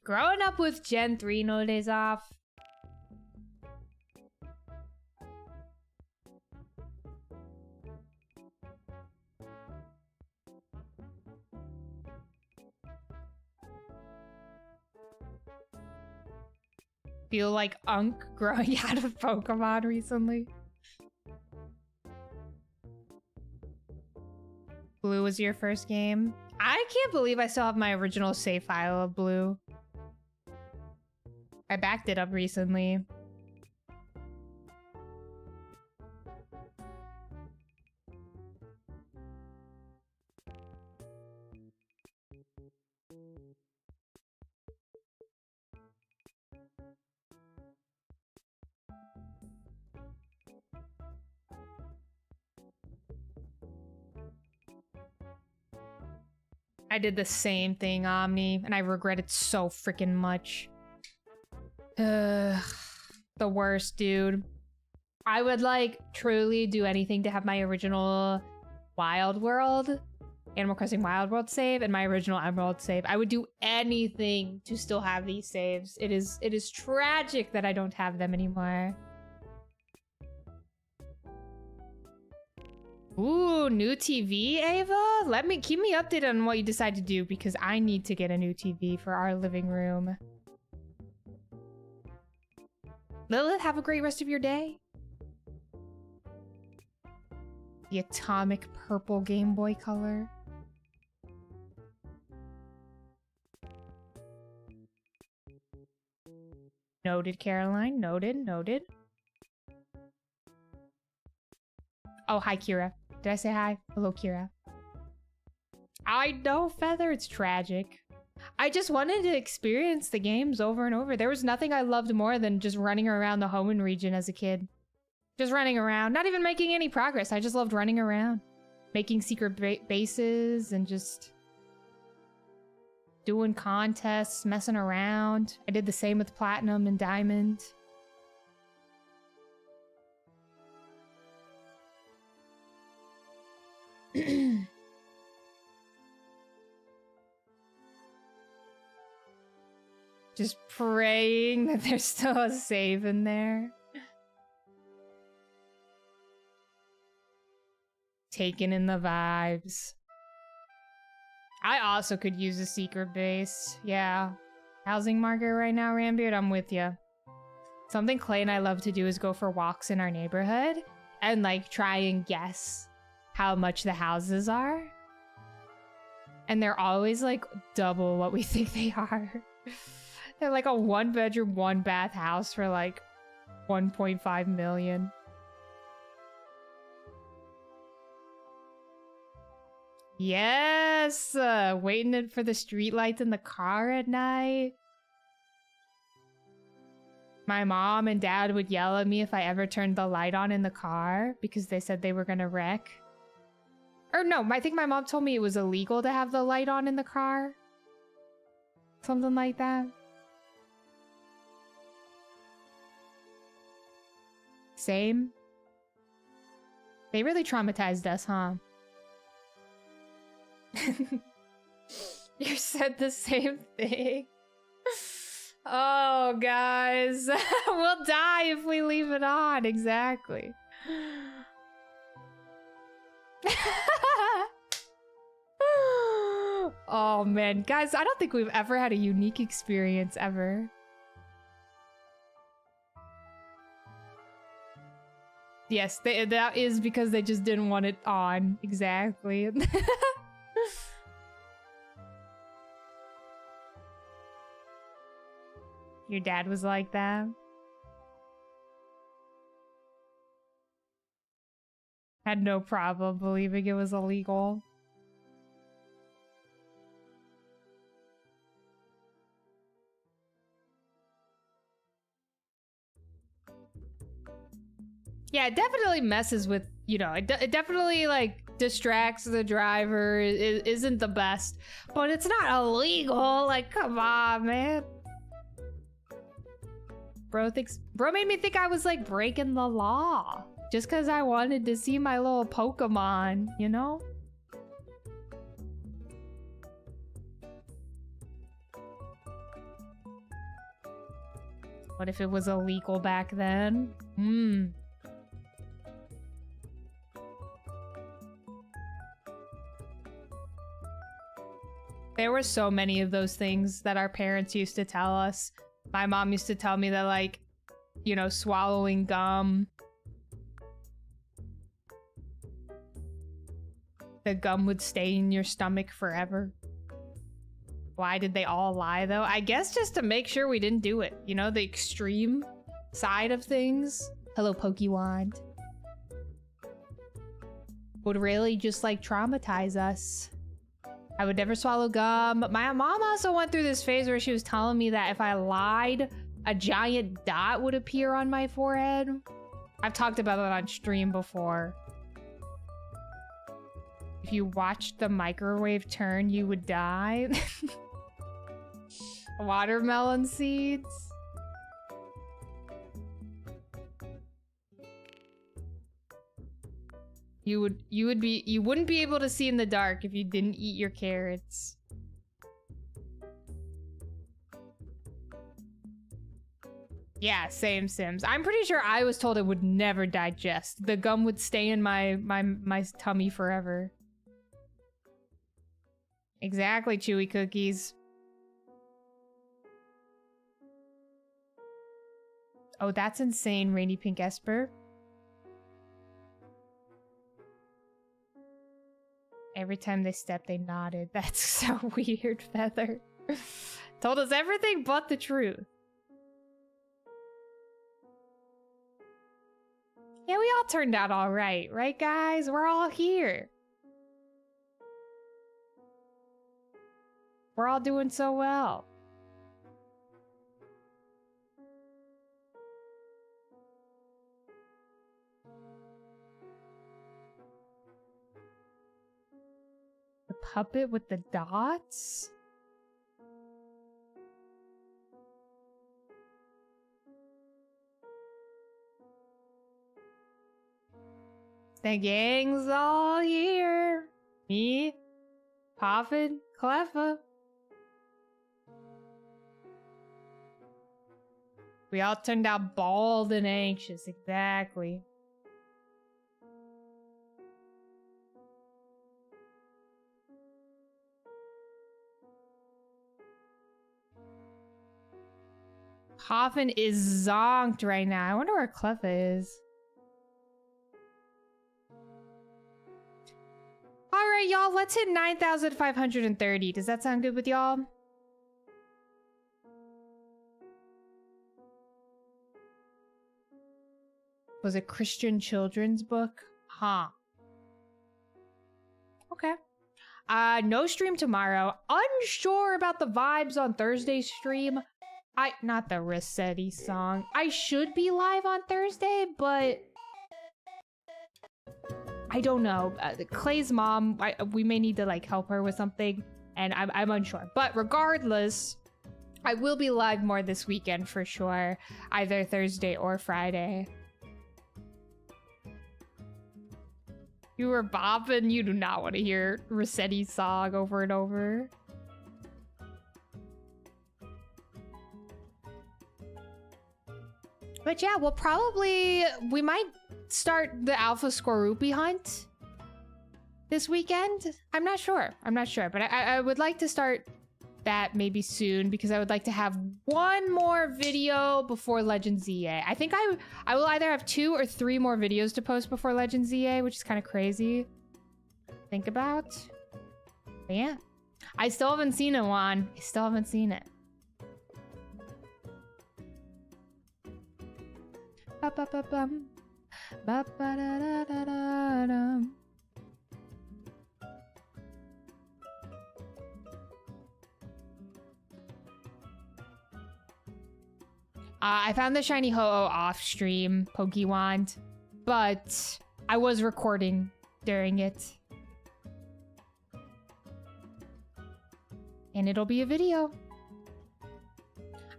Growing up with Gen 3 no days off. Feel like Unk growing out of Pokemon recently. Blue was your first game. I can't believe I still have my original save file of Blue. I backed it up recently. I did the same thing, Omni, and I regret it so freaking much. The worst, dude. I would like truly do anything to have my original Wild World, Animal Crossing Wild World save and my original Emerald save. I would do anything to still have these saves. It is tragic that I don't have them anymore. Ooh, new TV, Ava? Keep me updated on what you decide to do because I need to get a new TV for our living room. Lilith, have a great rest of your day. The atomic purple Game Boy color. Noted, Caroline. Noted, noted. Oh, hi, Kira. Did I say hi? Hello, Kira. I know, Feather. It's tragic. I just wanted to experience the games over and over. There was nothing I loved more than just running around the Hoenn region as a kid. Just running around. Not even making any progress. I just loved running around. Making secret bases and just doing contests, messing around. I did the same with Platinum and Diamond. Just praying that there's still a save in there. Taking in the vibes. I also could use a secret base. Yeah. Housing market right now, Rambeard, I'm with you. Something Clay and I love to do is go for walks in our neighborhood and like try and guess how much the houses are. And they're always like double what we think they are. They're like a 1-bedroom, 1-bath house for like 1.5 million. Yes! Waiting for the streetlights in the car at night. My mom and dad would yell at me if I ever turned the light on in the car because they said they were gonna wreck. Or no, I think my mom told me it was illegal to have the light on in the car. Something like that. Same. They really traumatized us, huh? You said the same thing. Oh, guys. We'll die if we leave it on. Exactly. Oh, man. Guys, I don't think we've ever had a unique experience ever. Yes, that is because they just didn't want it on. Exactly. Your dad was like that? Had no problem believing it was illegal. Yeah, it definitely messes with, you know, it definitely, like, distracts the driver. It isn't the best. But it's not illegal. Like, come on, man. Bro made me think I was, like, breaking the law. Just because I wanted to see my little Pokemon, you know? What if it was illegal back then? There were so many of those things that our parents used to tell us. My mom used to tell me that, like, you know, swallowing gum. The gum would stay in your stomach forever. Why did they all lie, though? I guess just to make sure we didn't do it. You know, the extreme side of things. Hello, Pokewand. Would really just, like, traumatize us. I would never swallow gum. My mom also went through this phase where she was telling me that if I lied, a giant dot would appear on my forehead. I've talked about that on stream before. If you watched the microwave turn, you would die. Watermelon seeds. You wouldn't be able to see in the dark if you didn't eat your carrots. Yeah, same Sims. I'm pretty sure I was told it would never digest. The gum would stay in my tummy forever. Exactly, chewy cookies. Oh, that's insane, Rainy Pink Esper. Every time they stepped, they nodded. That's so weird, Feather. Told us everything but the truth. Yeah, we all turned out all right, right, guys? We're all here. We're all doing so well. The puppet with the dots? The gang's all here. Me, Poffin, Cleffa. We all turned out bald and anxious, exactly. Poffin is zonked right now. I wonder where Cleffa is. Alright, y'all, let's hit 9,530. Does that sound good with y'all? Was it Christian children's book? Huh. Okay. No stream tomorrow. Unsure about the vibes on Thursday's stream. Not the Rossetti song. I should be live on Thursday, but I don't know. Clay's mom, we may need to like help her with something, and I'm unsure. But regardless, I will be live more this weekend for sure, either Thursday or Friday. You were bopping. You do not want to hear Rossetti's song over and over. But yeah, we might start the Alpha Skorupi hunt this weekend. I'm not sure, but I would like to start that maybe soon because I would like to have one more video before Legends ZA. I think I will either have 2 or 3 more videos to post before Legends ZA, which is kind of crazy to think about. But yeah, I still haven't seen it, Juan. I still haven't seen it. Ba-ba-ba-bum. Ba-ba-da-da-da-da-dum. I found the shiny Ho-Oh off stream, Pokewand, but I was recording during it. And it'll be a video.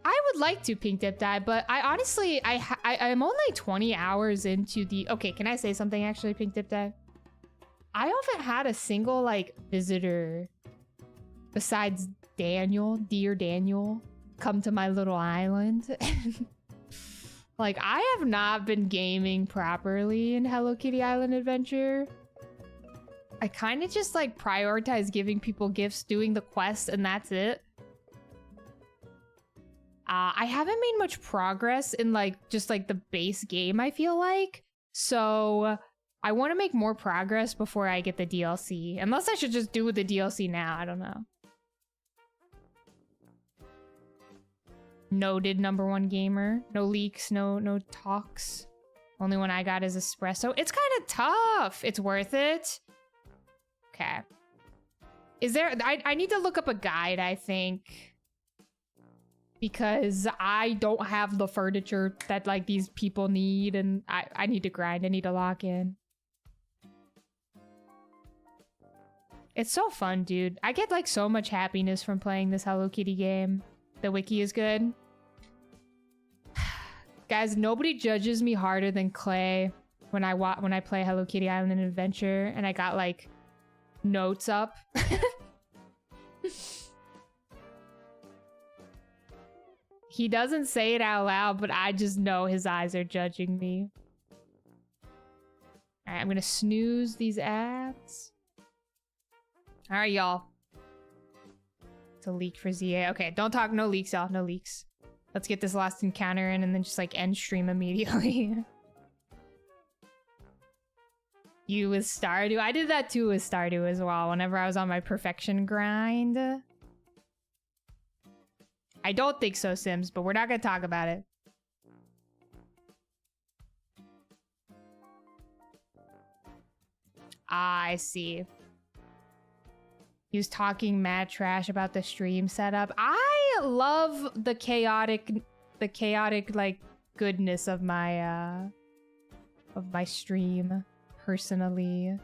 I would like to pink dip dye, but I honestly, I'm only 20 hours into the... Okay, can I say something actually, pink dip dye? I haven't had a single, like, visitor besides Daniel, dear Daniel, come to my little island. Like, I have not been gaming properly in Hello Kitty Island Adventure. I kind of just, like, prioritize giving people gifts, doing the quest, and that's it. I haven't made much progress in, like, just, like, the base game, I feel like. So, I want to make more progress before I get the DLC. Unless I should just do the DLC now, I don't know. Noted #1 gamer. No leaks, no talks. Only one I got is espresso. It's kind of tough. It's worth it. Okay. Is there... I need to look up a guide, I think. Because I don't have the furniture that, like, these people need, and I need to grind. I need to lock in. It's so fun, dude. I get, like, so much happiness from playing this Hello Kitty game. The wiki is good. Guys, nobody judges me harder than Clay when I play Hello Kitty Island Adventure and I got like notes up. He doesn't say it out loud, but I just know his eyes are judging me. All right, I'm gonna snooze these ads. All right, y'all. It's a leak for ZA. Okay, don't talk. No leaks, y'all. No leaks. Let's get this last encounter in and then just like end stream immediately. You with Stardew? I did that too with Stardew as well. Whenever I was on my perfection grind. I don't think so, Sims, but we're not gonna talk about it. Ah, I see. He was talking mad trash about the stream setup. I love the chaotic like goodness of my stream personally.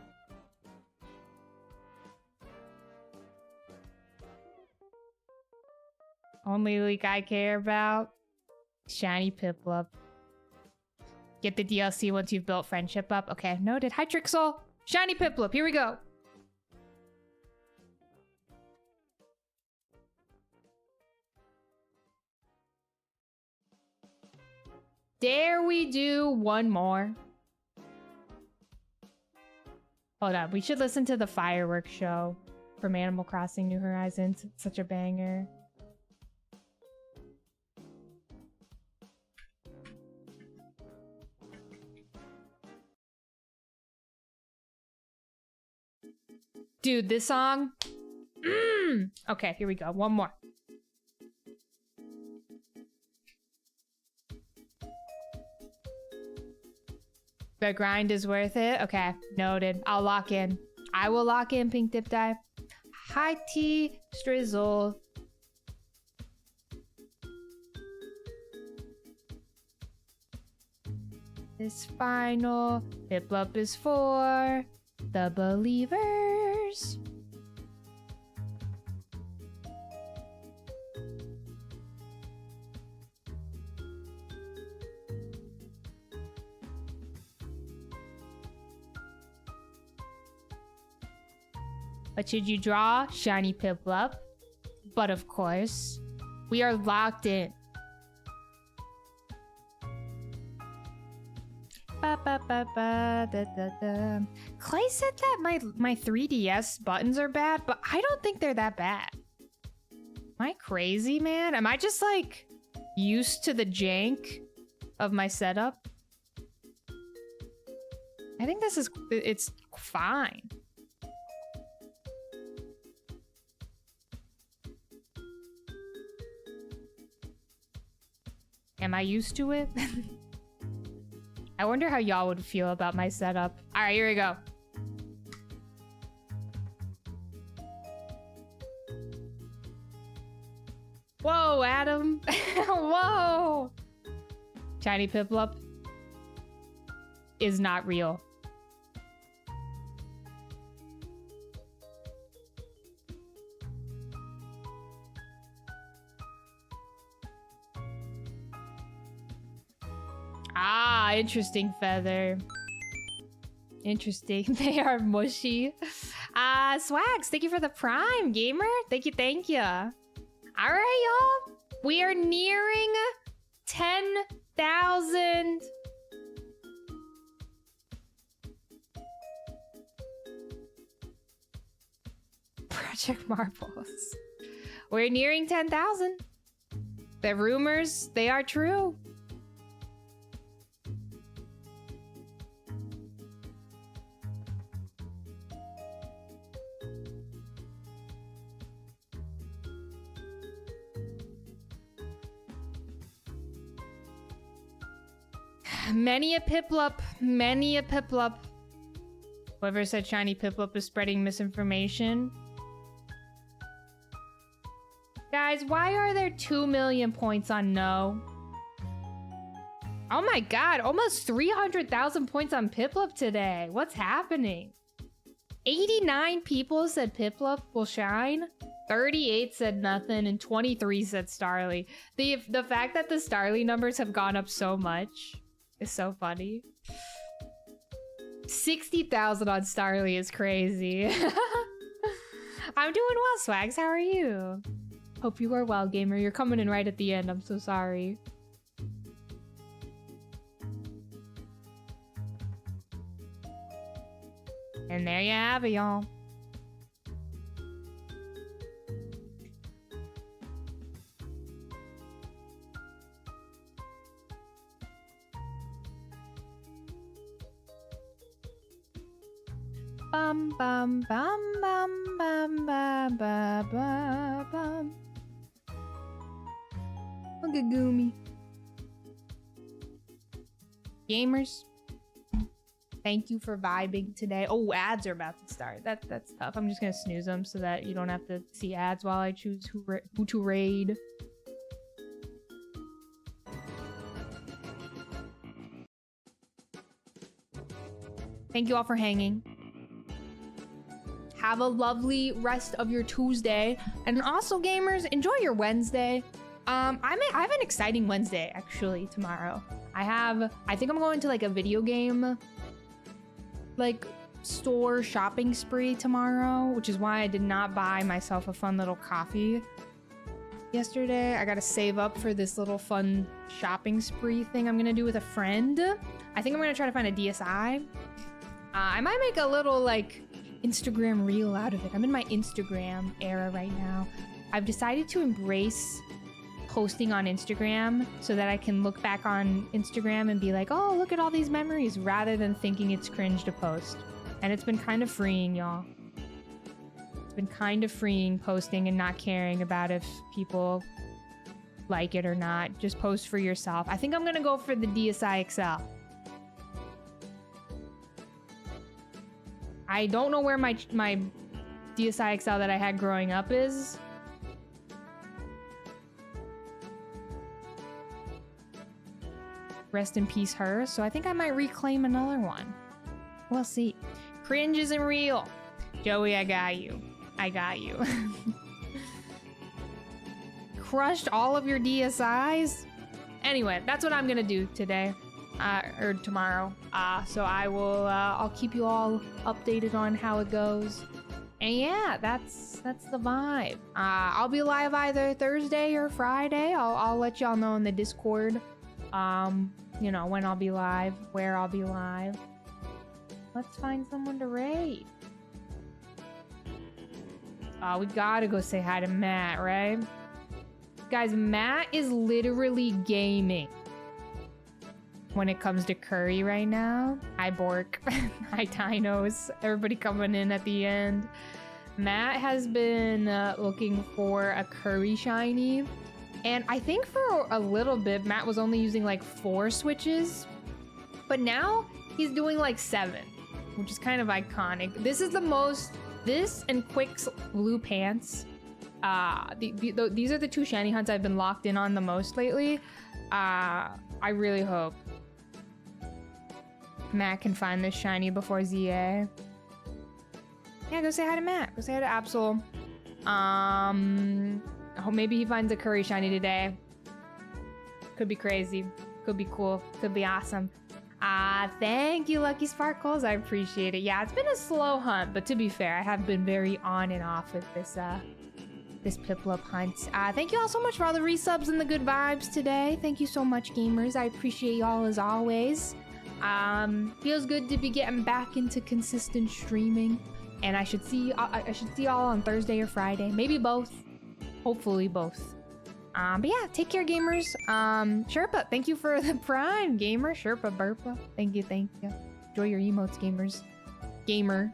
Only leak I care about, shiny Piplup. Get the DLC once you've built friendship up. Okay, noted. Hi, Trixel. Shiny Piplup. Here we go. Dare we do one more? Hold on. We should listen to the fireworks show from Animal Crossing New Horizons. It's such a banger. Dude, this song. Okay, here we go. One more. The grind is worth it. Okay, noted. I'll lock in. I will lock in, Pink Dip Dive. Hi, T. Strizzle. This final Piplup is for the believers. What should you draw? Shiny Piplup. But of course, we are locked in. Ba, ba, ba, ba, da, da, da. Clay said that my 3DS buttons are bad, but I don't think they're that bad. Am I crazy, man? Am I just like used to the jank of my setup? I think it's fine. Am I used to it? I wonder how y'all would feel about my setup. All right, here we go. Whoa, Adam. Whoa. Shiny Piplup is not real. Ah, interesting, Feather. Interesting. They are mushy. Swags, thank you for the Prime, Gamer. Thank you, thank you. All right, y'all. We are nearing 10,000. Project Marbles. We're nearing 10,000. The rumors, they are true. Many a Piplup, many a Piplup. Whoever said shiny Piplup is spreading misinformation. Guys, why are there 2 million points on no? Oh my god, almost 300,000 points on Piplup today. What's happening? 89 people said Piplup will shine. 38 said nothing, and 23 said Starly. The fact that the Starly numbers have gone up so much is so funny. 60,000 on Starly is crazy. I'm doing well, Swags. How are you? Hope you are well, gamer. You're coming in right at the end. I'm so sorry. And there you have it, y'all. Bum bum bum bum bum bum bum bum bum. Look at Goomy. Gamers, thank you for vibing today. Oh, ads are about to start. That's tough. I'm just gonna snooze them so that you don't have to see ads while I choose who to raid. Thank you all for hanging. Have a lovely rest of your Tuesday. And also, gamers, enjoy your Wednesday. I have an exciting Wednesday, actually, tomorrow. I think I'm going to, like, a video game, like, store shopping spree tomorrow, which is why I did not buy myself a fun little coffee yesterday. I gotta save up for this little fun shopping spree thing I'm gonna do with a friend. I think I'm gonna try to find a DSi. I might make a little, like, Instagram reel out of it. I'm in my Instagram era right now. I've decided to embrace posting on Instagram so that I can look back on Instagram and be like, oh, look at all these memories, rather than thinking it's cringe to post. And it's been kind of freeing, y'all. It's been kind of freeing posting and not caring about if people like it or not. Just post for yourself. I think I'm gonna go for the DSi XL. I don't know where my DSi XL that I had growing up is. Rest in peace, her. So I think I might reclaim another one. We'll see. Cringe isn't real. Joey, I got you. I got you. Crushed all of your DSIs? Anyway, that's what I'm gonna do today. Or tomorrow. So I'll keep you all updated on how it goes. And yeah, that's the vibe. I'll be live either Thursday or Friday. I'll let y'all know in the Discord. You know, when I'll be live, where I'll be live. Let's find someone to raid. We gotta go say hi to Matt, right? Guys, Matt is literally gaming when it comes to curry right now. Hi, Bork. Hi, Dinos. Everybody coming in at the end. Matt has been looking for a curry shiny. And I think for a little bit, Matt was only using like 4 switches. But now he's doing like 7, which is kind of iconic. This is the most, this and Quick's blue pants. These are the 2 shiny hunts I've been locked in on the most lately. I really hope Matt can find this shiny before ZA. Yeah, go say hi to Matt. Go say hi to Absol. I hope maybe he finds a curry shiny today. Could be crazy. Could be cool. Could be awesome. Thank you, Lucky Sparkles. I appreciate it. Yeah, it's been a slow hunt, but to be fair, I have been very on and off with this Piplup hunt. Thank you all so much for all the resubs and the good vibes today. Thank you so much, gamers. I appreciate y'all as always. Feels good to be getting back into consistent streaming, and I should see y'all on Thursday or Friday, maybe both. Hopefully both. But yeah, take care, gamers. Sherpa, thank you for the prime, gamer. Sherpa Burpa. Thank you. Enjoy your emotes, gamers. Gamer.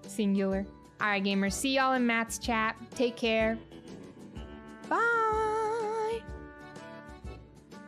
Singular. Alright, gamers. See y'all in Matt's chat. Take care. Bye.